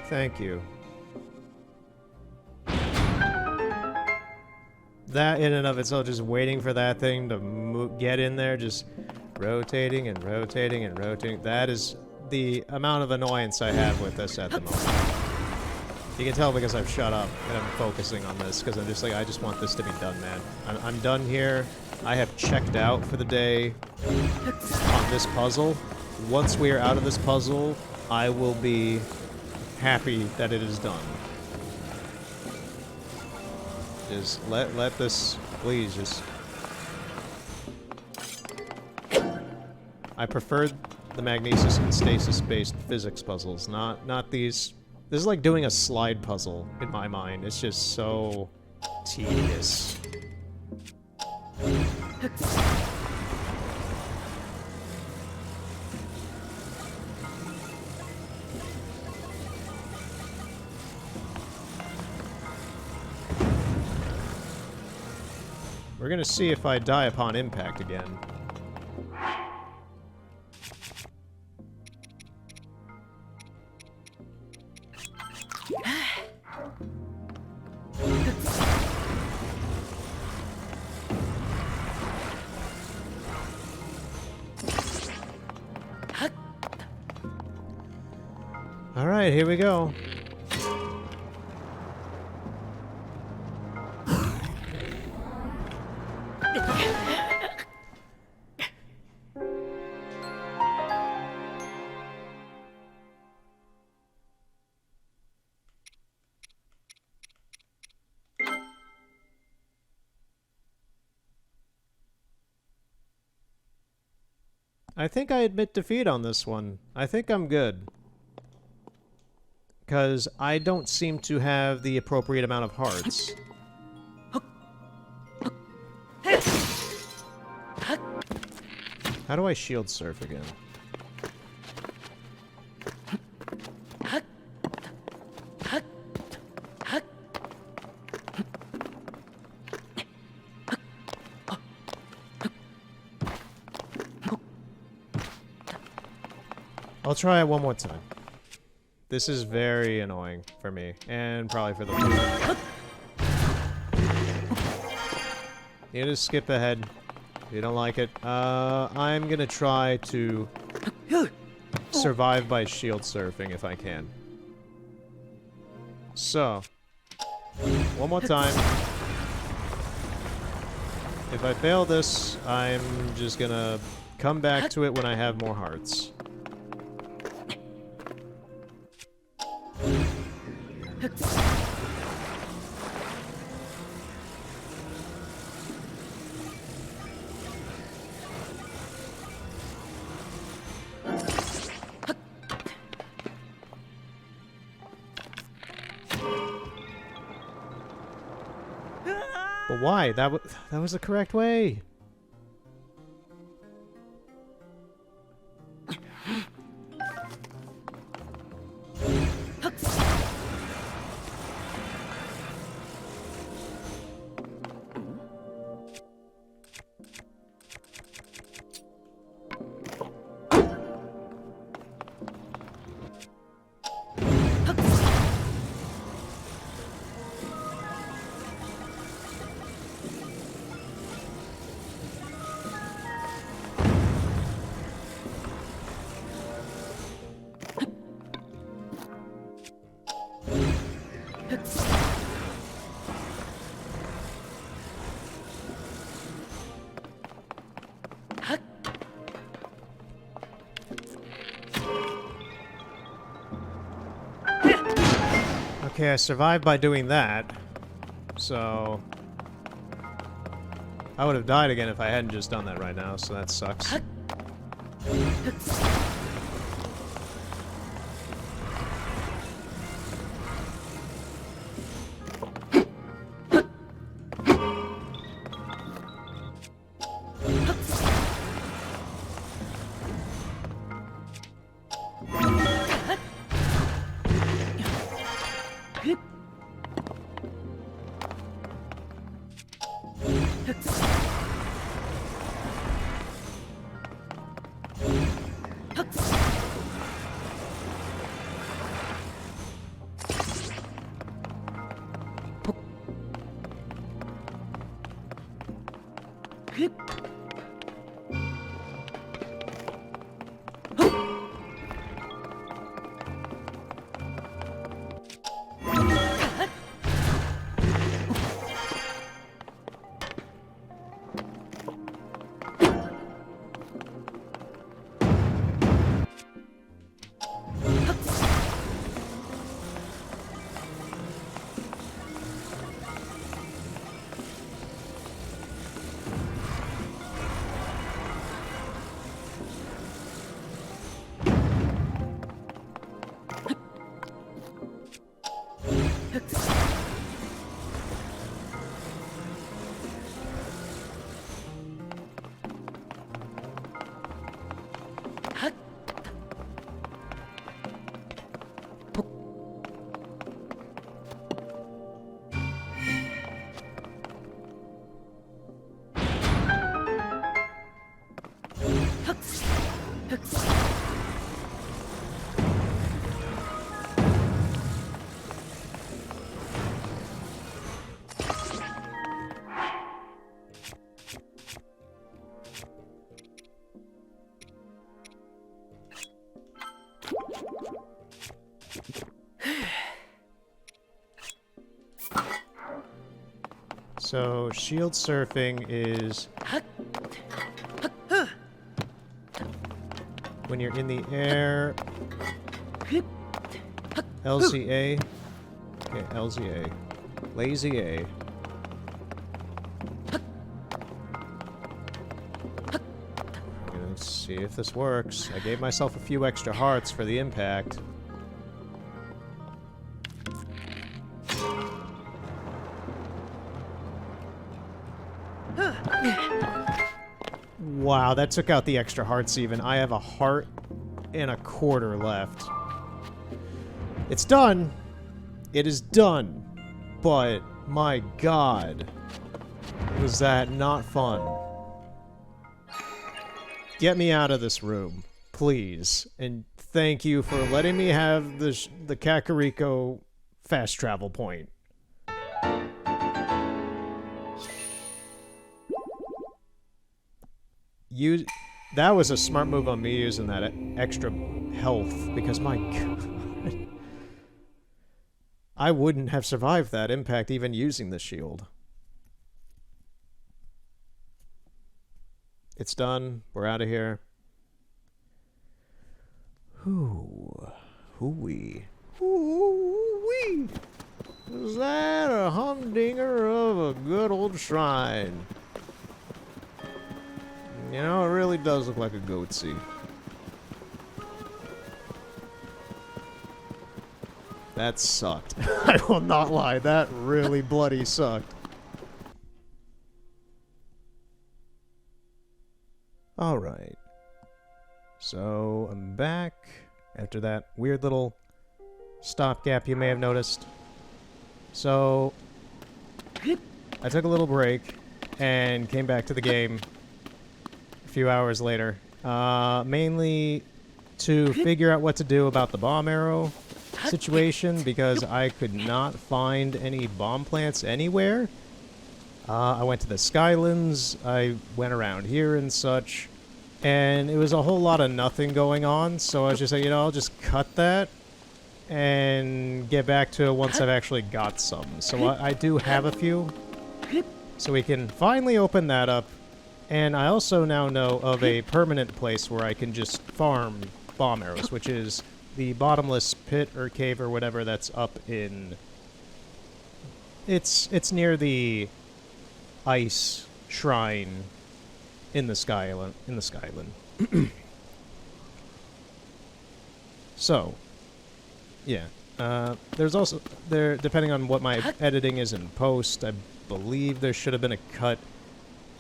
Thank you. That in and of itself, just waiting for that thing to get in there, just rotating and rotating and rotating. That is the amount of annoyance I have with this at the moment. You can tell because I've shut up and I'm focusing on this because I'm just like, I just want this to be done, man. I'm done here. I have checked out for the day on this puzzle. Once we are out of this puzzle, I will be happy that it is done. Just let this, please, just... I preferred the magnesis and stasis-based physics puzzles, not these. This is like doing a slide puzzle in my mind. It's just so tedious. We're gonna see if I die upon impact again. Alright, here we go. I think I admit defeat on this one. I think I'm good. Because I don't seem to have the appropriate amount of hearts. How do I shield surf again? I'll try it one more time. This is very annoying for me, and probably for the player. You just skip ahead if you don't like it. I'm gonna try to survive by shield surfing if I can. So, one more time. If I fail this, I'm just gonna come back to it when I have more hearts. But why? That was the correct way. Okay, I survived by doing that. So... I would have died again if I hadn't just done that right now, so that sucks. So, shield surfing is when you're in the air. LZA. Okay, LZA. Lazy A. Let's see if this works. I gave myself a few extra hearts for the impact. Wow, that took out the extra hearts even. I have a heart and a quarter left. It's done. It is done. But, my god. Was that not fun? Get me out of this room, please. And thank you for letting me have the Kakariko fast travel point. That was a smart move on me using that extra health, because my god. I wouldn't have survived that impact even using the shield. It's done. We're out of here. Hoo-wee. Hoo-wee. Is that a humdinger of a good old shrine? You know, it really does look like a goatsy. That sucked. I will not lie, that really bloody sucked. Alright. So, I'm back after that weird little stopgap you may have noticed. So, I took a little break and came back to the game a few hours later. Mainly to figure out what to do about the bomb arrow situation, because I could not find any bomb plants anywhere. I went to the Skylands, I went around here and such, and it was a whole lot of nothing going on, so I was just like, you know, I'll just cut that and get back to it once I've actually got some. So I do have a few, so we can finally open that up, and I also now know of a permanent place where I can just farm bomb arrows, which is the bottomless pit or cave or whatever that's up in... It's near the ice shrine in the Skyland. So, yeah. There's also depending on what my editing is in post, I believe there should have been a cut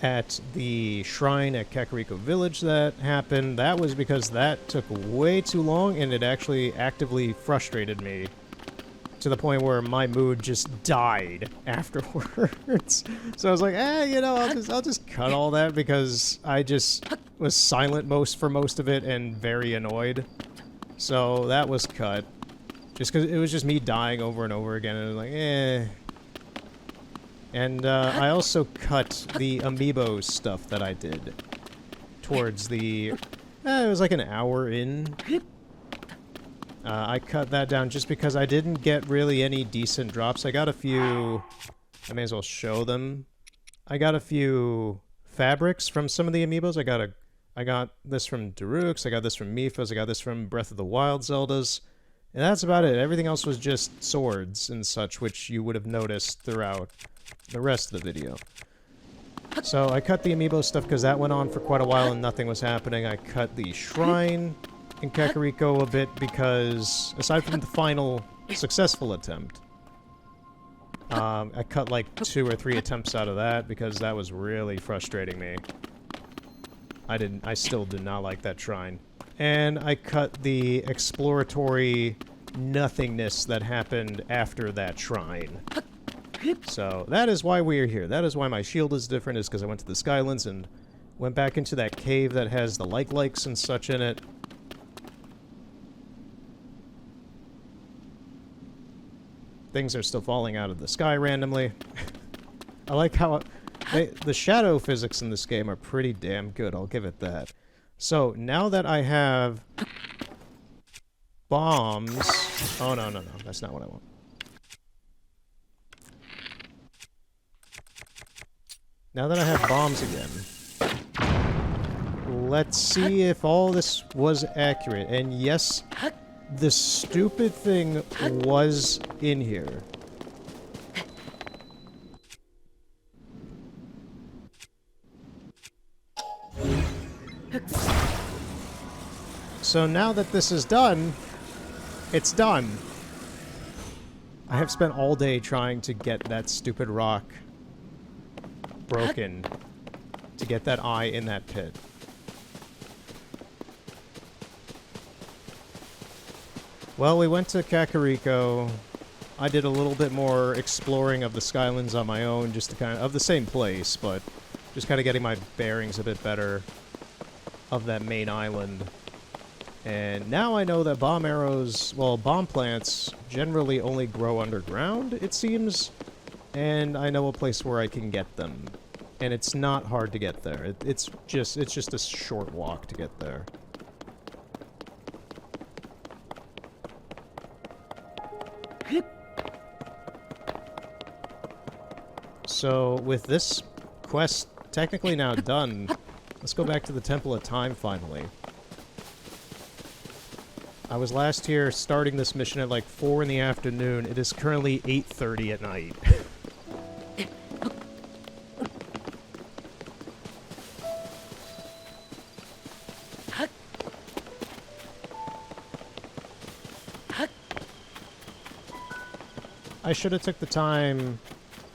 at the shrine at Kakariko Village that happened. That was because that took way too long, and it actually actively frustrated me to the point where my mood just died afterwards. So I was like, you know, I'll just cut all that because I just was silent for most of it and very annoyed. So that was cut. Just because it was just me dying over and over again, and I was like, And I also cut the amiibo stuff that I did towards the... it was like an hour in. I cut that down just because I didn't get really any decent drops. I got a few... I may as well show them. I got a few fabrics from some of the amiibos. I got this from Daruk's, I got this from Mifa's, I got this from Breath of the Wild Zelda's. And that's about it. Everything else was just swords and such, which you would have noticed throughout the rest of the video. So I cut the amiibo stuff because that went on for quite a while and nothing was happening. I cut the shrine in Kakariko a bit because, aside from the final successful attempt, I cut like 2 or 3 attempts out of that because that was really frustrating me. I still did not like that shrine. And I cut the exploratory nothingness that happened after that shrine. So, that is why we are here. That is why my shield is different, is because I went to the Skylands and went back into that cave that has the likes and such in it. Things are still falling out of the sky randomly. I like how... the shadow physics in this game are pretty damn good, I'll give it that. So, now that I have bombs... Oh, no, that's not what I want. Now that I have bombs again, let's see if all this was accurate. And yes, the stupid thing was in here. So now that this is done, it's done. I have spent all day trying to get that stupid rock broken to get that eye in that pit. Well, we went to Kakariko. I did a little bit more exploring of the Skylands on my own, just to kind of the same place, but just kind of getting my bearings a bit better of that main island. And now I know that bomb arrows, well, bomb plants generally only grow underground, it seems. And I know a place where I can get them. And it's not hard to get there. It's just a short walk to get there. So, with this quest technically now done, let's go back to the Temple of Time finally. I was last here starting this mission at like 4 in the afternoon. It is currently 8:30 at night. I should have took the time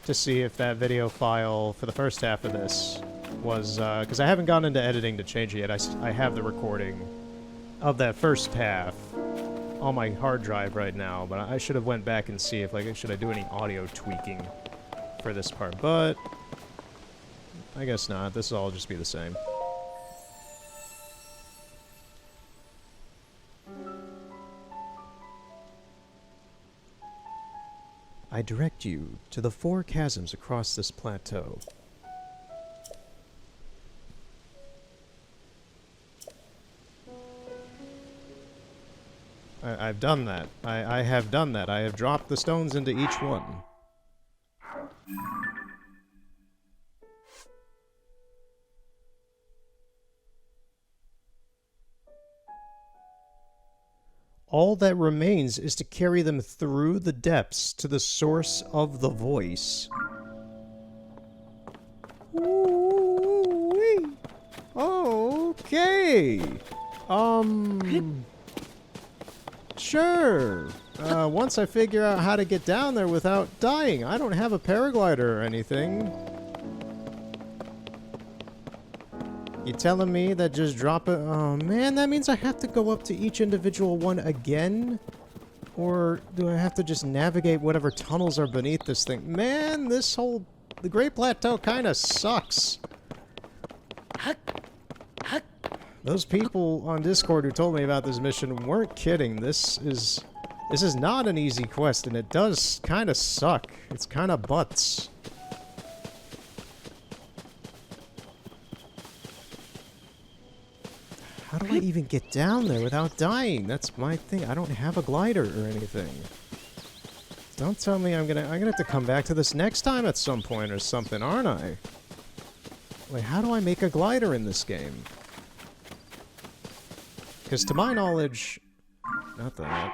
to see if that video file for the first half of this was, because I haven't gone into editing to change it yet. I have the recording of that first half on my hard drive right now, but I should have went back and see if, like, should I do any audio tweaking for this part, but I guess not. This will all just be the same. I direct you to the 4 chasms across this plateau. I've done that. I have done that. I have dropped the stones into each one. All that remains is to carry them through the depths to the source of the voice. Ooh-wee. Okay. Sure. Once I figure out how to get down there without dying. I don't have a paraglider or anything. You telling me that just drop it? Oh man, that means I have to go up to each individual one again? Or do I have to just navigate whatever tunnels are beneath this thing? Man, the Great Plateau kind of sucks. Those people on Discord who told me about this mission weren't kidding. This is not an easy quest, and it does kind of suck. It's kind of butts. How do I even get down there without dying? That's my thing. I don't have a glider or anything. Don't tell me I'm gonna have to come back to this next time at some point or something, aren't I? Wait, how do I make a glider in this game? Because to my knowledge, not that.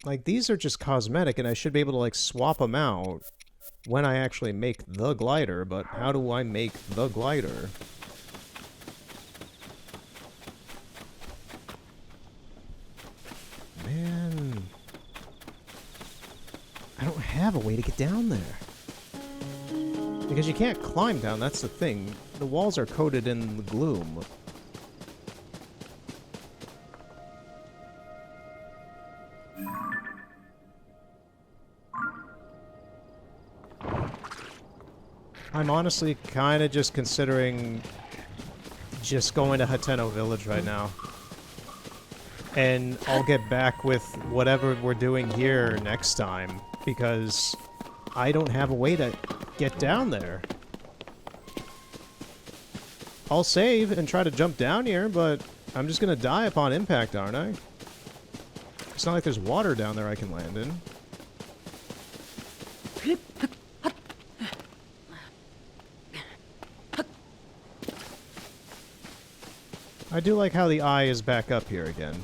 Like, these are just cosmetic, and I should be able to, like, swap them out when I actually make the glider, but how do I make the glider? Man, I don't have a way to get down there. Because you can't climb down, that's the thing. The walls are coated in the gloom. I'm honestly kind of just considering just going to Hateno Village right now. And I'll get back with whatever we're doing here next time, because I don't have a way to get down there. I'll save and try to jump down here, but I'm just gonna die upon impact, aren't I? It's not like there's water down there I can land in. I do like how the eye is back up here again.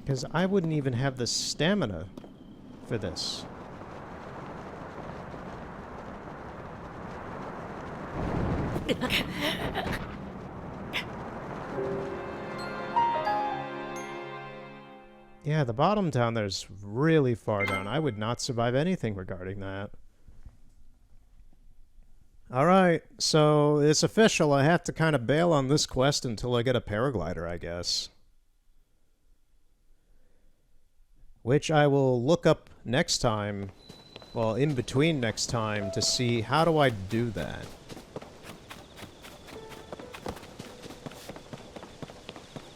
Because I wouldn't even have the stamina for this. Yeah, the bottom down there's really far down. I would not survive anything regarding that. Alright, so it's official. I have to kind of bail on this quest until I get a paraglider, I guess. Which I will look up next time, well, in between next time, to see how do I do that.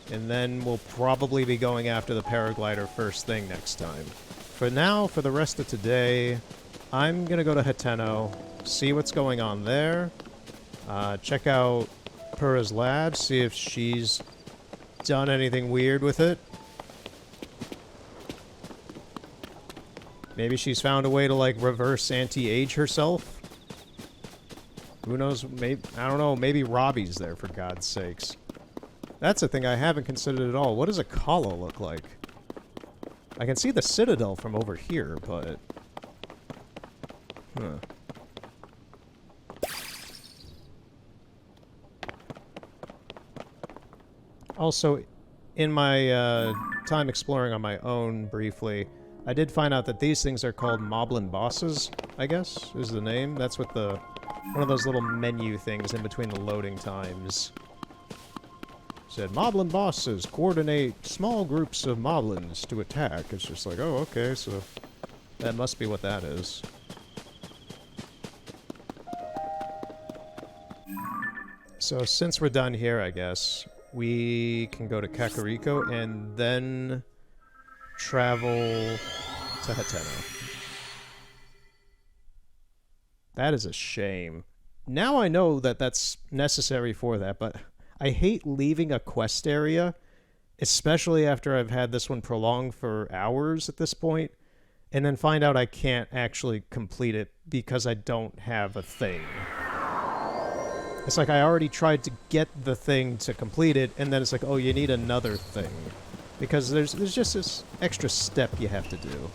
And then we'll probably be going after the paraglider first thing next time. For now, for the rest of today, I'm gonna go to Hateno, see what's going on there, check out Purah's lab, see if she's done anything weird with it. Maybe she's found a way to, like, reverse anti-age herself. Who knows? Maybe, I don't know, maybe Robbie's there, for God's sakes. That's a thing I haven't considered at all. What does a Kala look like? I can see the Citadel from over here, but... Huh. Also, in my time exploring on my own briefly, I did find out that these things are called Moblin Bosses, I guess, is the name. That's what the... one of those little menu things in between the loading times. Said, Moblin Bosses coordinate small groups of Moblins to attack. It's just like, oh, okay, so that must be what that is. So since we're done here, I guess, we can go to Kakariko and then travel to Hateno. That is a shame. Now I know that that's necessary for that, but I hate leaving a quest area especially after I've had this one prolonged for hours at this point, and then find out I can't actually complete it because I don't have a thing. It's like I already tried to get the thing to complete it, and then it's like, oh, you need another thing. Because there's just this extra step you have to do.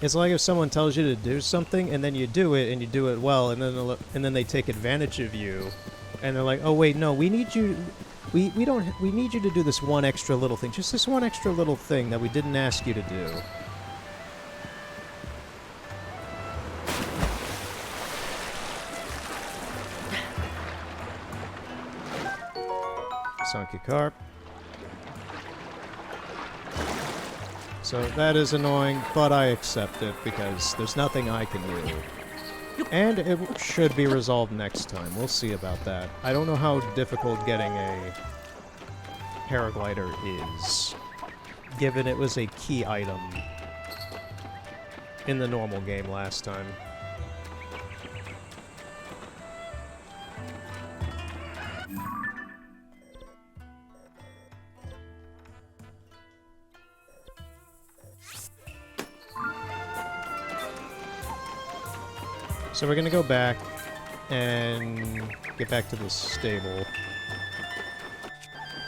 It's like if someone tells you to do something, and then you do it, and you do it well, and then they take advantage of you, and they're like, "Oh wait, no, we need you. We need you to do this one extra little thing, just this one extra little thing that we didn't ask you to do." Sunky carp. So that is annoying, but I accept it because there's nothing I can do. And it should be resolved next time. We'll see about that. I don't know how difficult getting a paraglider is, given it was a key item in the normal game last time. So we're gonna go back and get back to the stable.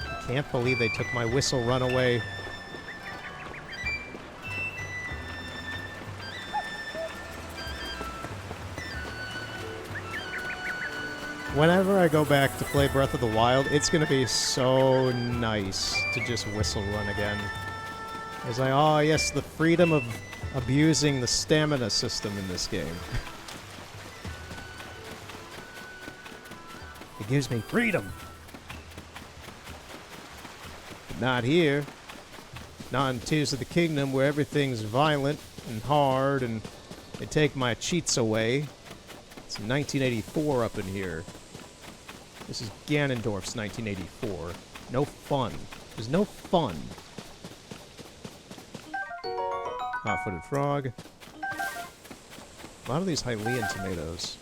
I can't believe they took my whistle run away. Whenever I go back to play Breath of the Wild, it's gonna be so nice to just whistle run again. It's like, oh yes, the freedom of abusing the stamina system in this game. It gives me freedom. But not here. Not in Tears of the Kingdom, where everything's violent and hard and they take my cheats away. It's 1984 up in here. This is Ganondorf's 1984. No fun. There's no fun. Hot-footed frog. A lot of these Hylian tomatoes.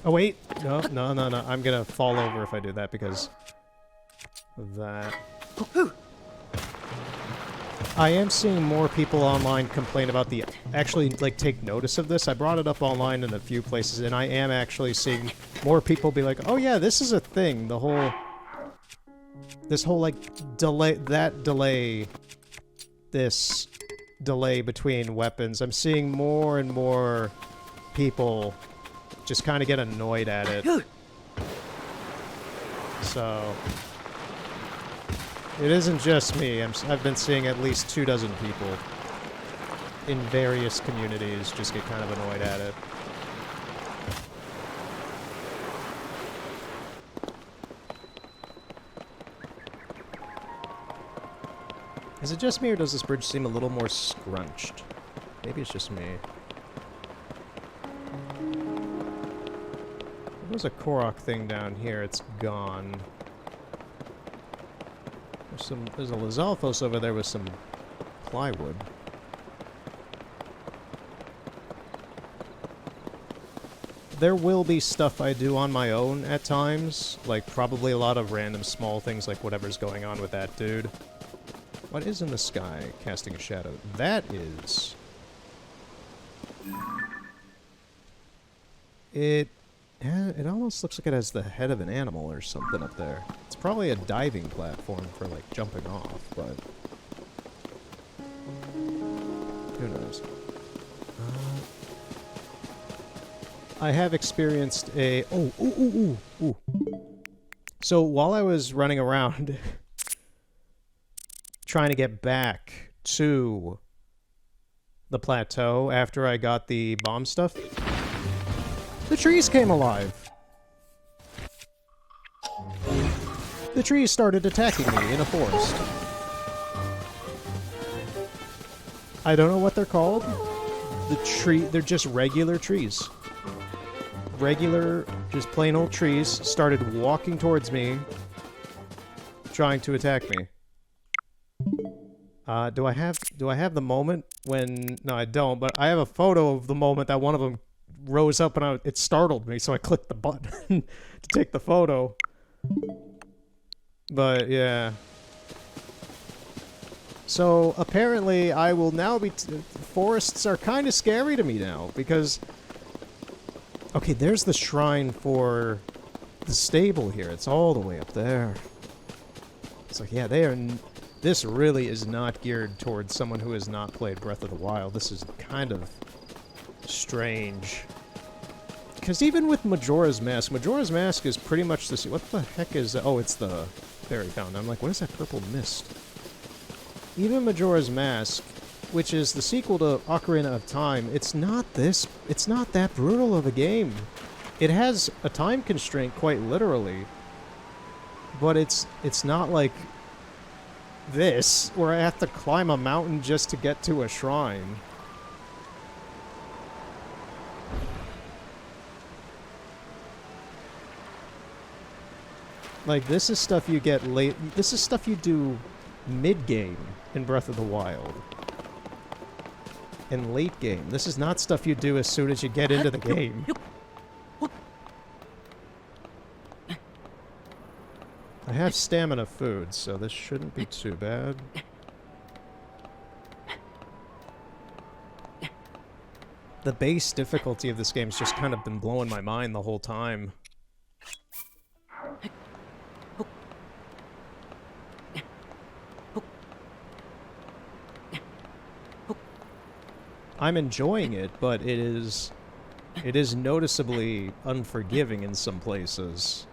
Oh, wait. No. I'm gonna fall over if I do that because of that. I am seeing more people online complain about the... Actually, like, take notice of this. I brought it up online in a few places, and I am actually seeing more people be like, oh yeah, this is a thing. The whole... This whole, like, delay... That delay... This delay between weapons. I'm seeing more and more people just kind of get annoyed at it. So... It isn't just me. I've been seeing at least 24 people in various communities just get kind of annoyed at it. Is it just me, or does this bridge seem a little more scrunched? Maybe it's just me. There was a Korok thing down here. It's gone. There's a Lizalfos over there with some plywood. There will be stuff I do on my own at times, like probably a lot of random small things like whatever's going on with that dude. What is in the sky casting a shadow? That is... It almost looks like it has the head of an animal or something up there. It's probably a diving platform for, like, jumping off, but... Who knows? I have experienced a... Oh, ooh. So, while I was running around trying to get back to the plateau after I got the bomb stuff, the trees came alive. The trees started attacking me in a forest. I don't know what they're called. the tree, they're just regular trees. Regular, just plain old trees started walking towards me, trying to attack me. Do I have the moment when... No, I don't, but I have a photo of the moment that one of them rose up and it startled me, so I clicked the button to take the photo. But, yeah. So, apparently, I will now be... forests are kind of scary to me now, because... Okay, there's the shrine for the stable here. It's all the way up there. It's like, yeah, they are... This really is not geared towards someone who has not played Breath of the Wild. This is kind of strange. Because even with Majora's Mask is pretty much the same. What the heck is that? Oh, it's the fairy fountain. I'm like, what is that purple mist? Even Majora's Mask, which is the sequel to Ocarina of Time, it's not that brutal of a game. It has a time constraint, quite literally. But it's not like this, where I have to climb a mountain just to get to a shrine. Like, this is stuff you get late. This is stuff you do mid-game in Breath of the Wild. In late game. This is not stuff you do as soon as you get into the game. I have stamina food, so this shouldn't be too bad. The base difficulty of this game's just kind of been blowing my mind the whole time. I'm enjoying it, but it is noticeably unforgiving in some places.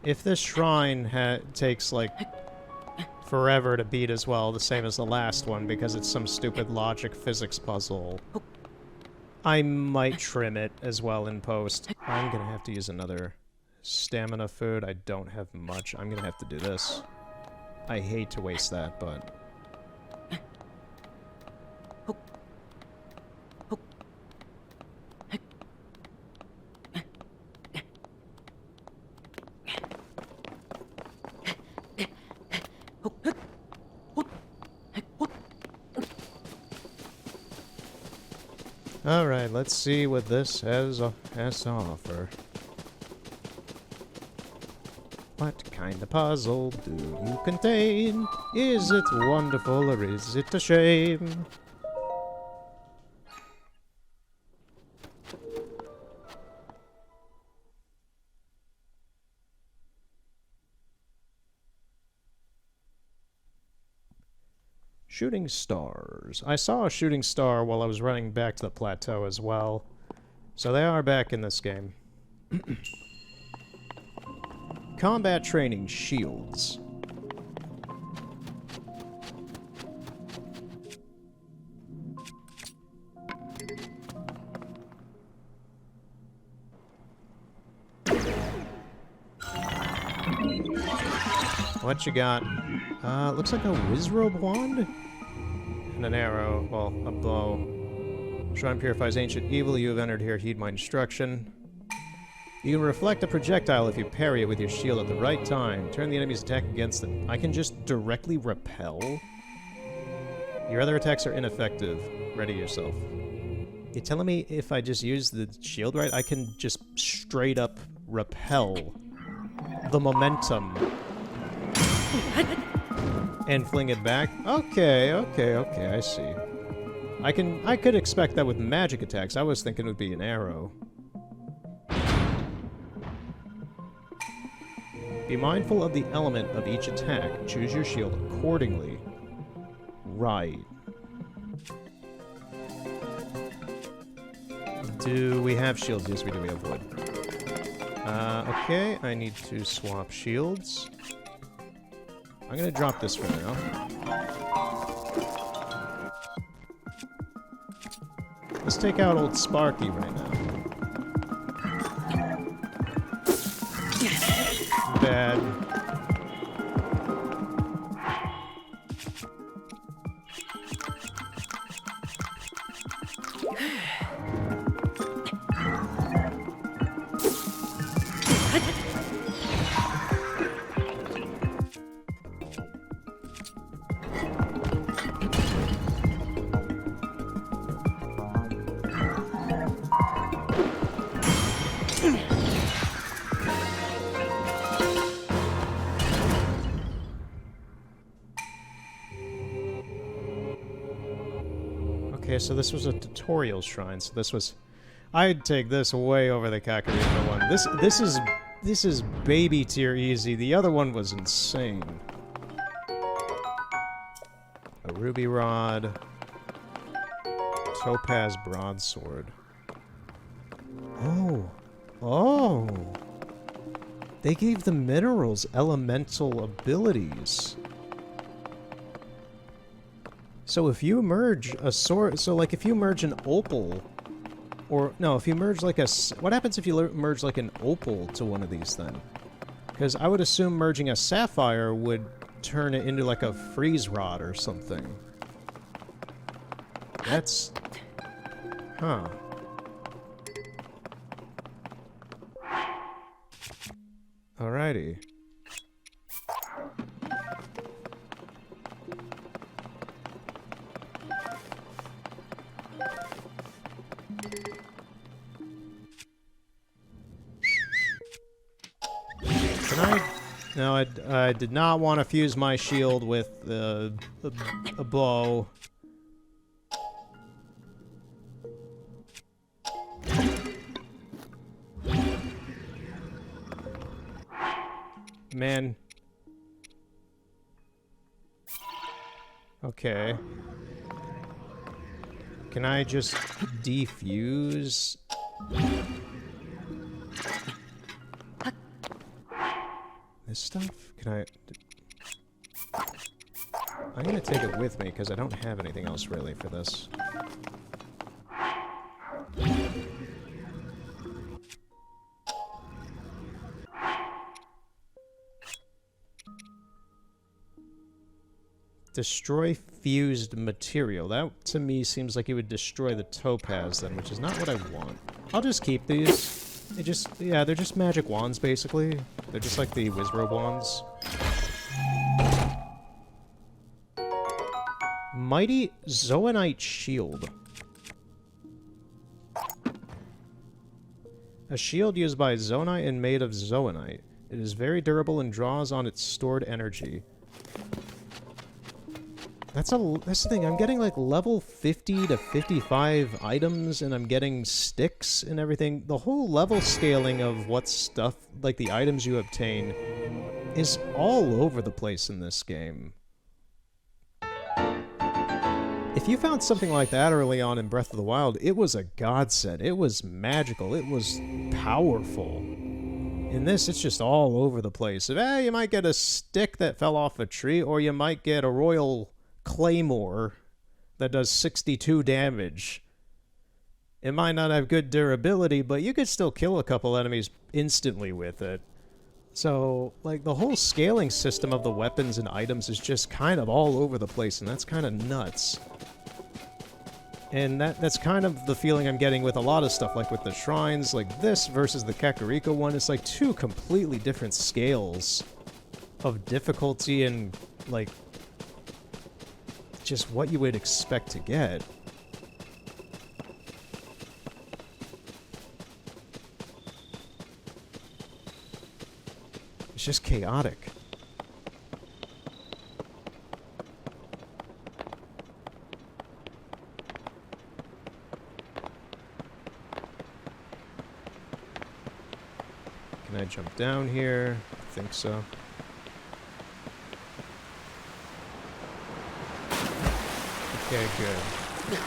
If this shrine takes, like, forever to beat as well, the same as the last one, because it's some stupid logic physics puzzle, I might trim it as well in post. I'm gonna have to use another stamina food. I don't have much. I'm gonna have to do this. I hate to waste that, but... Alright, let's see what this has to offer. What kind of puzzle do you contain? Is it wonderful or is it a shame? Shooting stars. I saw a shooting star while I was running back to the plateau as well. So they are back in this game. Combat training shields. What you got? Looks like a Wizrobe wand? And an arrow. Well, a bow. Shrine purifies ancient evil. You have entered here. Heed my instruction. You can reflect a projectile if you parry it with your shield at the right time. Turn the enemy's attack against them. I can just directly repel? Your other attacks are ineffective. Ready yourself. You're telling me if I just use the shield right, I can just straight up repel the momentum and fling it back? Okay, I see. I could expect that with magic attacks. I was thinking it would be an arrow. Be mindful of the element of each attack. Choose your shield accordingly. Right. Do we have shields? Yes, we do. We have wood. Okay, I need to swap shields. I'm gonna drop this for now. Let's take out old Sparky right now. Bad. Okay, so this was a tutorial shrine. So this was, I'd take this way over the Kakariko one. This is baby tier easy. The other one was insane. A ruby rod, topaz broadsword. Oh, they gave the minerals elemental abilities. So if you merge a sword, so like if you merge an opal, or no, if you merge like a, what happens if you merge like an opal to one of these then? Because I would assume merging a sapphire would turn it into like a freeze rod or something. That's, huh. Alrighty. No, I did not want to fuse my shield with a bow. Man. Okay. Can I just defuse? This stuff? Can I... I'm gonna take it with me, because I don't have anything else really for this. Destroy fused material. That, to me, seems like it would destroy the topaz then, which is not what I want. I'll just keep these. They just, yeah, they're just magic wands, basically. They're just like the Wizrobe wands. Mighty Zoanite Shield. A shield used by Zonite and made of Zoanite. It is very durable and draws on its stored energy. That's the thing, I'm getting like level 50 to 55 items, and I'm getting sticks and everything. The whole level scaling of what stuff, like the items you obtain, is all over the place in this game. If you found something like that early on in Breath of the Wild, it was a godsend. It was magical. It was powerful. In this, it's just all over the place. You might get a stick that fell off a tree, or you might get a royal claymore that does 62 damage. It might not have good durability, but you could still kill a couple enemies instantly with it. So, like, the whole scaling system of the weapons and items is just kind of all over the place, and that's kind of nuts. And that's kind of the feeling I'm getting with a lot of stuff, like with the shrines, like this versus the Kakariko one. It's like two completely different scales of difficulty and, like, just what you would expect to get. It's just chaotic. Can I jump down here? I think so. Okay, good.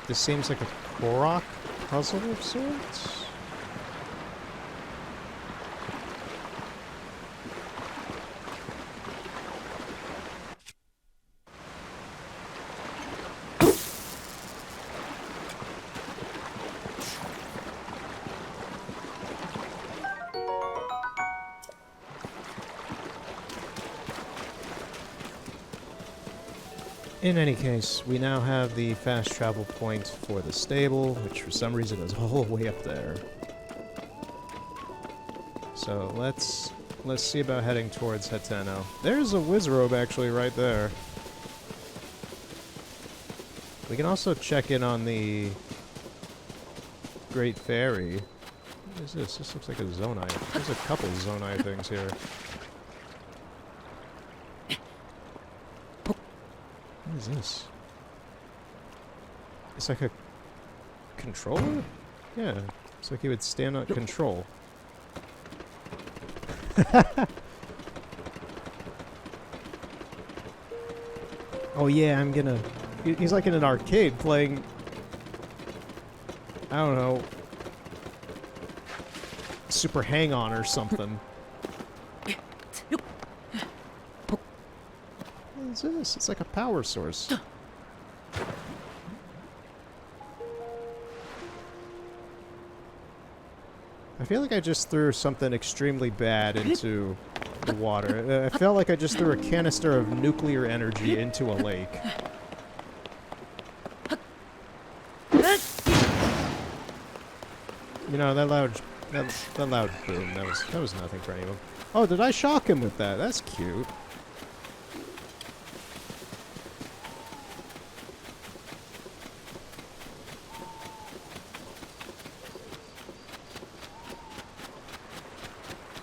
This seems like a Korok puzzle of sorts. In any case, we now have the fast travel point for the stable, which for some reason is all the way up there. So let's see about heading towards Hateno. There's a Wizrobe actually right there. We can also check in on the Great Fairy. What is this? This looks like a Zonai. There's a couple Zonai things here. What is this? It's like a controller? Yeah, it's like he would stand on control. Oh yeah, I'm gonna... He's like in an arcade playing... I don't know... Super Hang-On or something. What is this? It's like a power source. I feel like I just threw something extremely bad into the water. I felt like I just threw a canister of nuclear energy into a lake. You know, that loud boom, that was nothing for anyone. Oh, did I shock him with that? That's cute.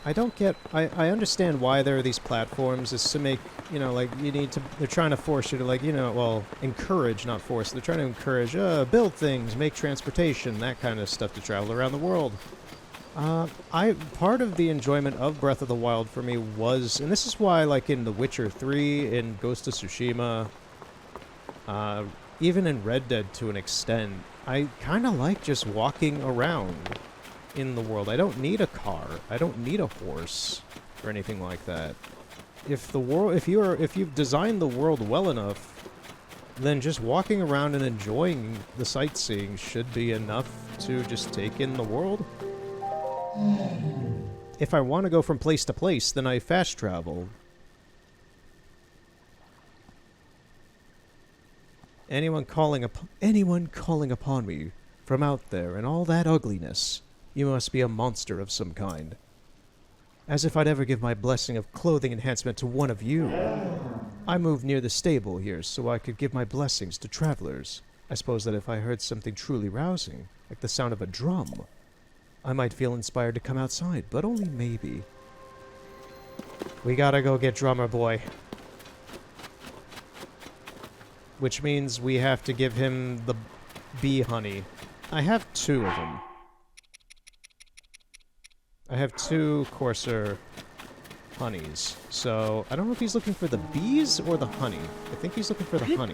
I don't get... I understand why there are these platforms, is to make, you know, like, you need to... They're trying to force you to, like, you know, well, encourage, not force. They're trying to encourage, build things, make transportation, that kind of stuff to travel around the world. Part of the enjoyment of Breath of the Wild for me was... And this is why, like, in The Witcher 3, in Ghost of Tsushima, even in Red Dead to an extent, I kind of like just walking around in the world. I don't need a car. I don't need a horse or anything like that. If you've designed the world well enough, then just walking around and enjoying the sightseeing should be enough to just take in the world. If I want to go from place to place, then I fast travel. Anyone calling upon me from out there and all that ugliness, you must be a monster of some kind. As if I'd ever give my blessing of clothing enhancement to one of you. I moved near the stable here so I could give my blessings to travelers. I suppose that if I heard something truly rousing, like the sound of a drum, I might feel inspired to come outside, but only maybe. We gotta go get Drummer Boy. Which means we have to give him the bee honey. I have 2 of them. I have 2 coarser honeys, so I don't know if he's looking for the bees or the honey. I think he's looking for the honey.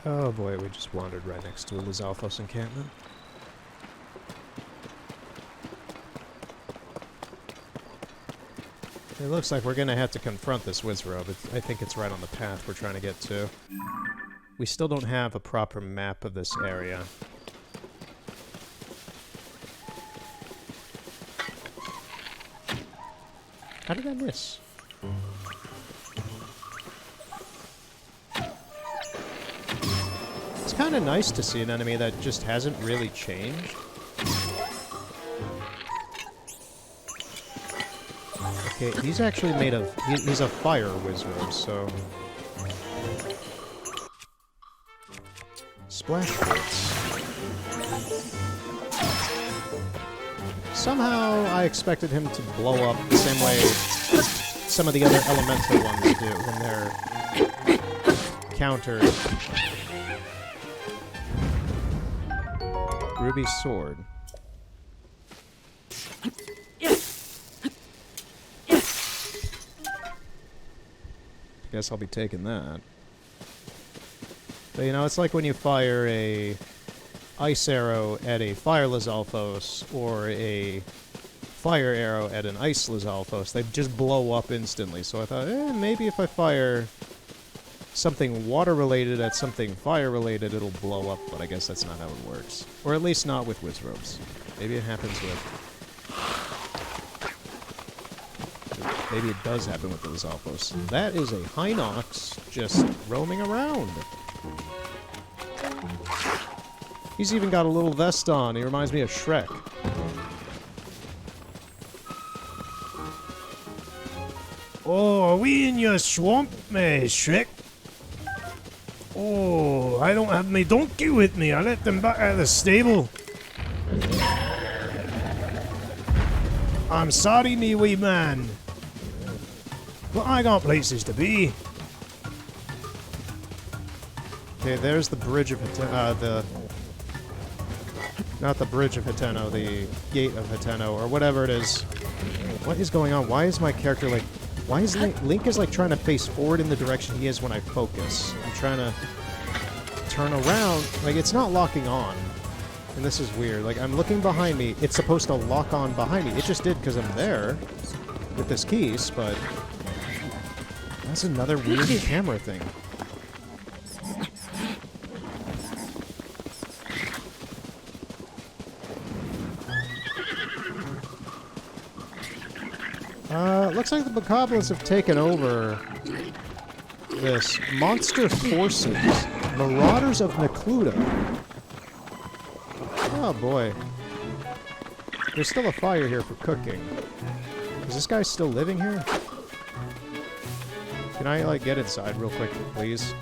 Oh boy, we just wandered right next to a Lizalfos encampment. It looks like we're gonna have to confront this Wizrobe. I think it's right on the path we're trying to get to. We still don't have a proper map of this area. How did I miss? It's kind of nice to see an enemy that just hasn't really changed. Okay, he's actually made of... he's a fire wizard, so... Splash pits. Somehow I expected him to blow up the same way some of the other elemental ones do when they're countered. Ruby sword. Guess I'll be taking that. But you know, it's like when you fire a ice arrow at a fire Lizalfos or a fire arrow at an ice Lizalfos. They just blow up instantly. So I thought, maybe if I fire something water-related at something fire-related, it'll blow up. But I guess that's not how it works. Or at least not with Wizrobes. Maybe it happens with... Maybe it does happen with the Lizalfos. That is a Hinox just roaming around. He's even got a little vest on. He reminds me of Shrek. Oh, are we in your swamp, Shrek? Oh, I don't have my donkey with me. I let them back out of the stable. I'm sorry, me wee man. But I got places to be. Okay, there's the bridge of not the bridge of Hateno, the gate of Hateno, or whatever it is. What is going on? Why is my character like... Why is Link is like trying to face forward in the direction he is when I focus. I'm trying to turn around. Like, it's not locking on. And this is weird. Like, I'm looking behind me. It's supposed to lock on behind me. It just did because I'm there with this keys, but... That's another weird camera thing. Looks like the Bokoblins have taken over this. Monster Forces. Marauders of Necluda. Oh boy. There's still a fire here for cooking. Is this guy still living here? Can I, like, get inside real quick, please?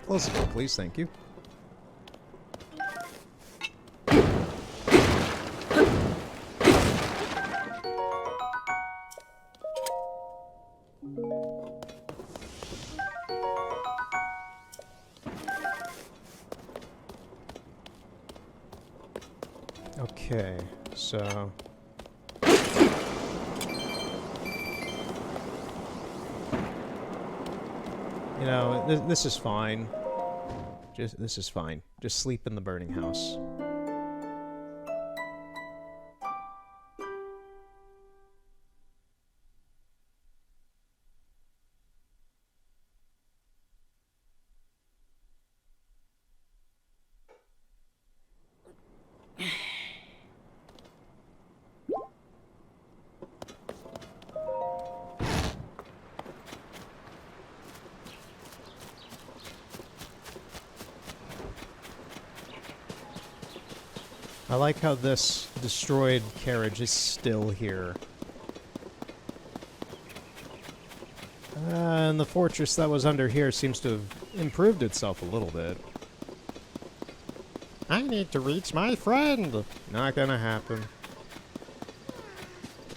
Close the door, please. Thank you. Okay, so... You know, this is fine. This is fine. Just sleep in the burning house. I like how this destroyed carriage is still here. And the fortress that was under here seems to have improved itself a little bit. I need to reach my friend! Not gonna happen.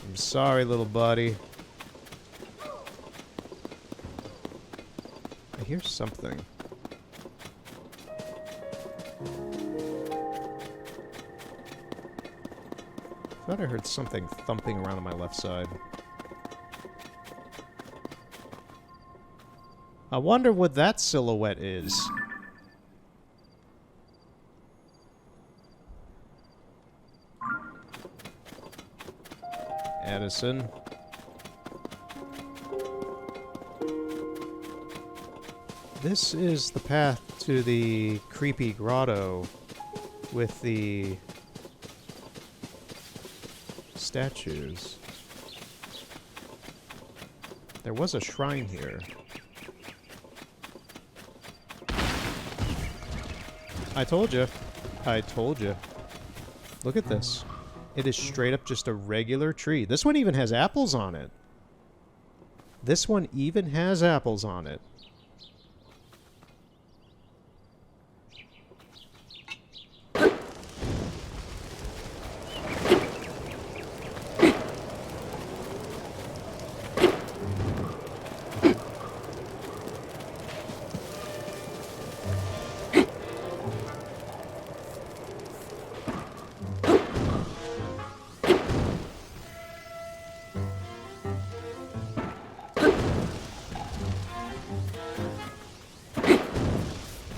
I'm sorry, little buddy. I hear something. I thought I heard something thumping around on my left side. I wonder what that silhouette is. Addison. This is the path to the creepy grotto with the statues. There was a shrine here. I told you. I told you. Look at this. It is straight up just a regular tree. This one even has apples on it. This one even has apples on it.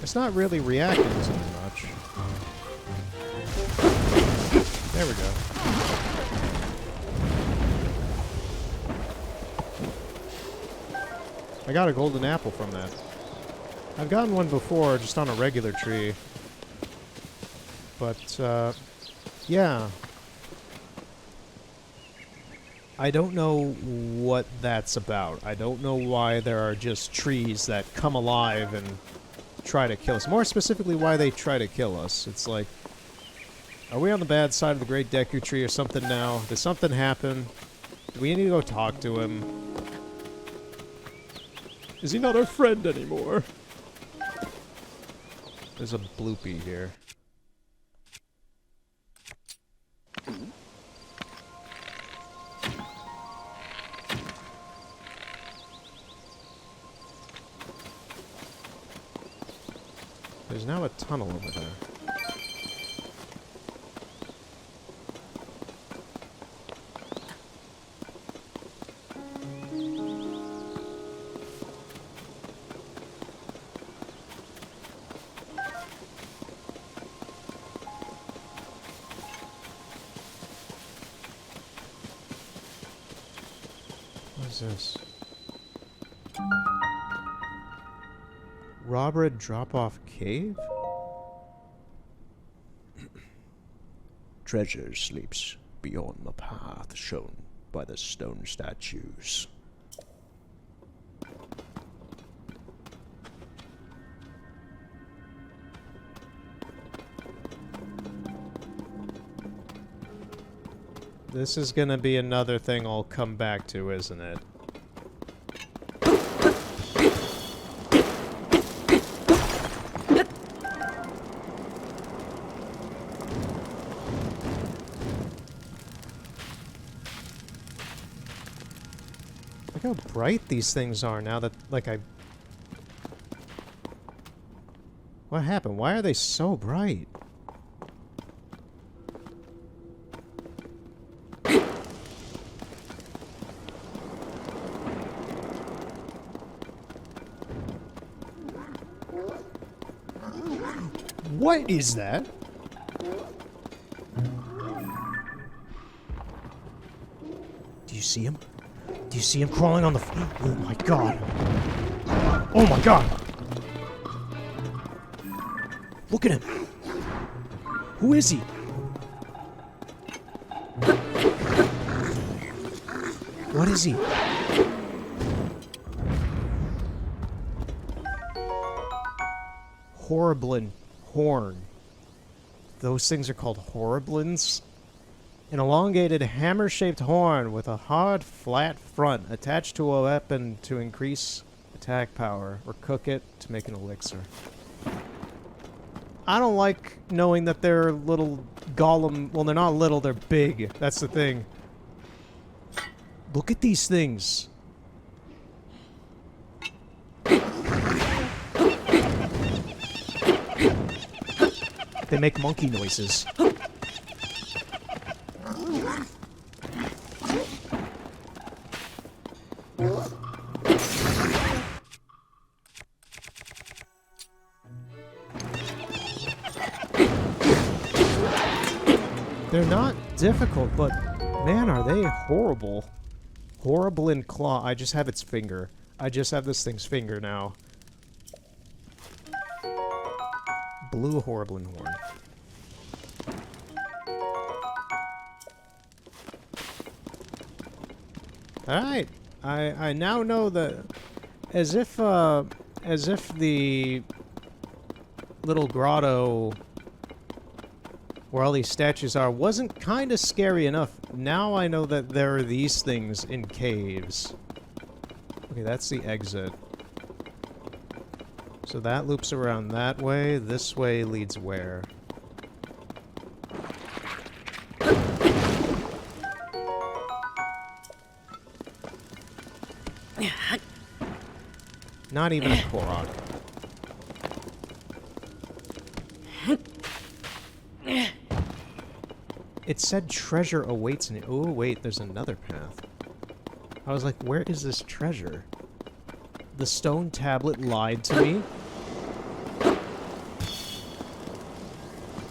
It's not really reacting to me much. There we go. I got a golden apple from that. I've gotten one before, just on a regular tree. But, yeah. I don't know what that's about. I don't know why there are just trees that come alive and try to kill us. More specifically, why they try to kill us. It's like, are we on the bad side of the Great Deku Tree or something now? Did something happen? Do we need to go talk to him? Is he not our friend anymore? There's a bloopy here. There's now a tunnel over there. What is this? Robber Drop-Off Cave? Treasure sleeps beyond the path shown by the stone statues. This is gonna be another thing I'll come back to, isn't it? Look how bright these things are now that, like, What happened? Why are they so bright? What is that? Do you see him? Do you see him crawling on the oh my god. Oh my god. Look at him. Who is he? What is he? Horriblin horn. Those things are called horriblins. An elongated hammer-shaped horn with a hard, flat front attached to a weapon to increase attack power, or cook it to make an elixir. I don't like knowing that they're little golem... Well, they're not little, they're big. That's the thing. Look at these things. They make monkey noises. They're not difficult, but man, are they horrible. Horriblin claw. I just have its finger. I just have this thing's finger now. Blue horriblin horn. Alright. I now know that as if the little grotto where all these statues are wasn't kind of scary enough. Now I know that there are these things in caves. Okay, that's the exit. So that loops around that way. This way leads where? Not even a Korok. It said treasure awaits me. Oh, wait, there's another path. I was like, where is this treasure? The stone tablet lied to me?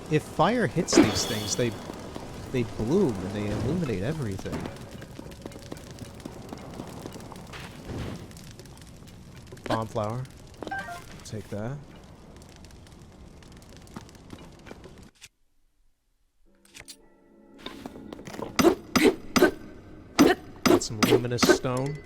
If fire hits these things, they bloom and they illuminate everything. Bomb flower. Take that. Got some luminous stone.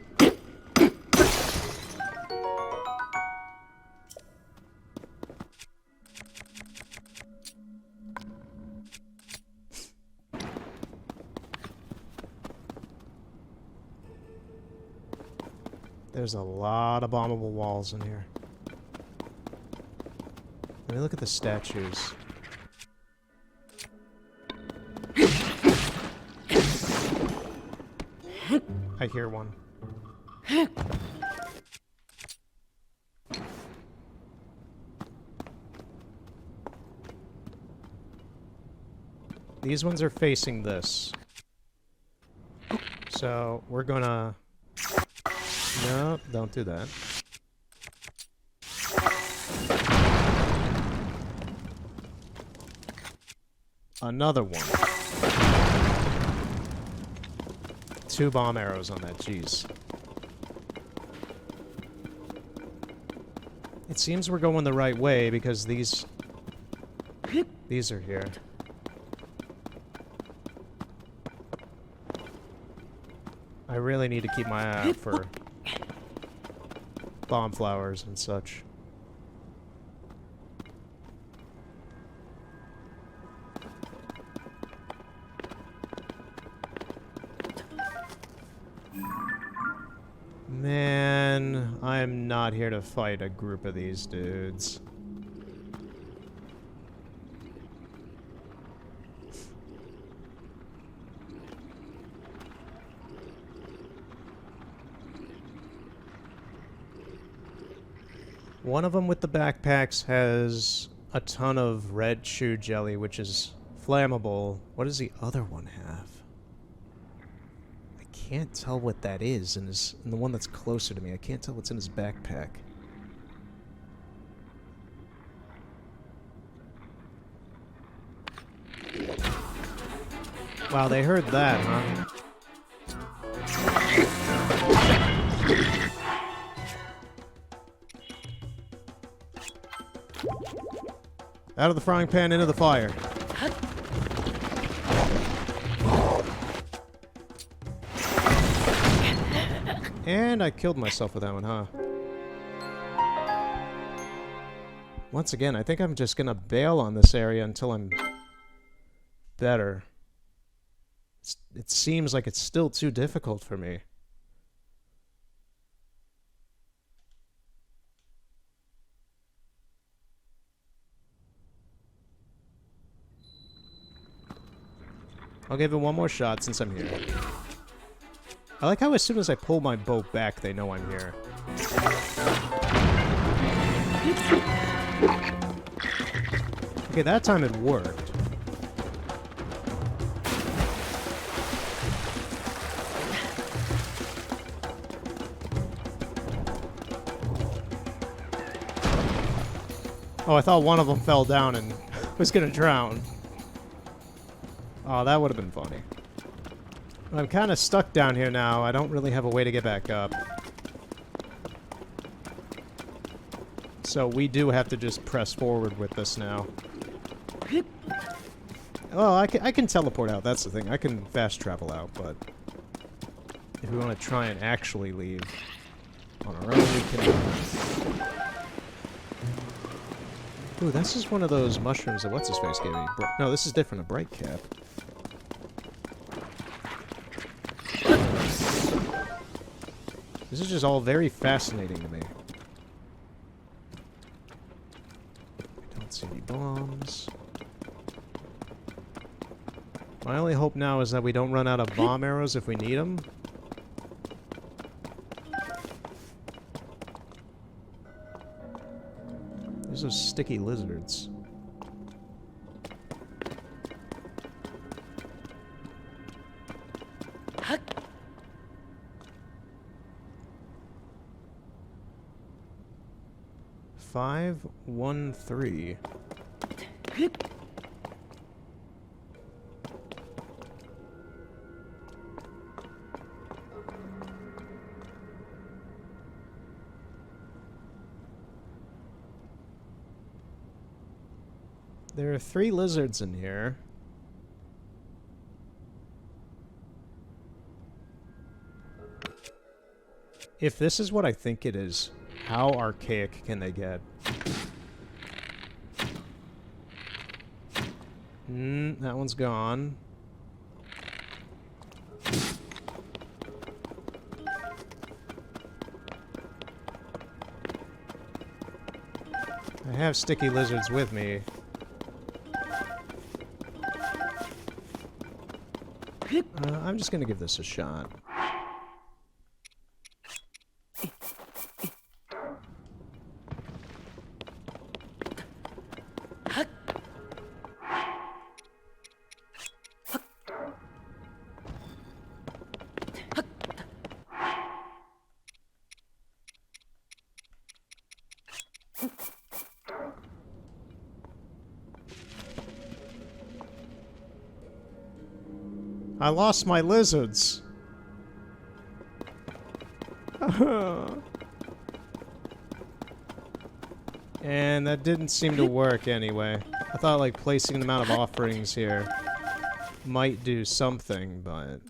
There's a lot of bombable walls in here. Let me look at the statues. I hear one. These ones are facing this. So, we're gonna... No, don't do that. Another one. 2 bomb arrows on that, jeez. It seems we're going the right way because these are here. I really need to keep my eye out for bomb flowers and such. Man, I'm not here to fight a group of these dudes. One of them with the backpacks has a ton of red chew jelly, which is flammable. What does the other one have? I can't tell what that is, and the one that's closer to me, I can't tell what's in his backpack. Wow, they heard that, huh? Out of the frying pan, into the fire. And I killed myself with that one, huh? Once again, I think I'm just gonna bail on this area until I'm better. It seems like it's still too difficult for me. I'll give it one more shot since I'm here. I like how as soon as I pull my boat back, they know I'm here. Okay, that time it worked. Oh, I thought one of them fell down and was gonna drown. Oh, that would have been funny. I'm kind of stuck down here now. I don't really have a way to get back up. So we do have to just press forward with this now. Oh, I can teleport out. That's the thing. I can fast travel out, but if we want to try and actually leave on our own, we can. Ooh, this is one of those mushrooms that what's-his-face gave me. No, this is different, a bright cap. This is just all very fascinating to me. I don't see any bombs. My only hope now is that we don't run out of bomb arrows if we need them. There's those sticky lizards. Five, 1, 3. There are 3 lizards in here. If this is what I think it is, how archaic can they get? That one's gone. I have sticky lizards with me. I'm just gonna give this a shot. I lost my lizards. And that didn't seem to work anyway. I thought like placing them out of offerings here might do something, but...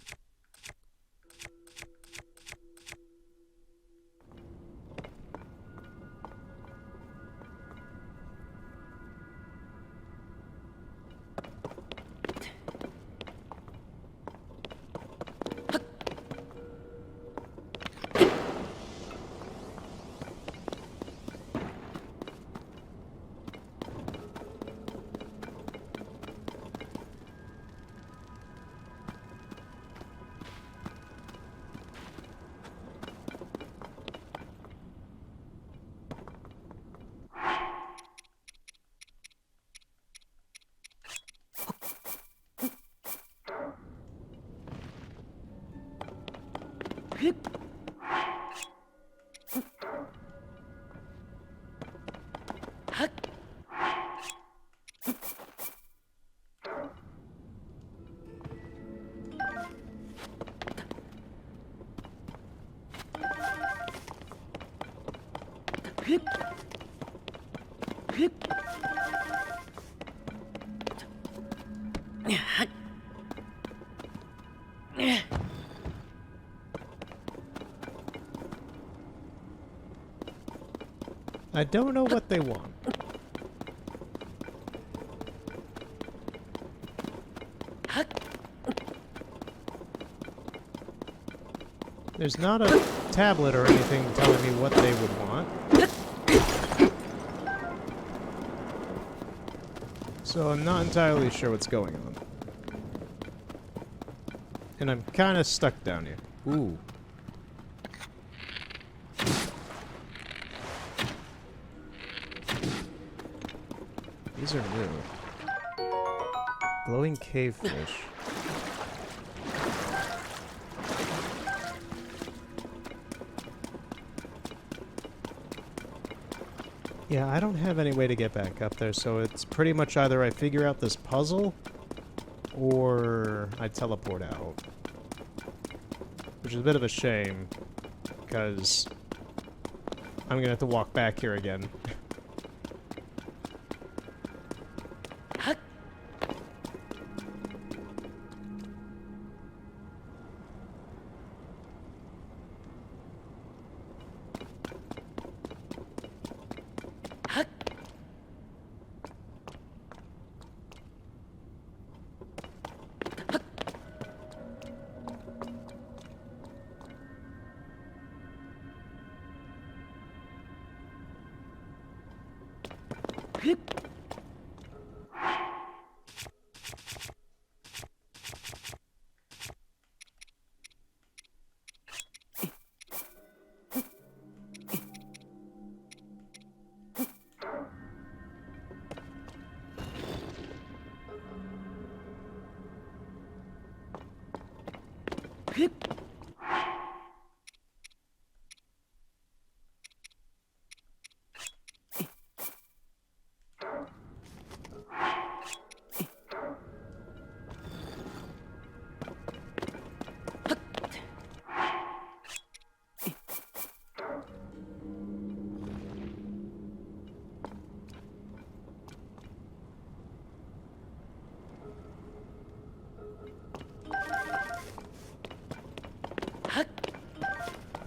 I don't know what they want. There's not a tablet or anything telling me what they would want. So I'm not entirely sure what's going on. And I'm kind of stuck down here. Ooh. These are new. Glowing cavefish. Yeah, I don't have any way to get back up there, so it's pretty much either I figure out this puzzle, or I teleport out. Which is a bit of a shame, because I'm gonna have to walk back here again.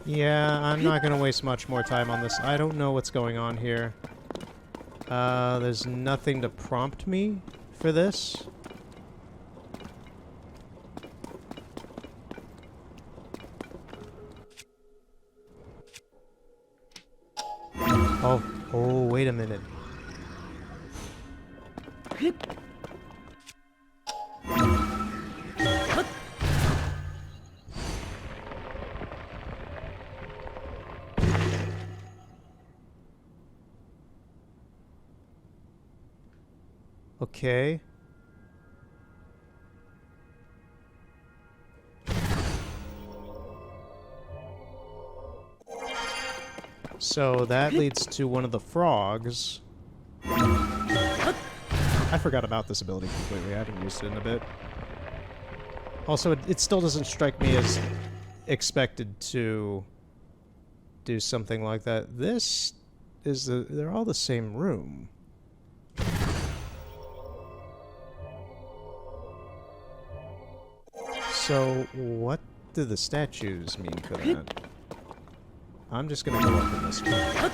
Yeah, I'm not gonna waste much more time on this. I don't know what's going on here. There's nothing to prompt me for this. Oh, wait a minute. Okay. So that leads to one of the frogs. I forgot about this ability completely. I haven't used it in a bit. Also, it still doesn't strike me as expected to do something like that. This is they're all the same room. So, what do the statues mean for that? I'm just gonna go up in this one.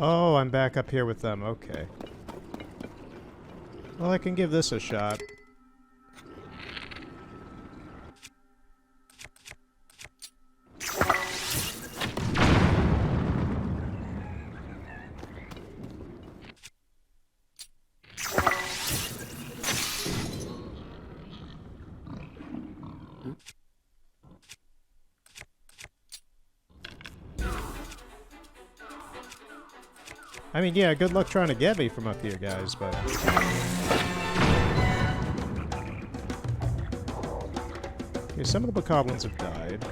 Oh, I'm back up here with them. Okay. Well, I can give this a shot. I mean, yeah, good luck trying to get me from up here, guys, but... Okay, some of the bokoblins have died.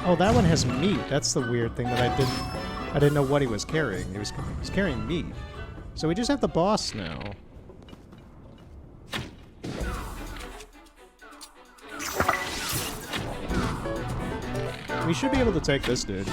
Oh, that one has meat. That's the weird thing that I didn't know what he was carrying. He was carrying meat. So we just have the boss now. We should be able to take this dude.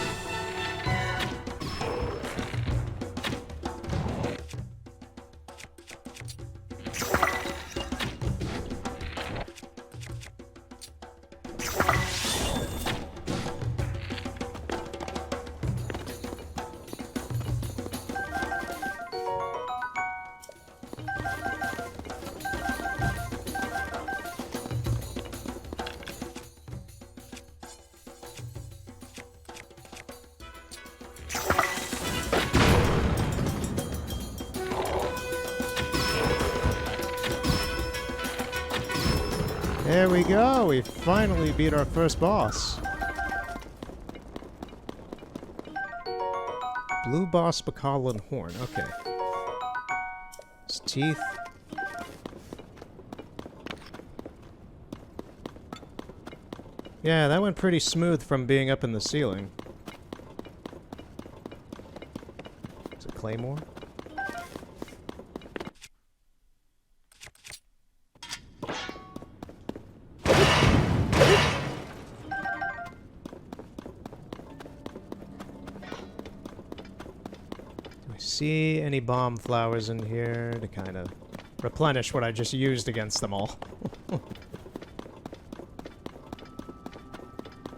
There we go. We finally beat our first boss. Blue boss, Bacallan horn. Okay. His teeth. Yeah, that went pretty smooth from being up in the ceiling. Is it Claymore? See any bomb flowers in here to kind of replenish what I just used against them all?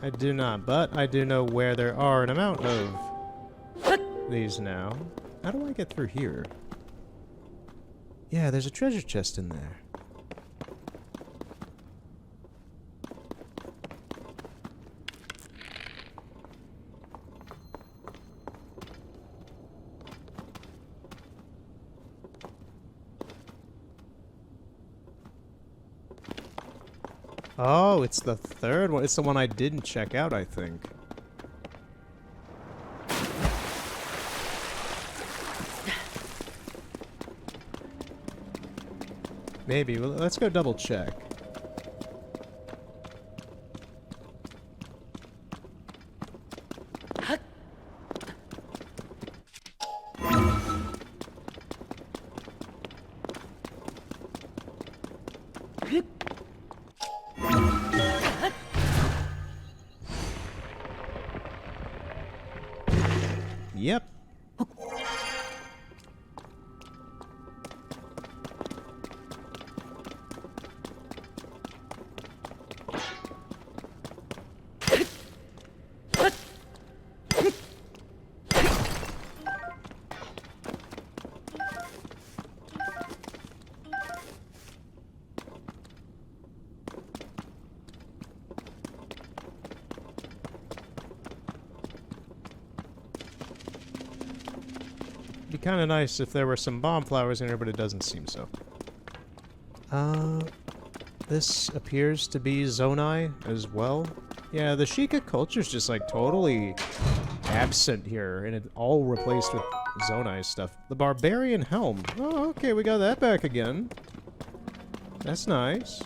I do not, but I do know where there are an amount of these now. How do I get through here? Yeah, there's a treasure chest in there. Oh, it's the third one. It's the one I didn't check out, I think. Maybe. Well, let's go double check. Yep. Be kind of nice if there were some bomb flowers in here, but it doesn't seem so. This appears to be Zonai as well. Yeah, the Sheikah culture's just like totally absent here, and it's all replaced with Zonai stuff. The Barbarian Helm. Oh, okay, we got that back again. That's nice.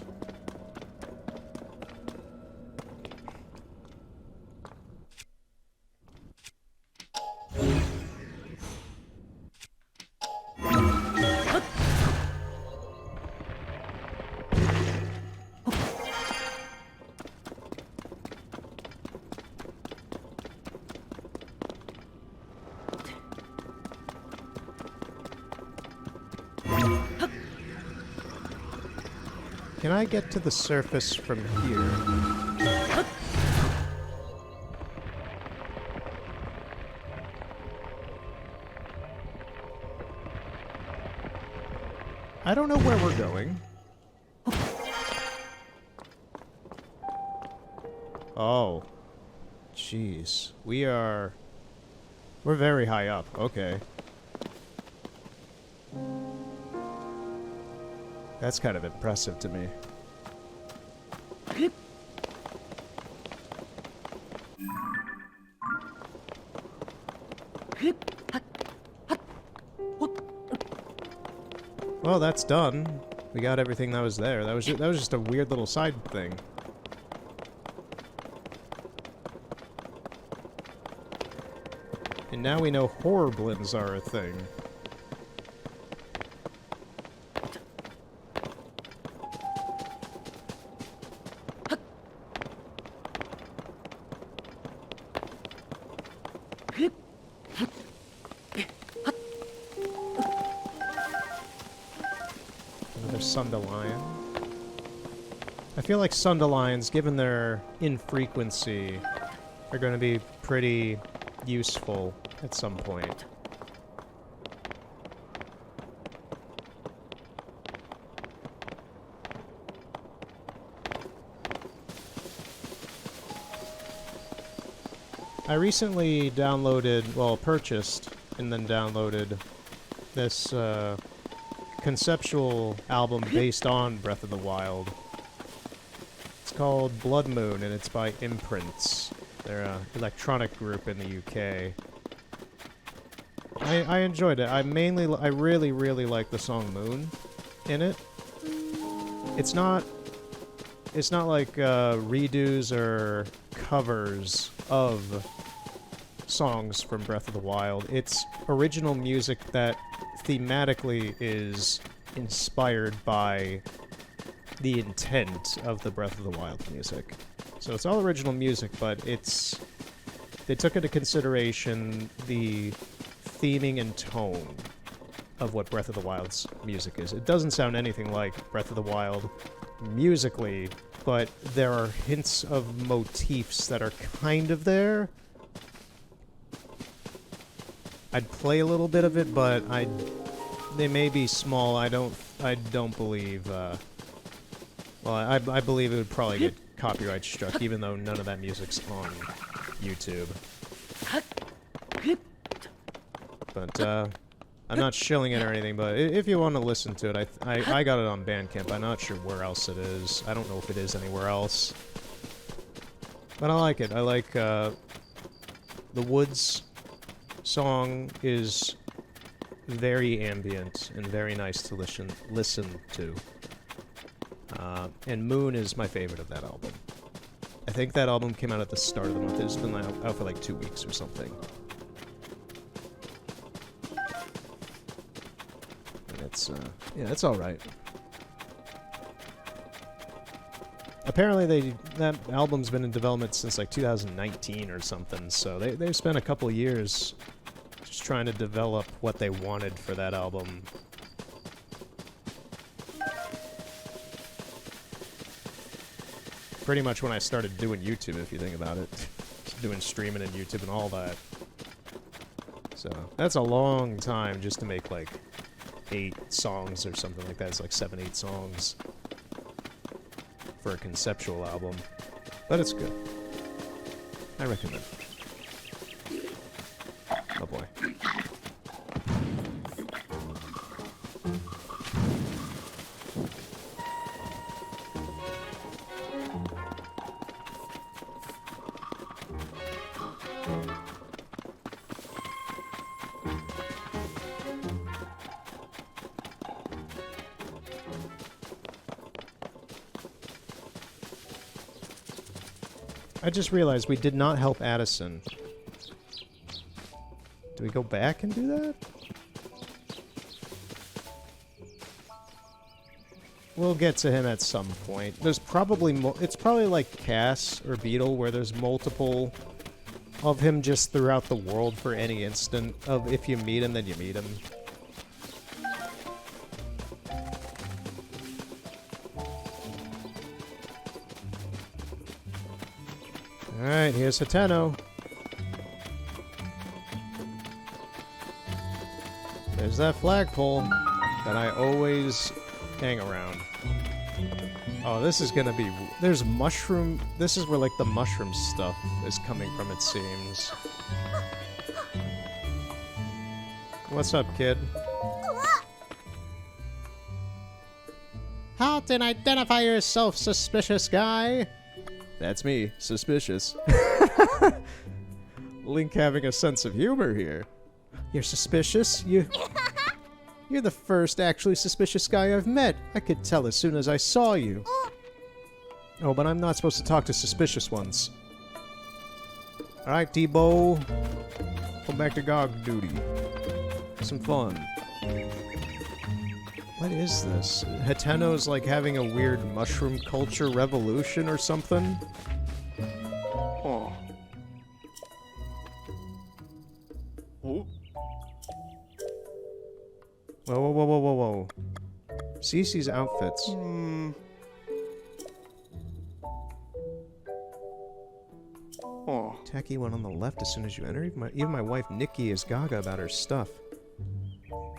Can I get to the surface from here? I don't know where we're going. Oh. Jeez. We're very high up. Okay. That's kind of impressive to me. Well, that's done. We got everything that was there. That was just a weird little side thing. And now we know horriblins are a thing. Another Sundelion. I feel like Sundelions, given their infrequency, are going to be pretty useful at some point. I recently downloaded, well, purchased and then downloaded this conceptual album based on Breath of the Wild. called Blood Moon, and it's by Imprints. They're an electronic group in the UK. I enjoyed it. I really, really like the song Moon in it. It's not like redos or covers of songs from Breath of the Wild. It's original music that thematically is inspired by the intent of the Breath of the Wild music. So it's all original music, but they took into consideration the theming and tone of what Breath of the Wild's music is. It doesn't sound anything like Breath of the Wild musically, but there are hints of motifs that are kind of there. I'd play a little bit of it, but they may be small. I don't believe, well, I believe it would probably get copyright struck, even though none of that music's on YouTube. But, I'm not shilling it or anything, but if you want to listen to it, I got it on Bandcamp. I'm not sure where else it is. I don't know if it is anywhere else. But I like it. I like, the Woods song is very ambient and very nice to listen to. And Moon is my favorite of that album. I think that album came out at the start of the month. It's been out for like 2 weeks or something. And it's, yeah, it's alright. Apparently that album's been in development since like 2019 or something, so they've spent a couple years just trying to develop what they wanted for that album. Pretty much when I started doing YouTube, if you think about it. Doing streaming and YouTube and all that. So, that's a long time just to make like 8 songs or something like that. It's like 7, 8 songs for a conceptual album. But it's good. I recommend it. Oh boy. I just realized we did not help Addison. Do we go back and do that? We'll get to him at some point. There's probably it's probably like Cass or Beetle, where there's multiple of him just throughout the world for any instant of if you meet him, then you meet him. Alright, here's Hateno. There's that flagpole that I always hang around. Oh, this is gonna be... There's mushroom... This is where, like, the mushroom stuff is coming from, it seems. What's up, kid? Halt and identify yourself, suspicious guy! That's me, suspicious. Link having a sense of humor here. You're suspicious? You're the first actually suspicious guy I've met. I could tell as soon as I saw you. Oh, but I'm not supposed to talk to suspicious ones. Alright, T-Bow. Come back to GOG duty. Have some fun. What is this? Hateno's like having a weird mushroom culture revolution or something? Oh. Oh. Whoa, whoa, whoa, whoa, whoa, whoa. Cece's outfits. Oh. Tacky one on the left as soon as you enter. Even my wife Nikki is gaga about her stuff.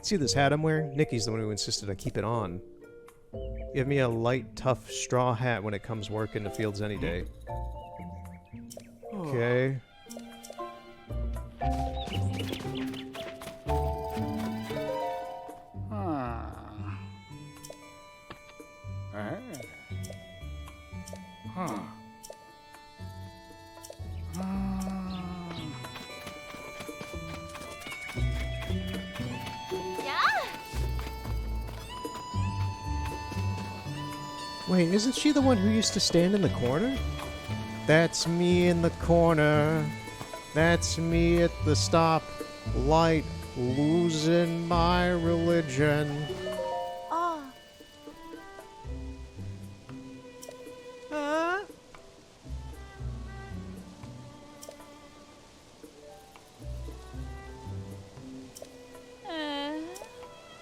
See this hat I'm wearing? Nikki's the one who insisted I keep it on. Give me a light, tough straw hat when it comes work in the fields any day. Okay. Huh. Wait, isn't she the one who used to stand in the corner? That's me in the corner. That's me at the stop light, losing my religion. Oh.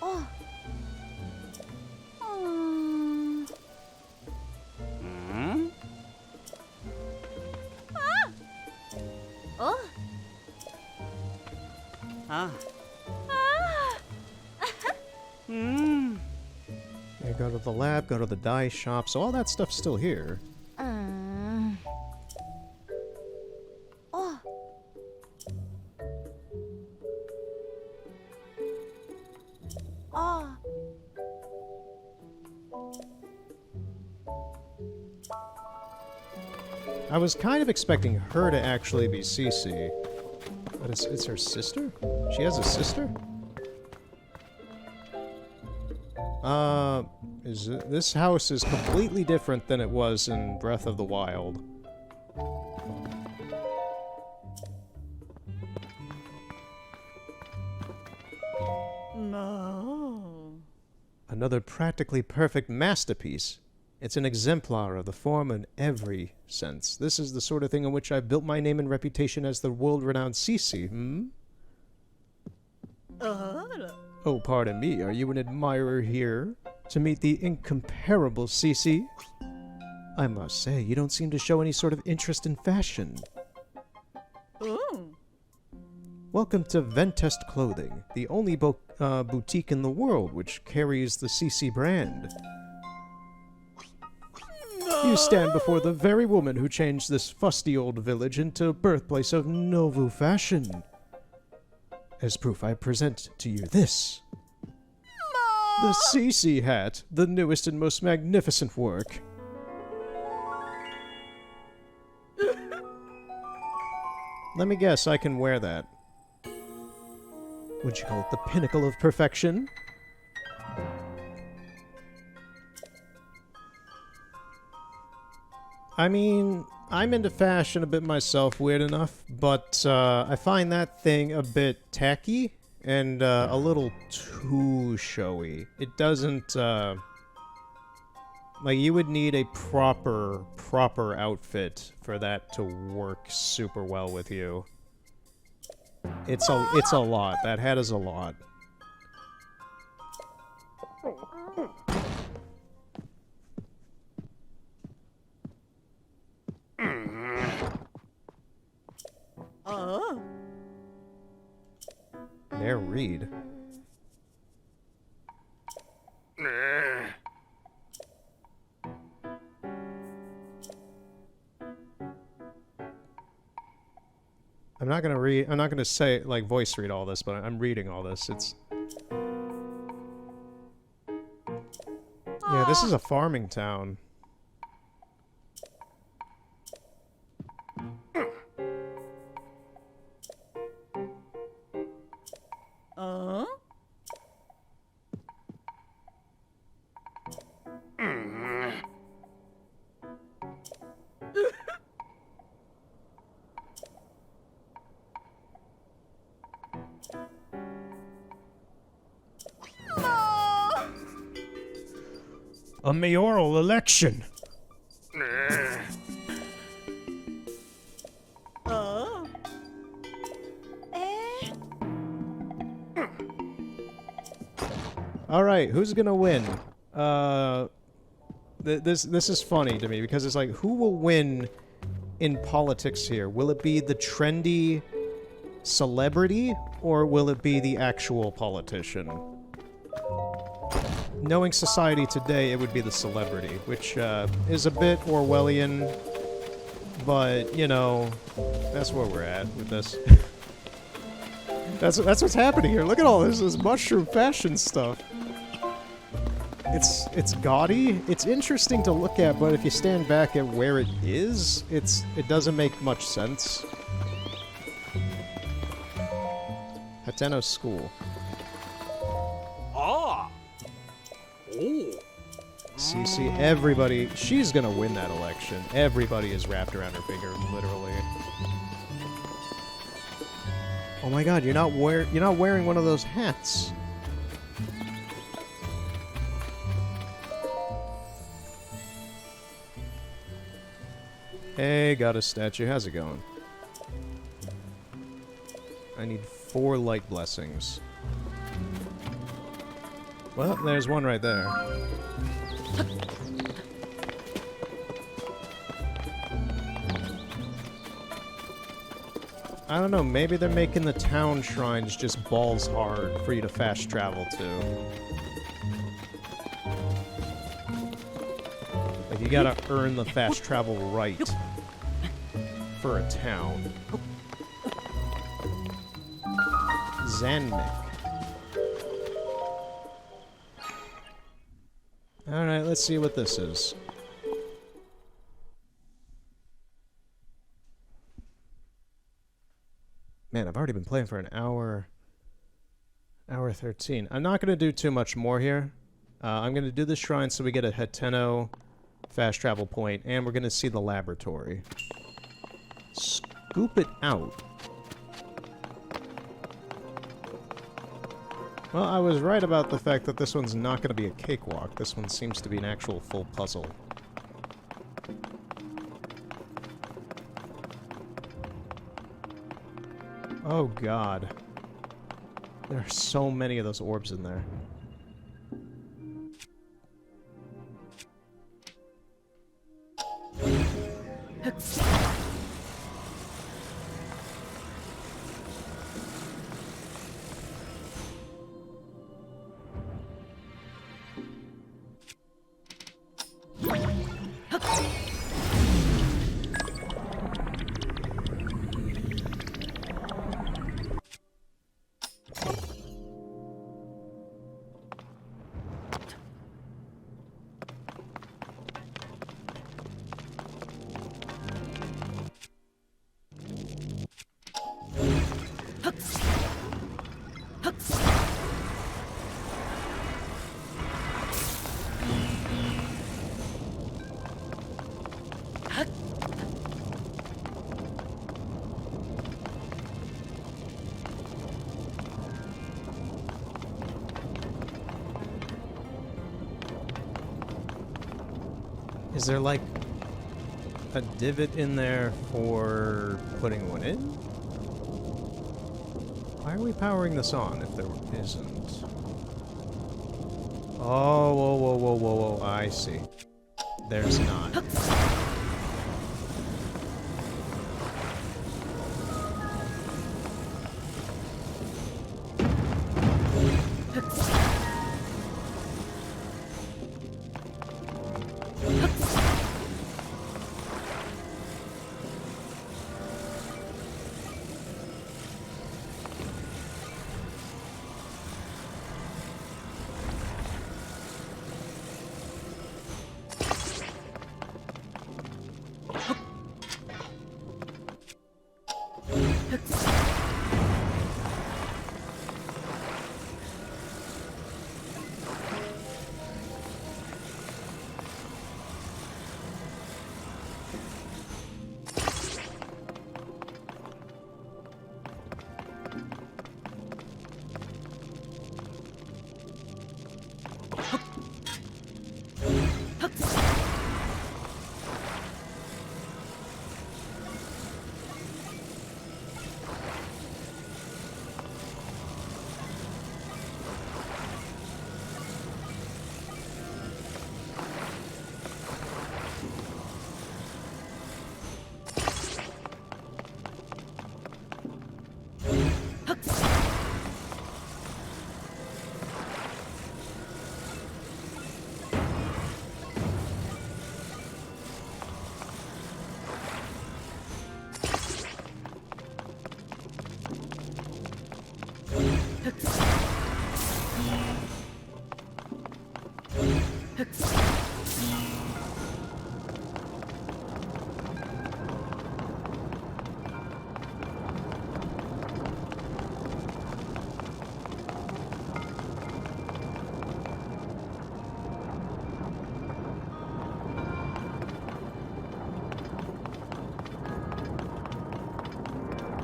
Oh. Hmm? Oh. Ah. Hmm. Yeah, go to the lab, go to the dye shop, so all that stuff's still here. Oh. Oh. I was kind of expecting her to actually be Cece. But it's her sister? She has a sister? This house is completely different than it was in Breath of the Wild. No. Another practically perfect masterpiece. It's an exemplar of the form in every sense. This is the sort of thing in which I've built my name and reputation as the world-renowned Cece, hmm? Oh, pardon me, are you an admirer here? To meet the incomparable Cece? I must say, you don't seem to show any sort of interest in fashion. Ooh. Welcome to Ventest Clothing, the only boutique in the world which carries the Cece brand. You stand before the very woman who changed this fusty old village into birthplace of Novu fashion. As proof, I present to you this. The Cece hat, the newest and most magnificent work. Let me guess, I can wear that. Would you call it the pinnacle of perfection? I mean, I'm into fashion a bit myself, weird enough, but I find that thing a bit tacky and a little too showy. It doesn't, like, you would need a proper outfit for that to work super well with you. It's a lot. That hat is a lot. Oh. There, read. I'm not gonna say, like, voice read all this, but I'm reading all this. It's... Yeah, this is a farming town. A mayoral election. Oh. Eh? All right, who's gonna win? This is funny to me because it's like, who will win in politics here? Will it be the trendy celebrity or will it be the actual politician? Knowing society today, it would be the celebrity, which is a bit Orwellian, but, you know, that's where we're at with this. That's what's happening here. Look at all this mushroom fashion stuff. It's gaudy. It's interesting to look at, but if you stand back at where it is, it doesn't make much sense. Hateno School. Ah. Oh. See, everybody... She's gonna win that election. Everybody is wrapped around her finger, literally. Oh my god, you're not wearing one of those hats. Hey, got a statue. How's it going? I need 4 light blessings. Well, there's one right there. I don't know, maybe they're making the town shrines just balls hard for you to fast travel to. Like, you gotta earn the fast travel right for a town. Zanmik. Alright, let's see what this is. Man, I've already been playing for an hour... Hour 13. I'm not going to do too much more here. I'm going to do the shrine so we get a Heteno fast travel point, and we're going to see the laboratory. Scoop it out. Well, I was right about the fact that this one's not going to be a cakewalk. This one seems to be an actual full puzzle. Oh god. There are so many of those orbs in there. Is there, like, a divot in there for putting one in? Why are we powering this on if there isn't? Oh, whoa, whoa, whoa, whoa, whoa, I see. There's not.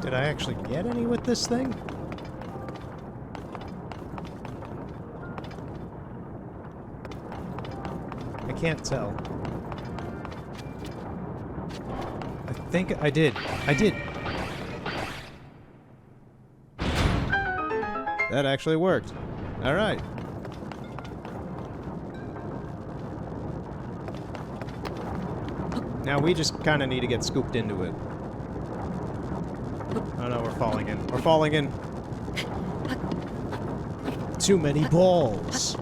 Did I actually get any with this thing? I can't tell. I think I did. I did. That actually worked. Alright. Now we just kind of need to get scooped into it. Oh no, we're falling in. We're falling in. Too many balls.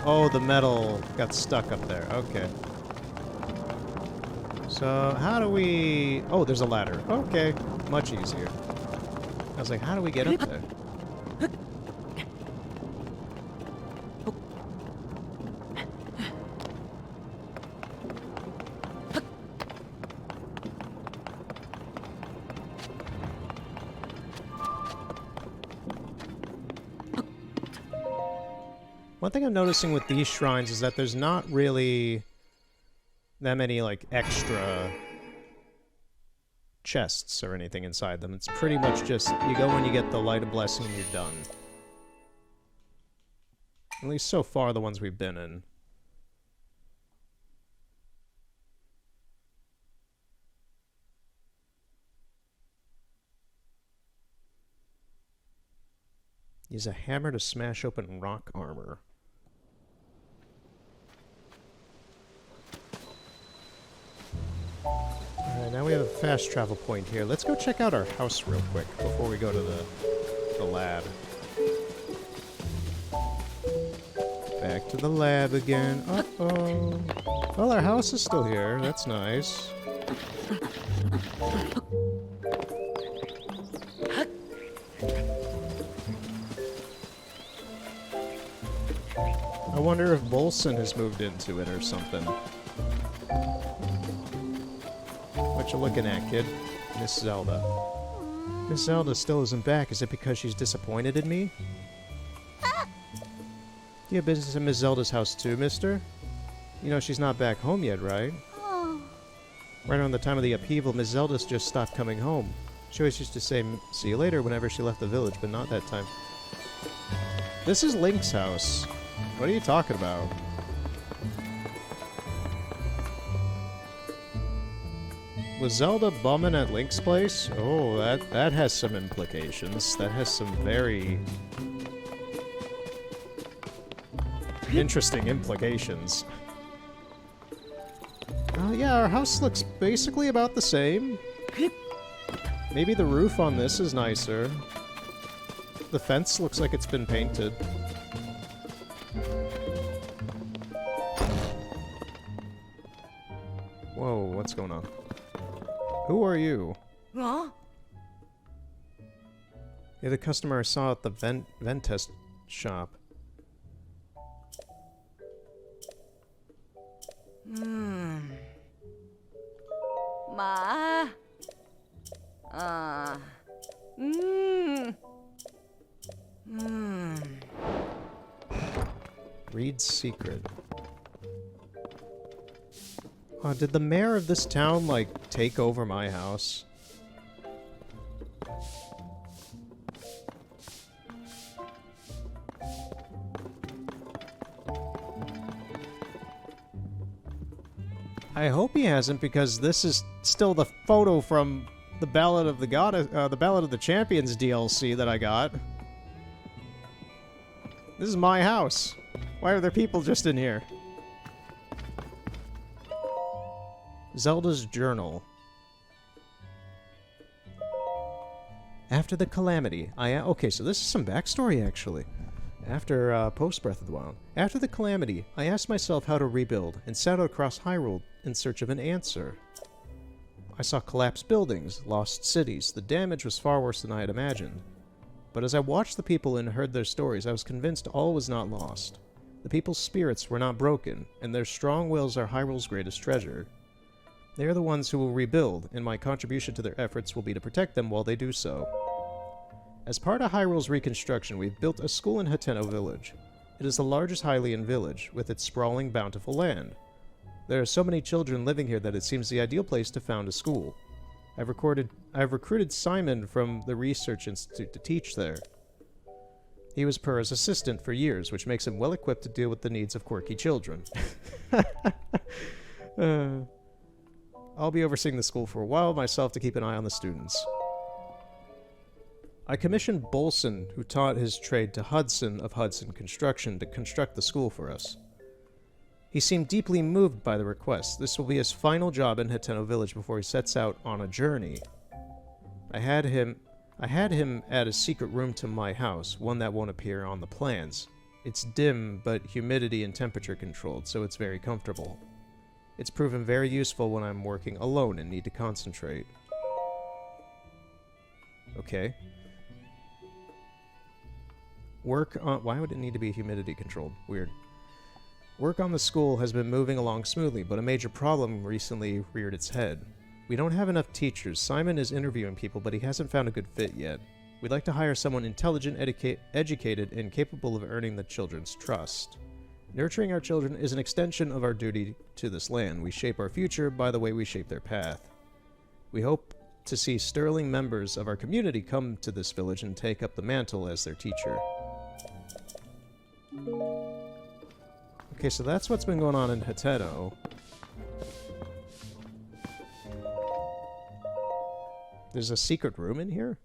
Oh, the metal got stuck up there. Okay. So, how do we... Oh, there's a ladder. Okay. Much easier. I was like, how do we get up there? One thing I'm noticing with these shrines is that there's not really that many, like, extra chests or anything inside them. It's pretty much just, you go and you get the Light of Blessing and you're done. At least so far, the ones we've been in. Use a hammer to smash open rock armor. Alright, now we have a fast travel point here. Let's go check out our house real quick before we go to the lab. Back to the lab again. Uh-oh. Well, our house is still here. That's nice. I wonder if Bolson has moved into it or something. What you looking at, kid? Miss Zelda. Miss Zelda still isn't back. Is it because she's disappointed in me? Do you have business at Miss Zelda's house too, mister? You know she's not back home yet, right? Right around the time of the upheaval, Miss Zelda's just stopped coming home. She always used to say, see you later, whenever she left the village, but not that time. This is Link's house. What are you talking about? Was Zelda bumming at Link's place? Oh, that has some implications. That has some very interesting implications. Yeah, our house looks basically about the same. Maybe the roof on this is nicer. The fence looks like it's been painted. Whoa, what's going on? Who are you? Huh? You're the customer I saw at the vent test shop. Ma. Reed's secret. Did the mayor of this town, like, take over my house? I hope he hasn't, because this is still the photo from the Ballad of the Goddess, the Ballad of the Champions DLC that I got. This is my house. Why are there people just in here? Zelda's journal. After the calamity, okay, so this is some backstory, actually. After, post-Breath of the Wild. After the calamity, I asked myself how to rebuild, and set out across Hyrule in search of an answer. I saw collapsed buildings, lost cities. The damage was far worse than I had imagined. but as I watched the people and heard their stories, I was convinced all was not lost. The people's spirits were not broken, and their strong wills are Hyrule's greatest treasure. They are the ones who will rebuild, and my contribution to their efforts will be to protect them while they do so. As part of Hyrule's reconstruction, we've built a school in Hateno Village. It is the largest Hylian village, with its sprawling, bountiful land. There are so many children living here that it seems the ideal place to found a school. I've recruited Simon from the Research Institute to teach there. He was Purah's assistant for years, which makes him well equipped to deal with the needs of quirky children. I'll be overseeing the school for a while myself to keep an eye on the students. I commissioned Bolson, who taught his trade to Hudson of Hudson Construction, to construct the school for us. He seemed deeply moved by the request. This will be his final job in Hateno Village before he sets out on a journey. I had him add a secret room to my house, one that won't appear on the plans. It's dim, but humidity and temperature controlled, so it's very comfortable. It's proven very useful when I'm working alone and need to concentrate. Okay. Work on... Why would it need to be humidity controlled? Weird. Work on the school has been moving along smoothly, but a major problem recently reared its head. We don't have enough teachers. Simon is interviewing people, but he hasn't found a good fit yet. We'd like to hire someone intelligent, educated, and capable of earning the children's trust. Nurturing our children is an extension of our duty to this land. We shape our future by the way we shape their path. We hope to see sterling members of our community come to this village and take up the mantle as their teacher. Okay, so that's what's been going on in Hateno. There's a secret room in here?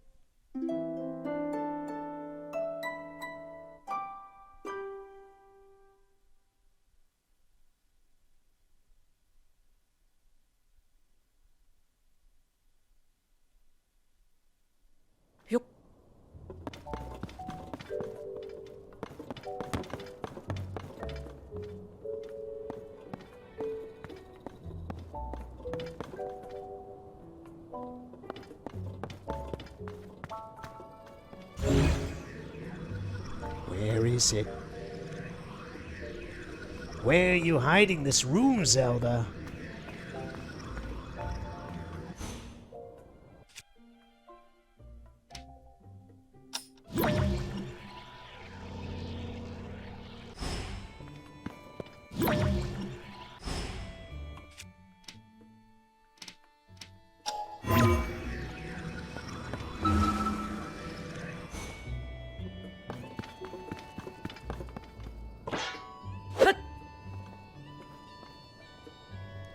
Yup. Where is it? Where are you hiding this room, Zelda?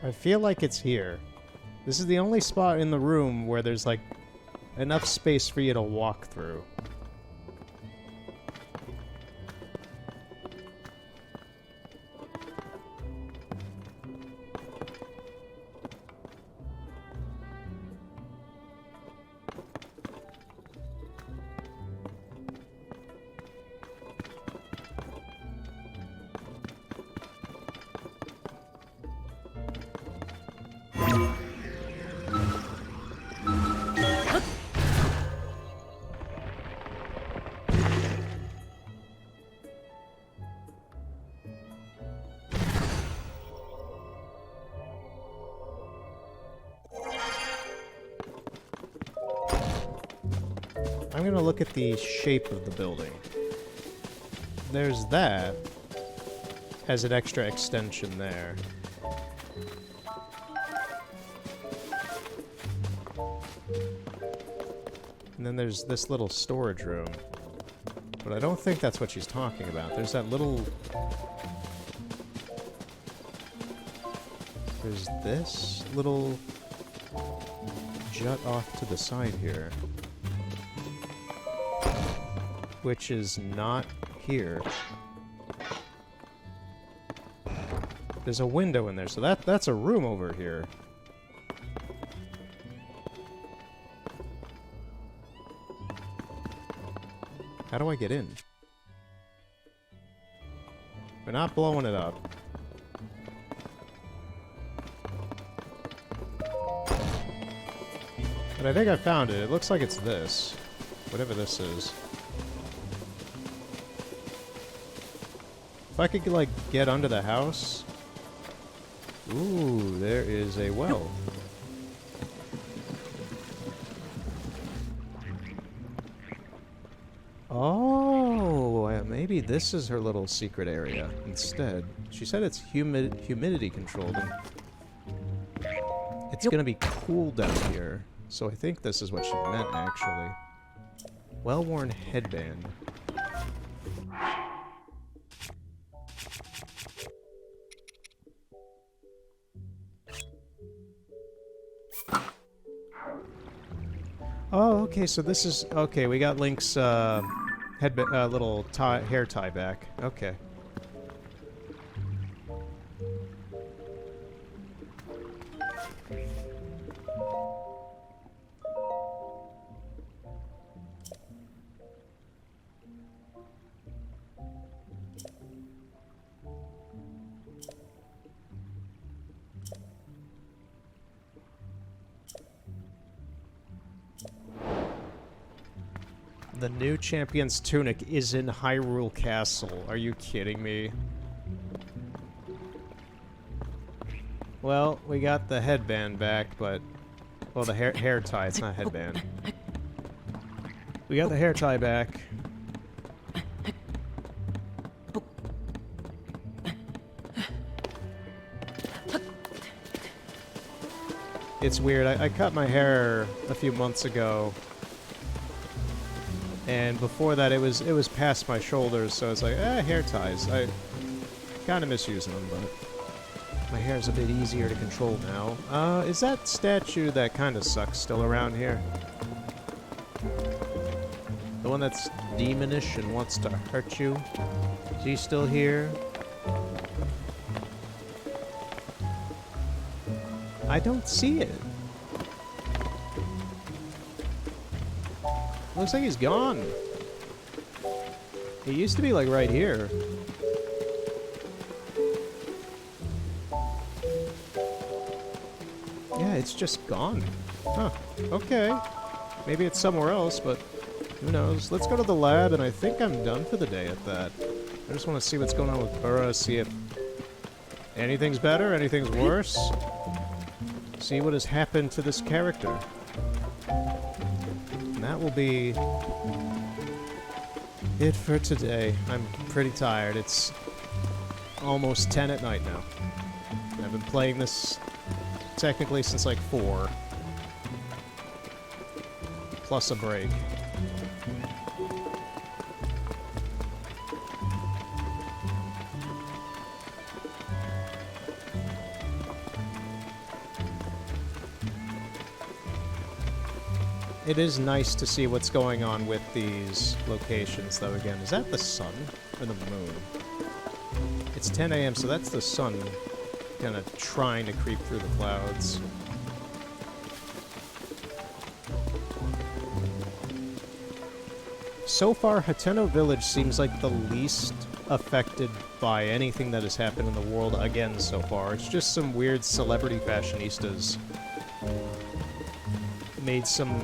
I feel like it's here. This is the only spot in the room where there's, like, enough space for you to walk through. I'm gonna look at the shape of the building. There's that. Has an extra extension there. And then there's this little storage room. But I don't think that's what she's talking about. There's that little... There's this little jut off to the side here. Which is not here. There's a window in there, so that's a room over here. How do I get in? We're not blowing it up. But I think I found it. It looks like it's this. Whatever this is. If I could, like, get under the house... Ooh, there is a well. Oh, maybe this is her little secret area instead. She said it's humidity controlled. And it's gonna be cool down here. So I think this is what she meant, actually. Well-worn headband. Oh, okay, so this is... Okay, we got Link's, little hair tie back. Okay. The new champion's tunic is in Hyrule Castle. Are you kidding me? Well, we got the headband back, but... Well, the hair tie. It's not headband. We got the hair tie back. It's weird. I cut my hair a few months ago. And before that, it was past my shoulders, so it's like, hair ties. I kind of miss using them, but my hair's a bit easier to control now. Is that statue that kind of sucks still around here? The one that's demonish and wants to hurt you? Is he still here? I don't see it. Looks like he's gone. He used to be, like, right here. Yeah, it's just gone. Huh. Okay. Maybe it's somewhere else, but who knows. Let's go to the lab, and I think I'm done for the day at that. I just want to see what's going on with Burra, see if anything's better, anything's worse. See what has happened to this character. And that will be it for today. I'm pretty tired. It's almost 10 at night now. I've been playing this technically since like 4. Plus a break. It is nice to see what's going on with these locations, though, again. Is that the sun or the moon? It's 10 a.m., so that's the sun kind of trying to creep through the clouds. So far, Hateno Village seems like the least affected by anything that has happened in the world again so far. It's just some weird celebrity fashionistas made some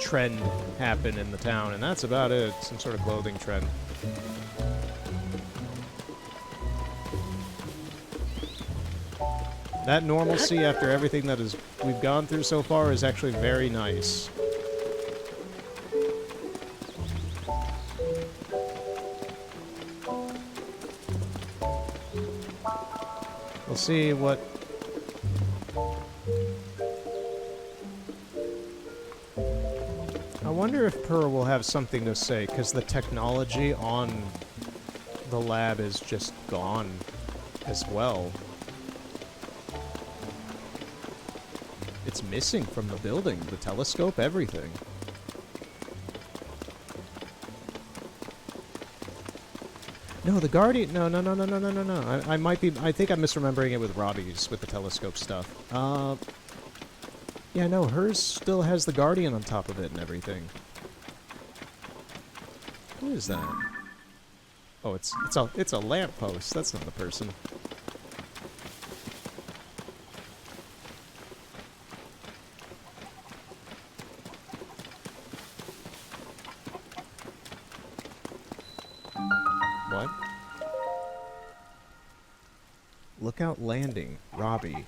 trend happen in the town, and that's about it. Some sort of clothing trend. That normalcy after everything that we've gone through so far is actually very nice. We'll see what... I wonder if Purr will have something to say, because the technology on the lab is just gone as well. It's missing from the building, the telescope, everything. No, the Guardian... No. I might be... I think I'm misremembering it with Robbie's, with the telescope stuff. Yeah, no, hers still has the Guardian on top of it and everything. What is that? Oh, it's a lamppost. That's not the person. What? Lookout Landing. Robbie.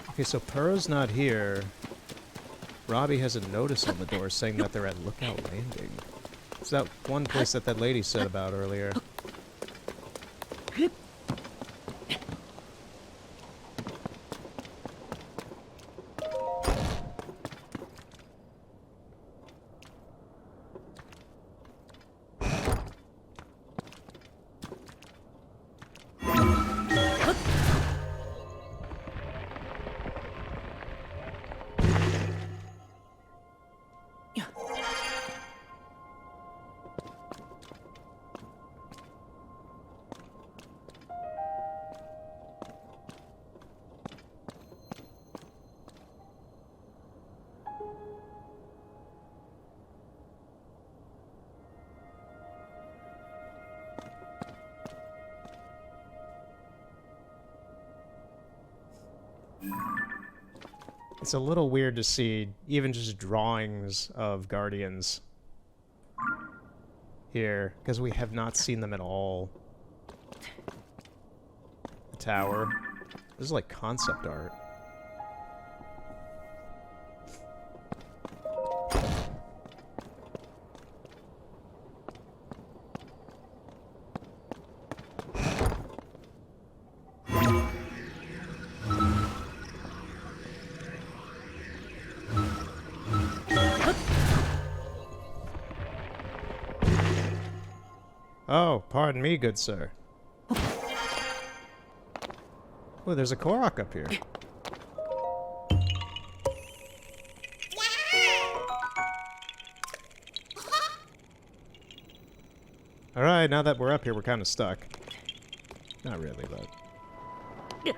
Okay, so Pearl's not here. Robbie has a notice on the door saying that they're at Lookout Landing. It's that one place that that lady said about earlier. It's a little weird to see even just drawings of Guardians here, because we have not seen them at all. The tower. This is like concept art. Oh, pardon me, good sir. Oh, there's a Korok up here. Alright, now that we're up here, we're kind of stuck. Not really, but...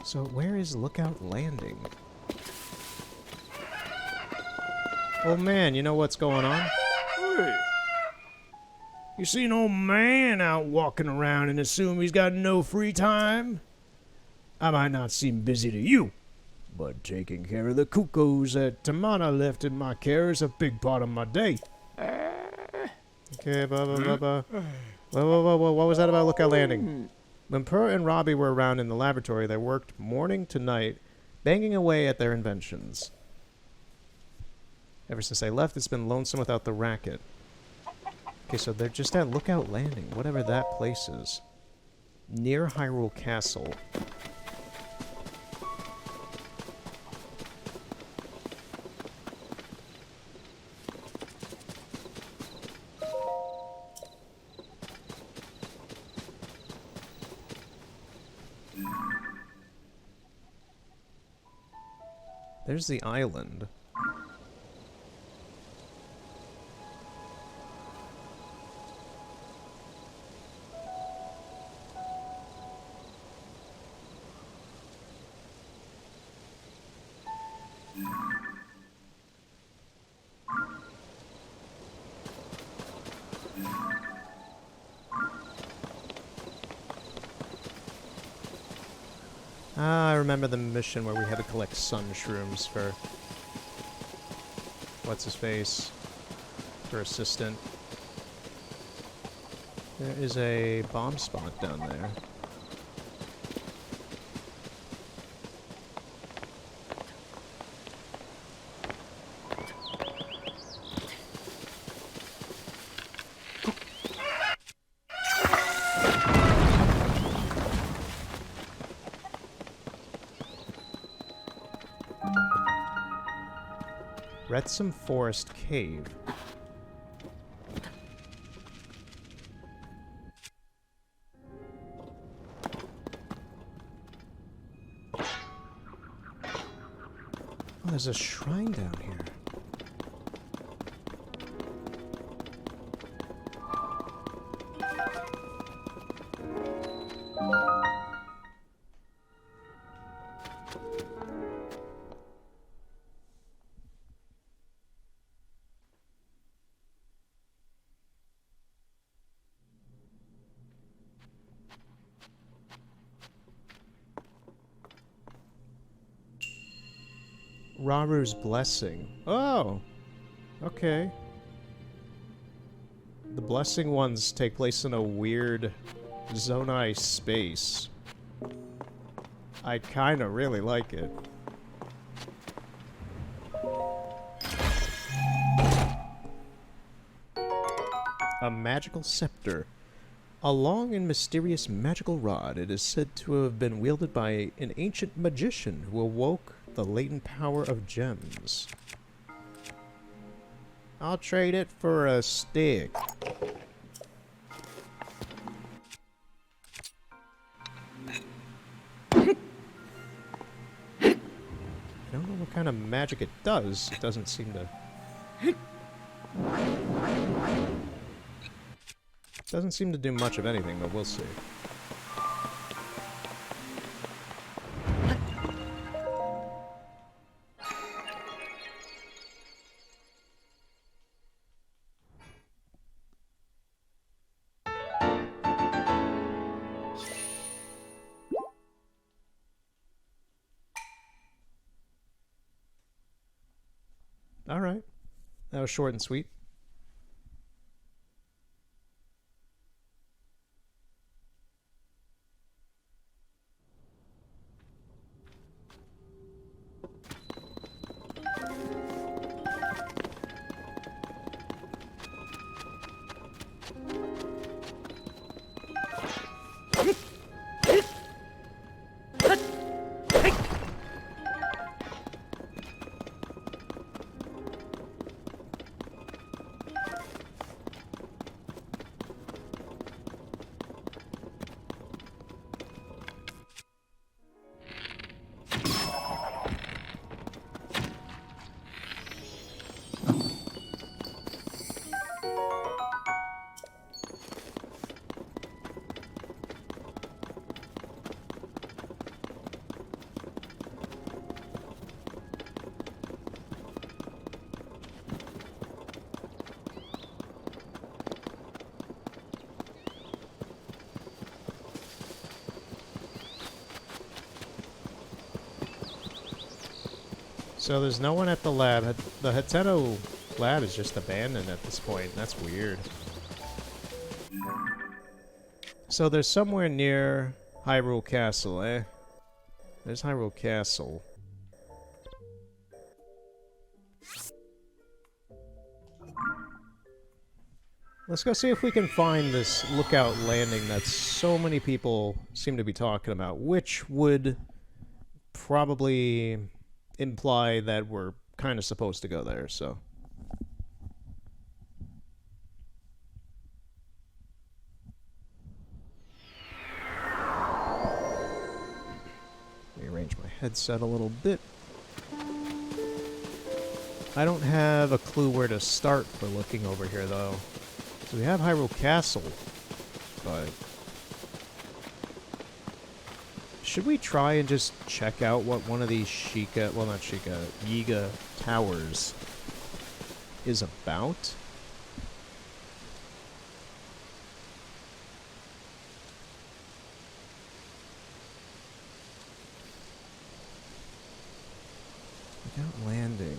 So, where is Lookout Landing? Oh man, you know what's going on? Hey. You see an old man out walking around and assume he's got no free time? I might not seem busy to you, but taking care of the cuckoos that Tamana left in my care is a big part of my day. Okay, blah, blah, blah, blah. Whoa, what was that about Lookout Landing? When Per and Robbie were around in the laboratory, they worked morning to night, banging away at their inventions. Ever since they left, it's been lonesome without the racket. Okay, so they're just at Lookout Landing, whatever that place is. Near Hyrule Castle. There's the island. Ah, I remember the mission where we had to collect sun shrooms for... What's-his-face? For assistant. There is a bomb spot down there. Retsum Forest Cave. Oh, there's a shrine down here. Raru's Blessing. Oh! Okay. The Blessing ones take place in a weird Zonai space. I kinda really like it. A magical scepter. A long and mysterious magical rod. It is said to have been wielded by an ancient magician who awoke the latent power of gems. I'll trade it for a stick. I don't know what kind of magic it does. It doesn't seem to... Doesn't seem to do much of anything, but we'll see. Alright. That was short and sweet. So there's no one at the lab. The Hateno lab is just abandoned at this point. That's weird. So there's somewhere near Hyrule Castle, eh? There's Hyrule Castle. Let's go see if we can find this lookout landing that so many people seem to be talking about, which would probably imply that we're kind of supposed to go there, so. Rearrange my headset a little bit. I don't have a clue where to start for looking over here, though. So we have Hyrule Castle, but should we try and just check out what one of these Sheikah, well not Sheikah, Yiga towers is about? Without landing.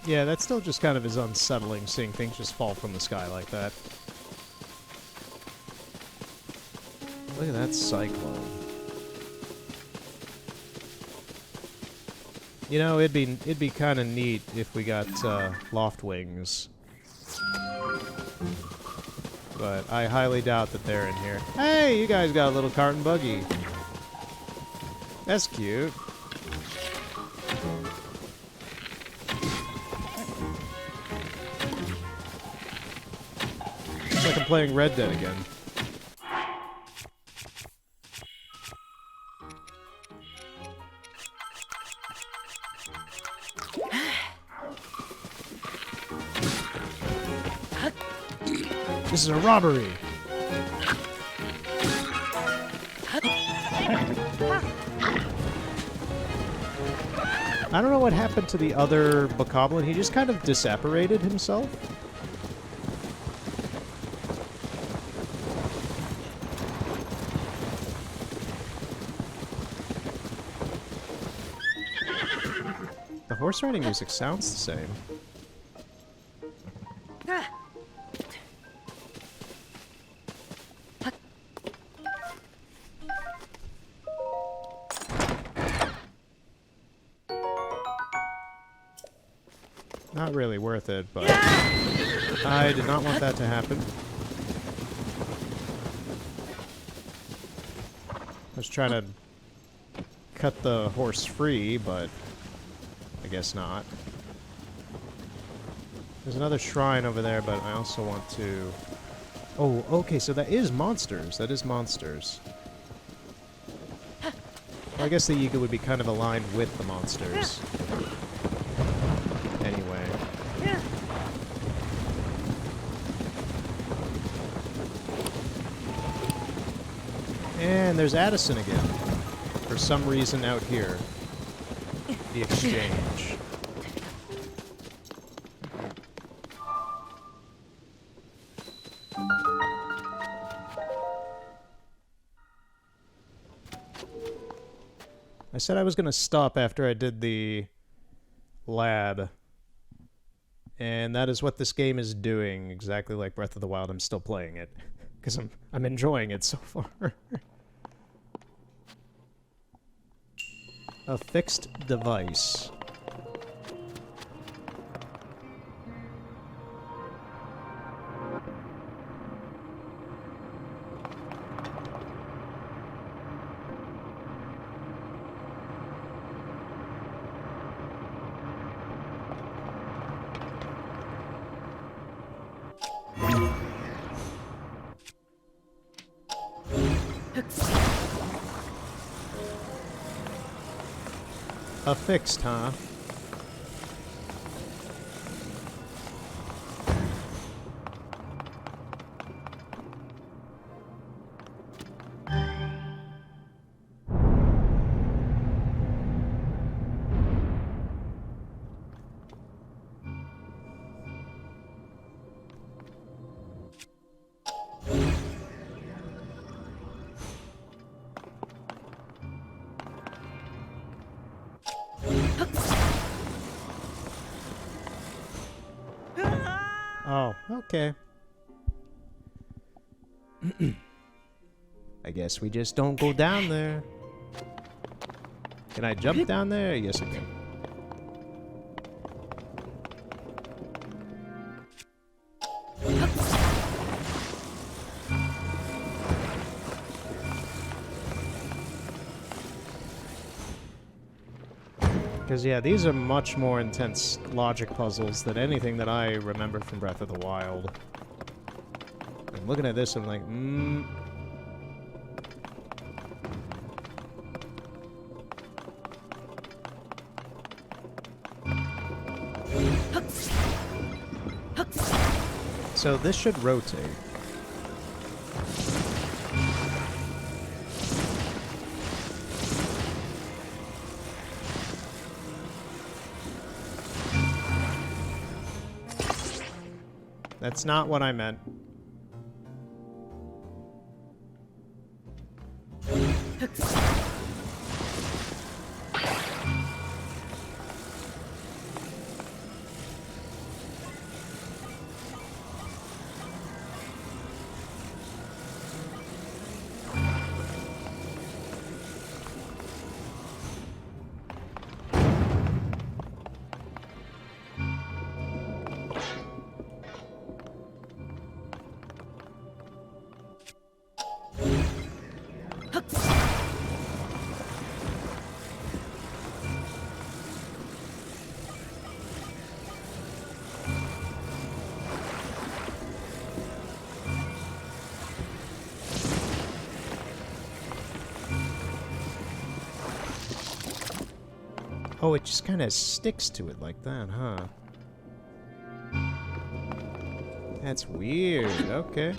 Yeah, that still just kind of is unsettling, seeing things just fall from the sky like that. Look at that cyclone. You know, it'd be kind of neat if we got loft wings. But I highly doubt that they're in here. Hey, you guys got a little cart and buggy. That's cute. like I'm playing Red Dead again. This is a robbery. I don't know what happened to the other bokoblin. He just kind of disapparated himself. The horse riding music sounds the same. Not really worth it, but I did not want that to happen. I was trying to cut the horse free, but I guess not. There's another shrine over there, but I also want to... Oh, okay, so that is monsters. That is monsters. Well, I guess the Yiga would be kind of aligned with the monsters. Anyway. And there's Addison again. For some reason out here. The exchange. I said I was going to stop after I did the lab. And that is what this game is doing, exactly like Breath of the Wild. I'm still playing it, because I'm enjoying it so far. A fixed device. Affixed, huh? Oh, okay. I guess we just don't go down there. Can I jump down there? Yes, I can. Because, yeah, these are much more intense logic puzzles than anything that I remember from Breath of the Wild. I'm looking at this, I'm like, So this should rotate. That's not what I meant. Oh, it just kind of sticks to it like that, huh? That's weird. Okay.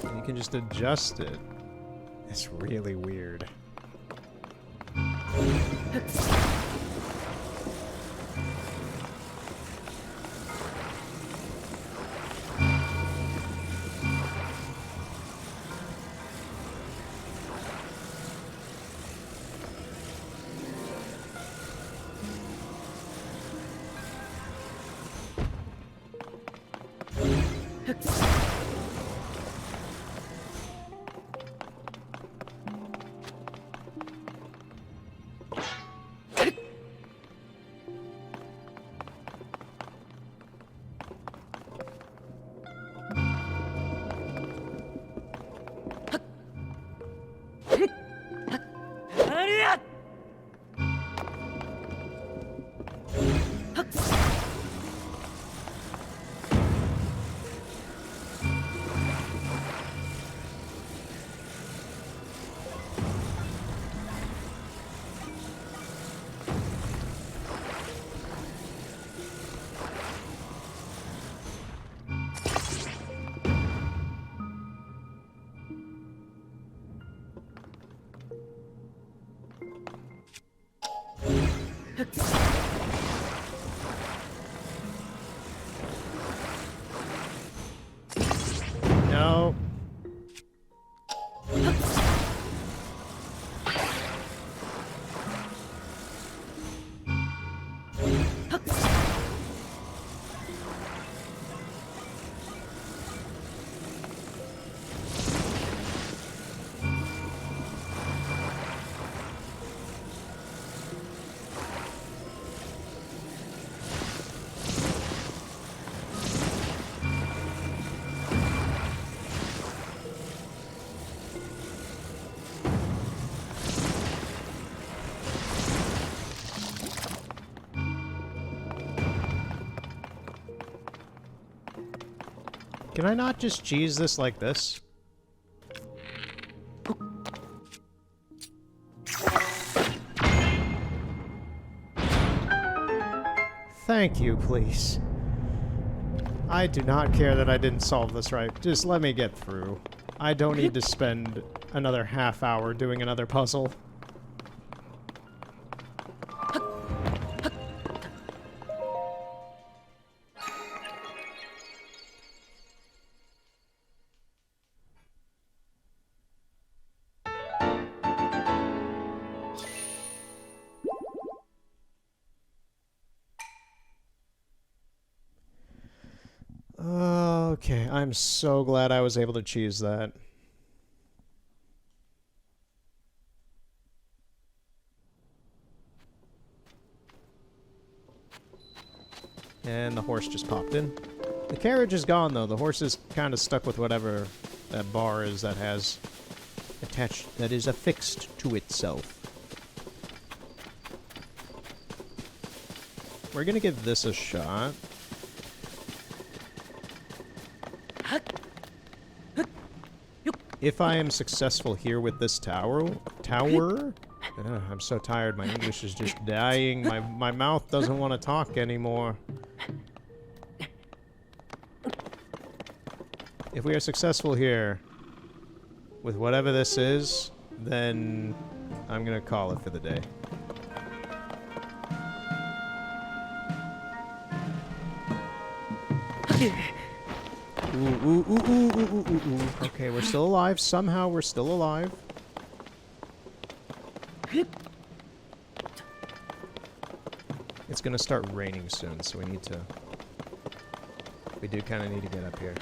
You can just adjust it. It's really weird. No. Can I not just cheese this like this? Thank you, please. I do not care that I didn't solve this right. Just let me get through. I don't need to spend another half hour doing another puzzle. Okay, I'm so glad I was able to cheese that. And the horse just popped in. The carriage is gone, though. The horse is kind of stuck with whatever that bar is that has attached, that is affixed to itself. We're gonna give this a shot. If I am successful here with this tower, I'm so tired, my English is just dying, my mouth doesn't want to talk anymore. If we are successful here with whatever this is, then I'm gonna call it for the day. Ooh. Okay, we're still alive. Somehow we're still alive. It's gonna start raining soon, so we need to... We do kind of need to get up here.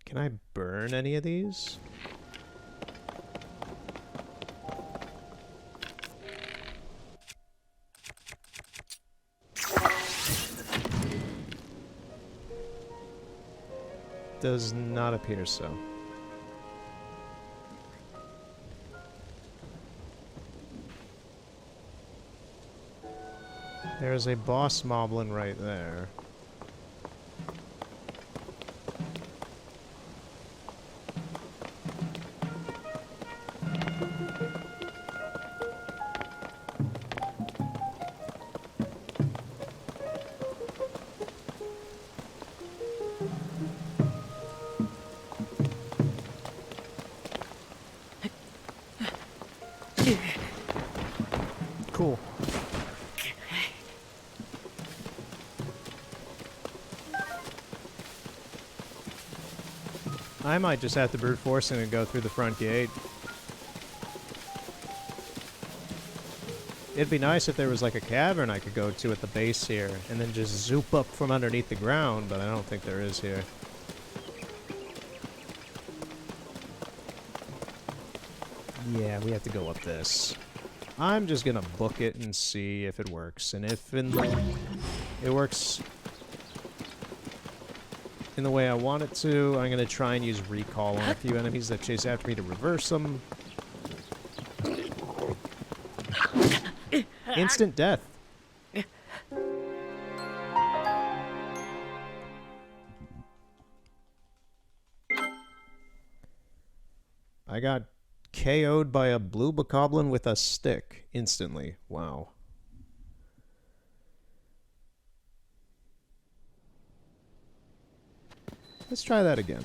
Can I burn any of these? Does not appear so. There's a boss moblin right there. Cool. I might just have to brute force it and go through the front gate. It'd be nice if there was like a cavern I could go to at the base here, and then just zoop up from underneath the ground, but I don't think there is here. Yeah, we have to go up this. I'm just gonna book it and see if it works, and if it works in the way I want it to, I'm gonna try and use recall on a few enemies that chase after me to reverse them. Instant death. I got KO'd by a blue bokoblin with a stick instantly. Wow. Let's try that again.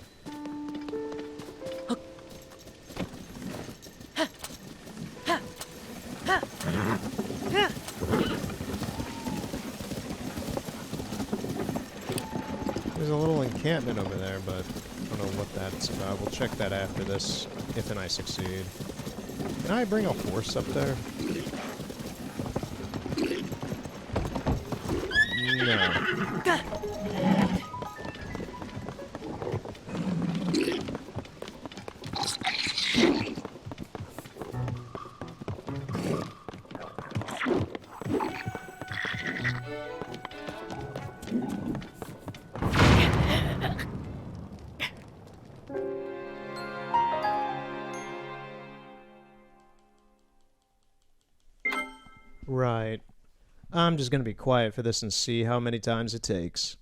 There's a little encampment over there, but I don't know what that's about. We'll check that after this, if and I succeed. Can I bring a horse up there? No. Right. I'm just gonna be quiet for this and see how many times it takes.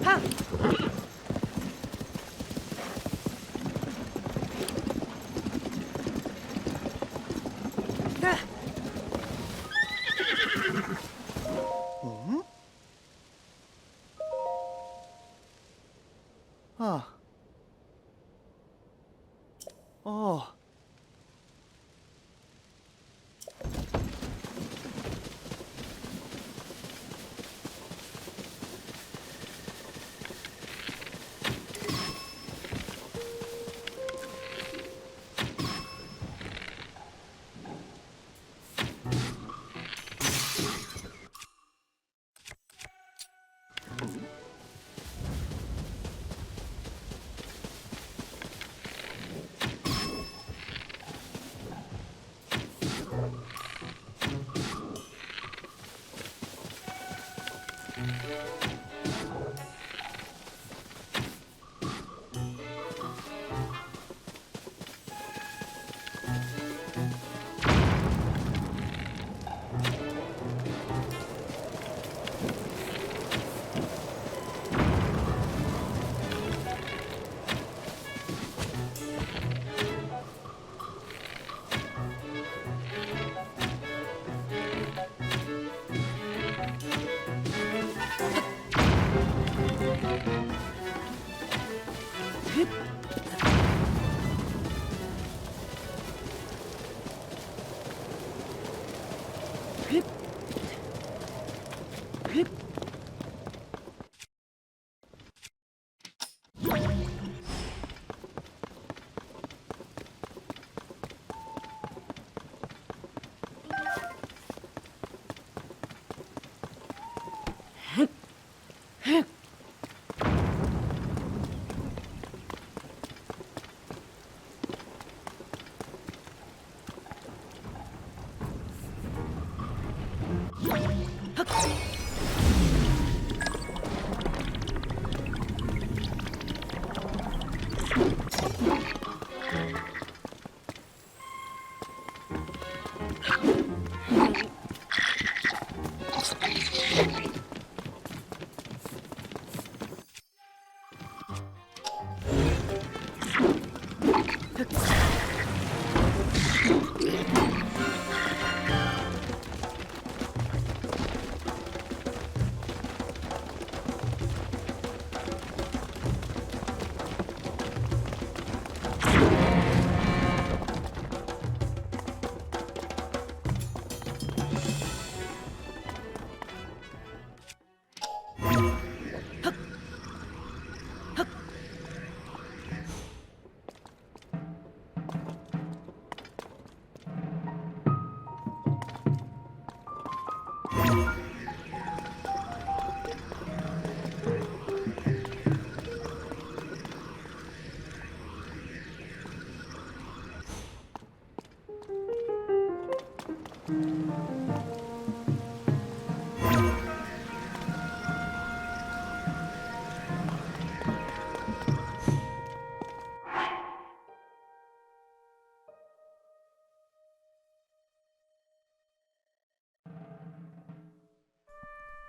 Ah. Oh.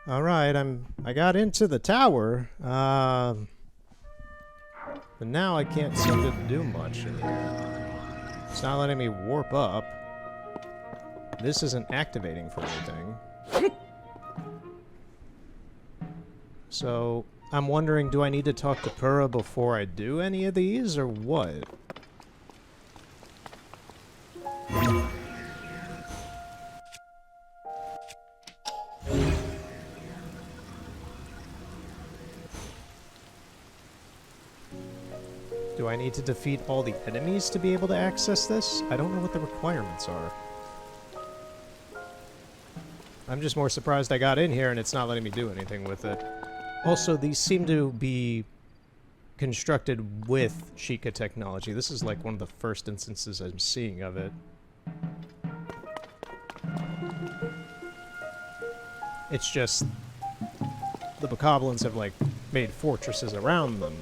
All right, I got into the tower, but now I can't seem to do much in here. It's not letting me warp up. This isn't activating for anything. So, I'm wondering, do I need to talk to Purah before I do any of these, or what? Do I need to defeat all the enemies to be able to access this? I don't know what the requirements are. I'm just more surprised I got in here and it's not letting me do anything with it. Also, these seem to be constructed with Sheikah technology. This is like one of the first instances I'm seeing of it. It's just the Bokoblins have like made fortresses around them.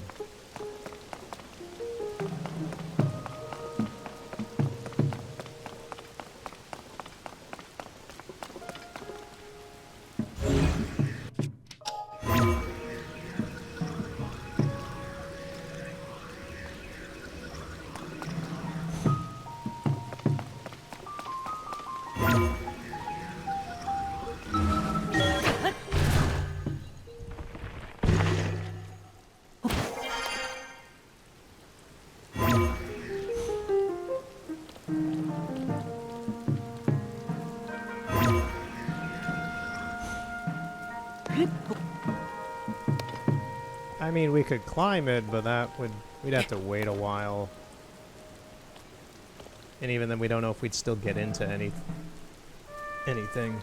I mean, we could climb it, but we'd have to wait a while. And even then, we don't know if we'd still get into anything.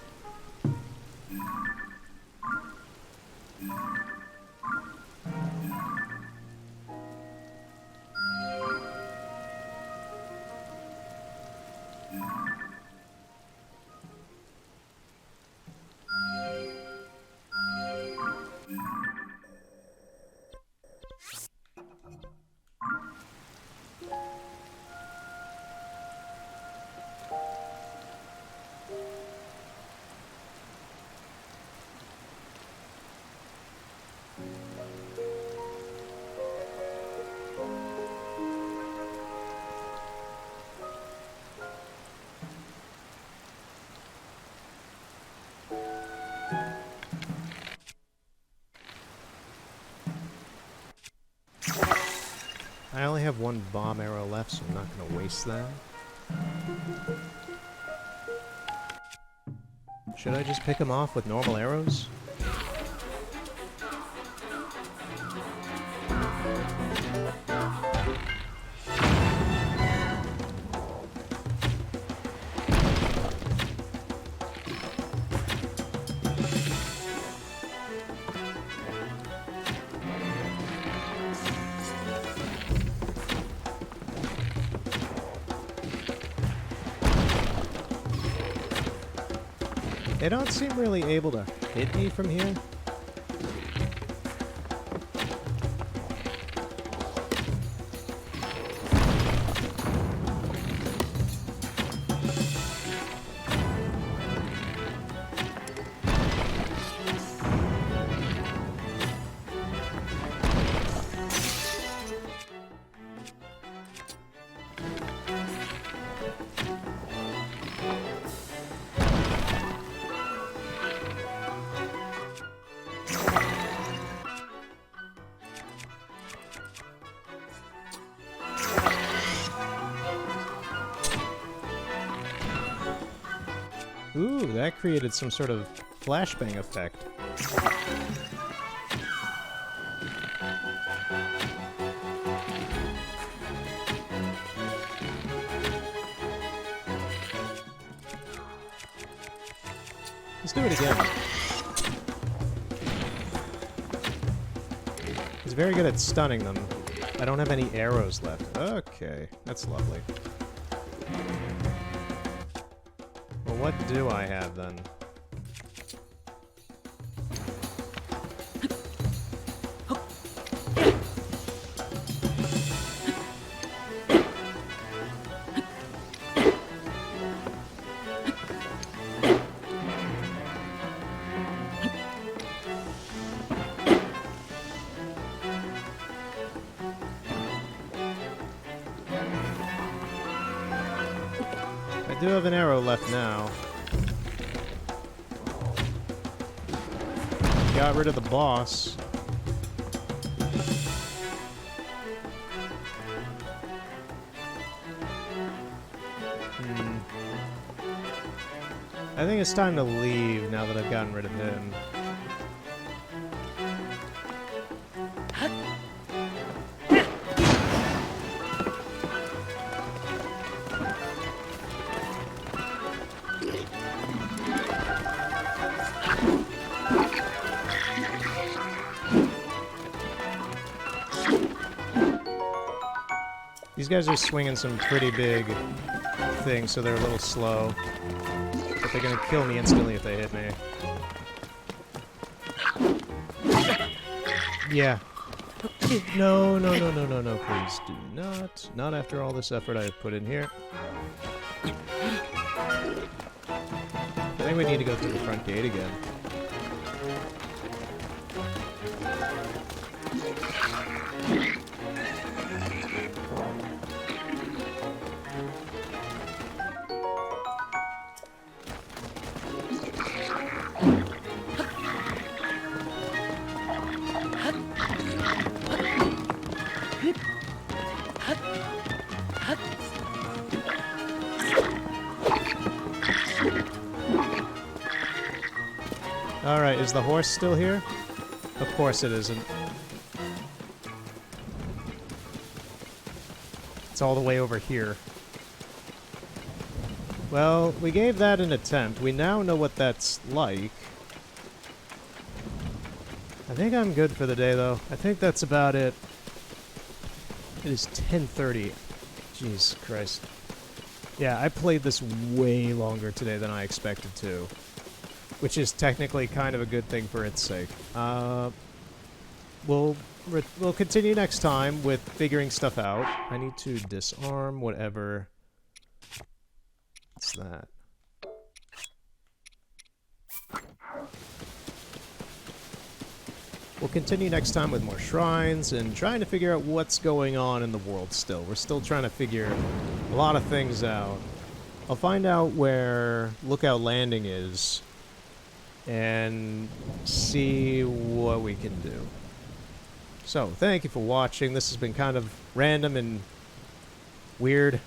I only have one bomb arrow left, so I'm not going to waste that. Should I just pick him off with normal arrows? They don't seem really able to hit me from here. Ooh, that created some sort of flashbang effect. Let's do it again. He's very good at stunning them. I don't have any arrows left. Okay, that's lovely. Well, what do I have then? I do have an arrow left now. Got rid of the boss. I think it's time to leave now that I've gotten rid of him. These guys are swinging some pretty big things, so they're a little slow. But they're gonna kill me instantly if they hit me. Yeah. No, no, no, no, no, no, please do not. Not after all this effort I've put in here. I think we need to go through the front gate again. Alright, is the horse still here? Of course it isn't. It's all the way over here. Well, we gave that an attempt. We now know what that's like. I think I'm good for the day, though. I think that's about it. It is 10:30. Jesus Christ. Yeah, I played this way longer today than I expected to. Which is technically kind of a good thing for its sake. We'll continue next time with figuring stuff out. I need to disarm whatever. What's that? We'll continue next time with more shrines and trying to figure out what's going on in the world still. We're still trying to figure a lot of things out. I'll find out where Lookout Landing is and see what we can do. So, thank you for watching. This has been kind of random and weird.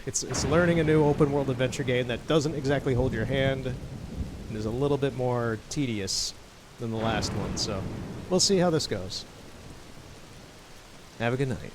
It's learning a new open-world adventure game that doesn't exactly hold your hand and is a little bit more tedious than the last one, so we'll see how this goes. Have a good night.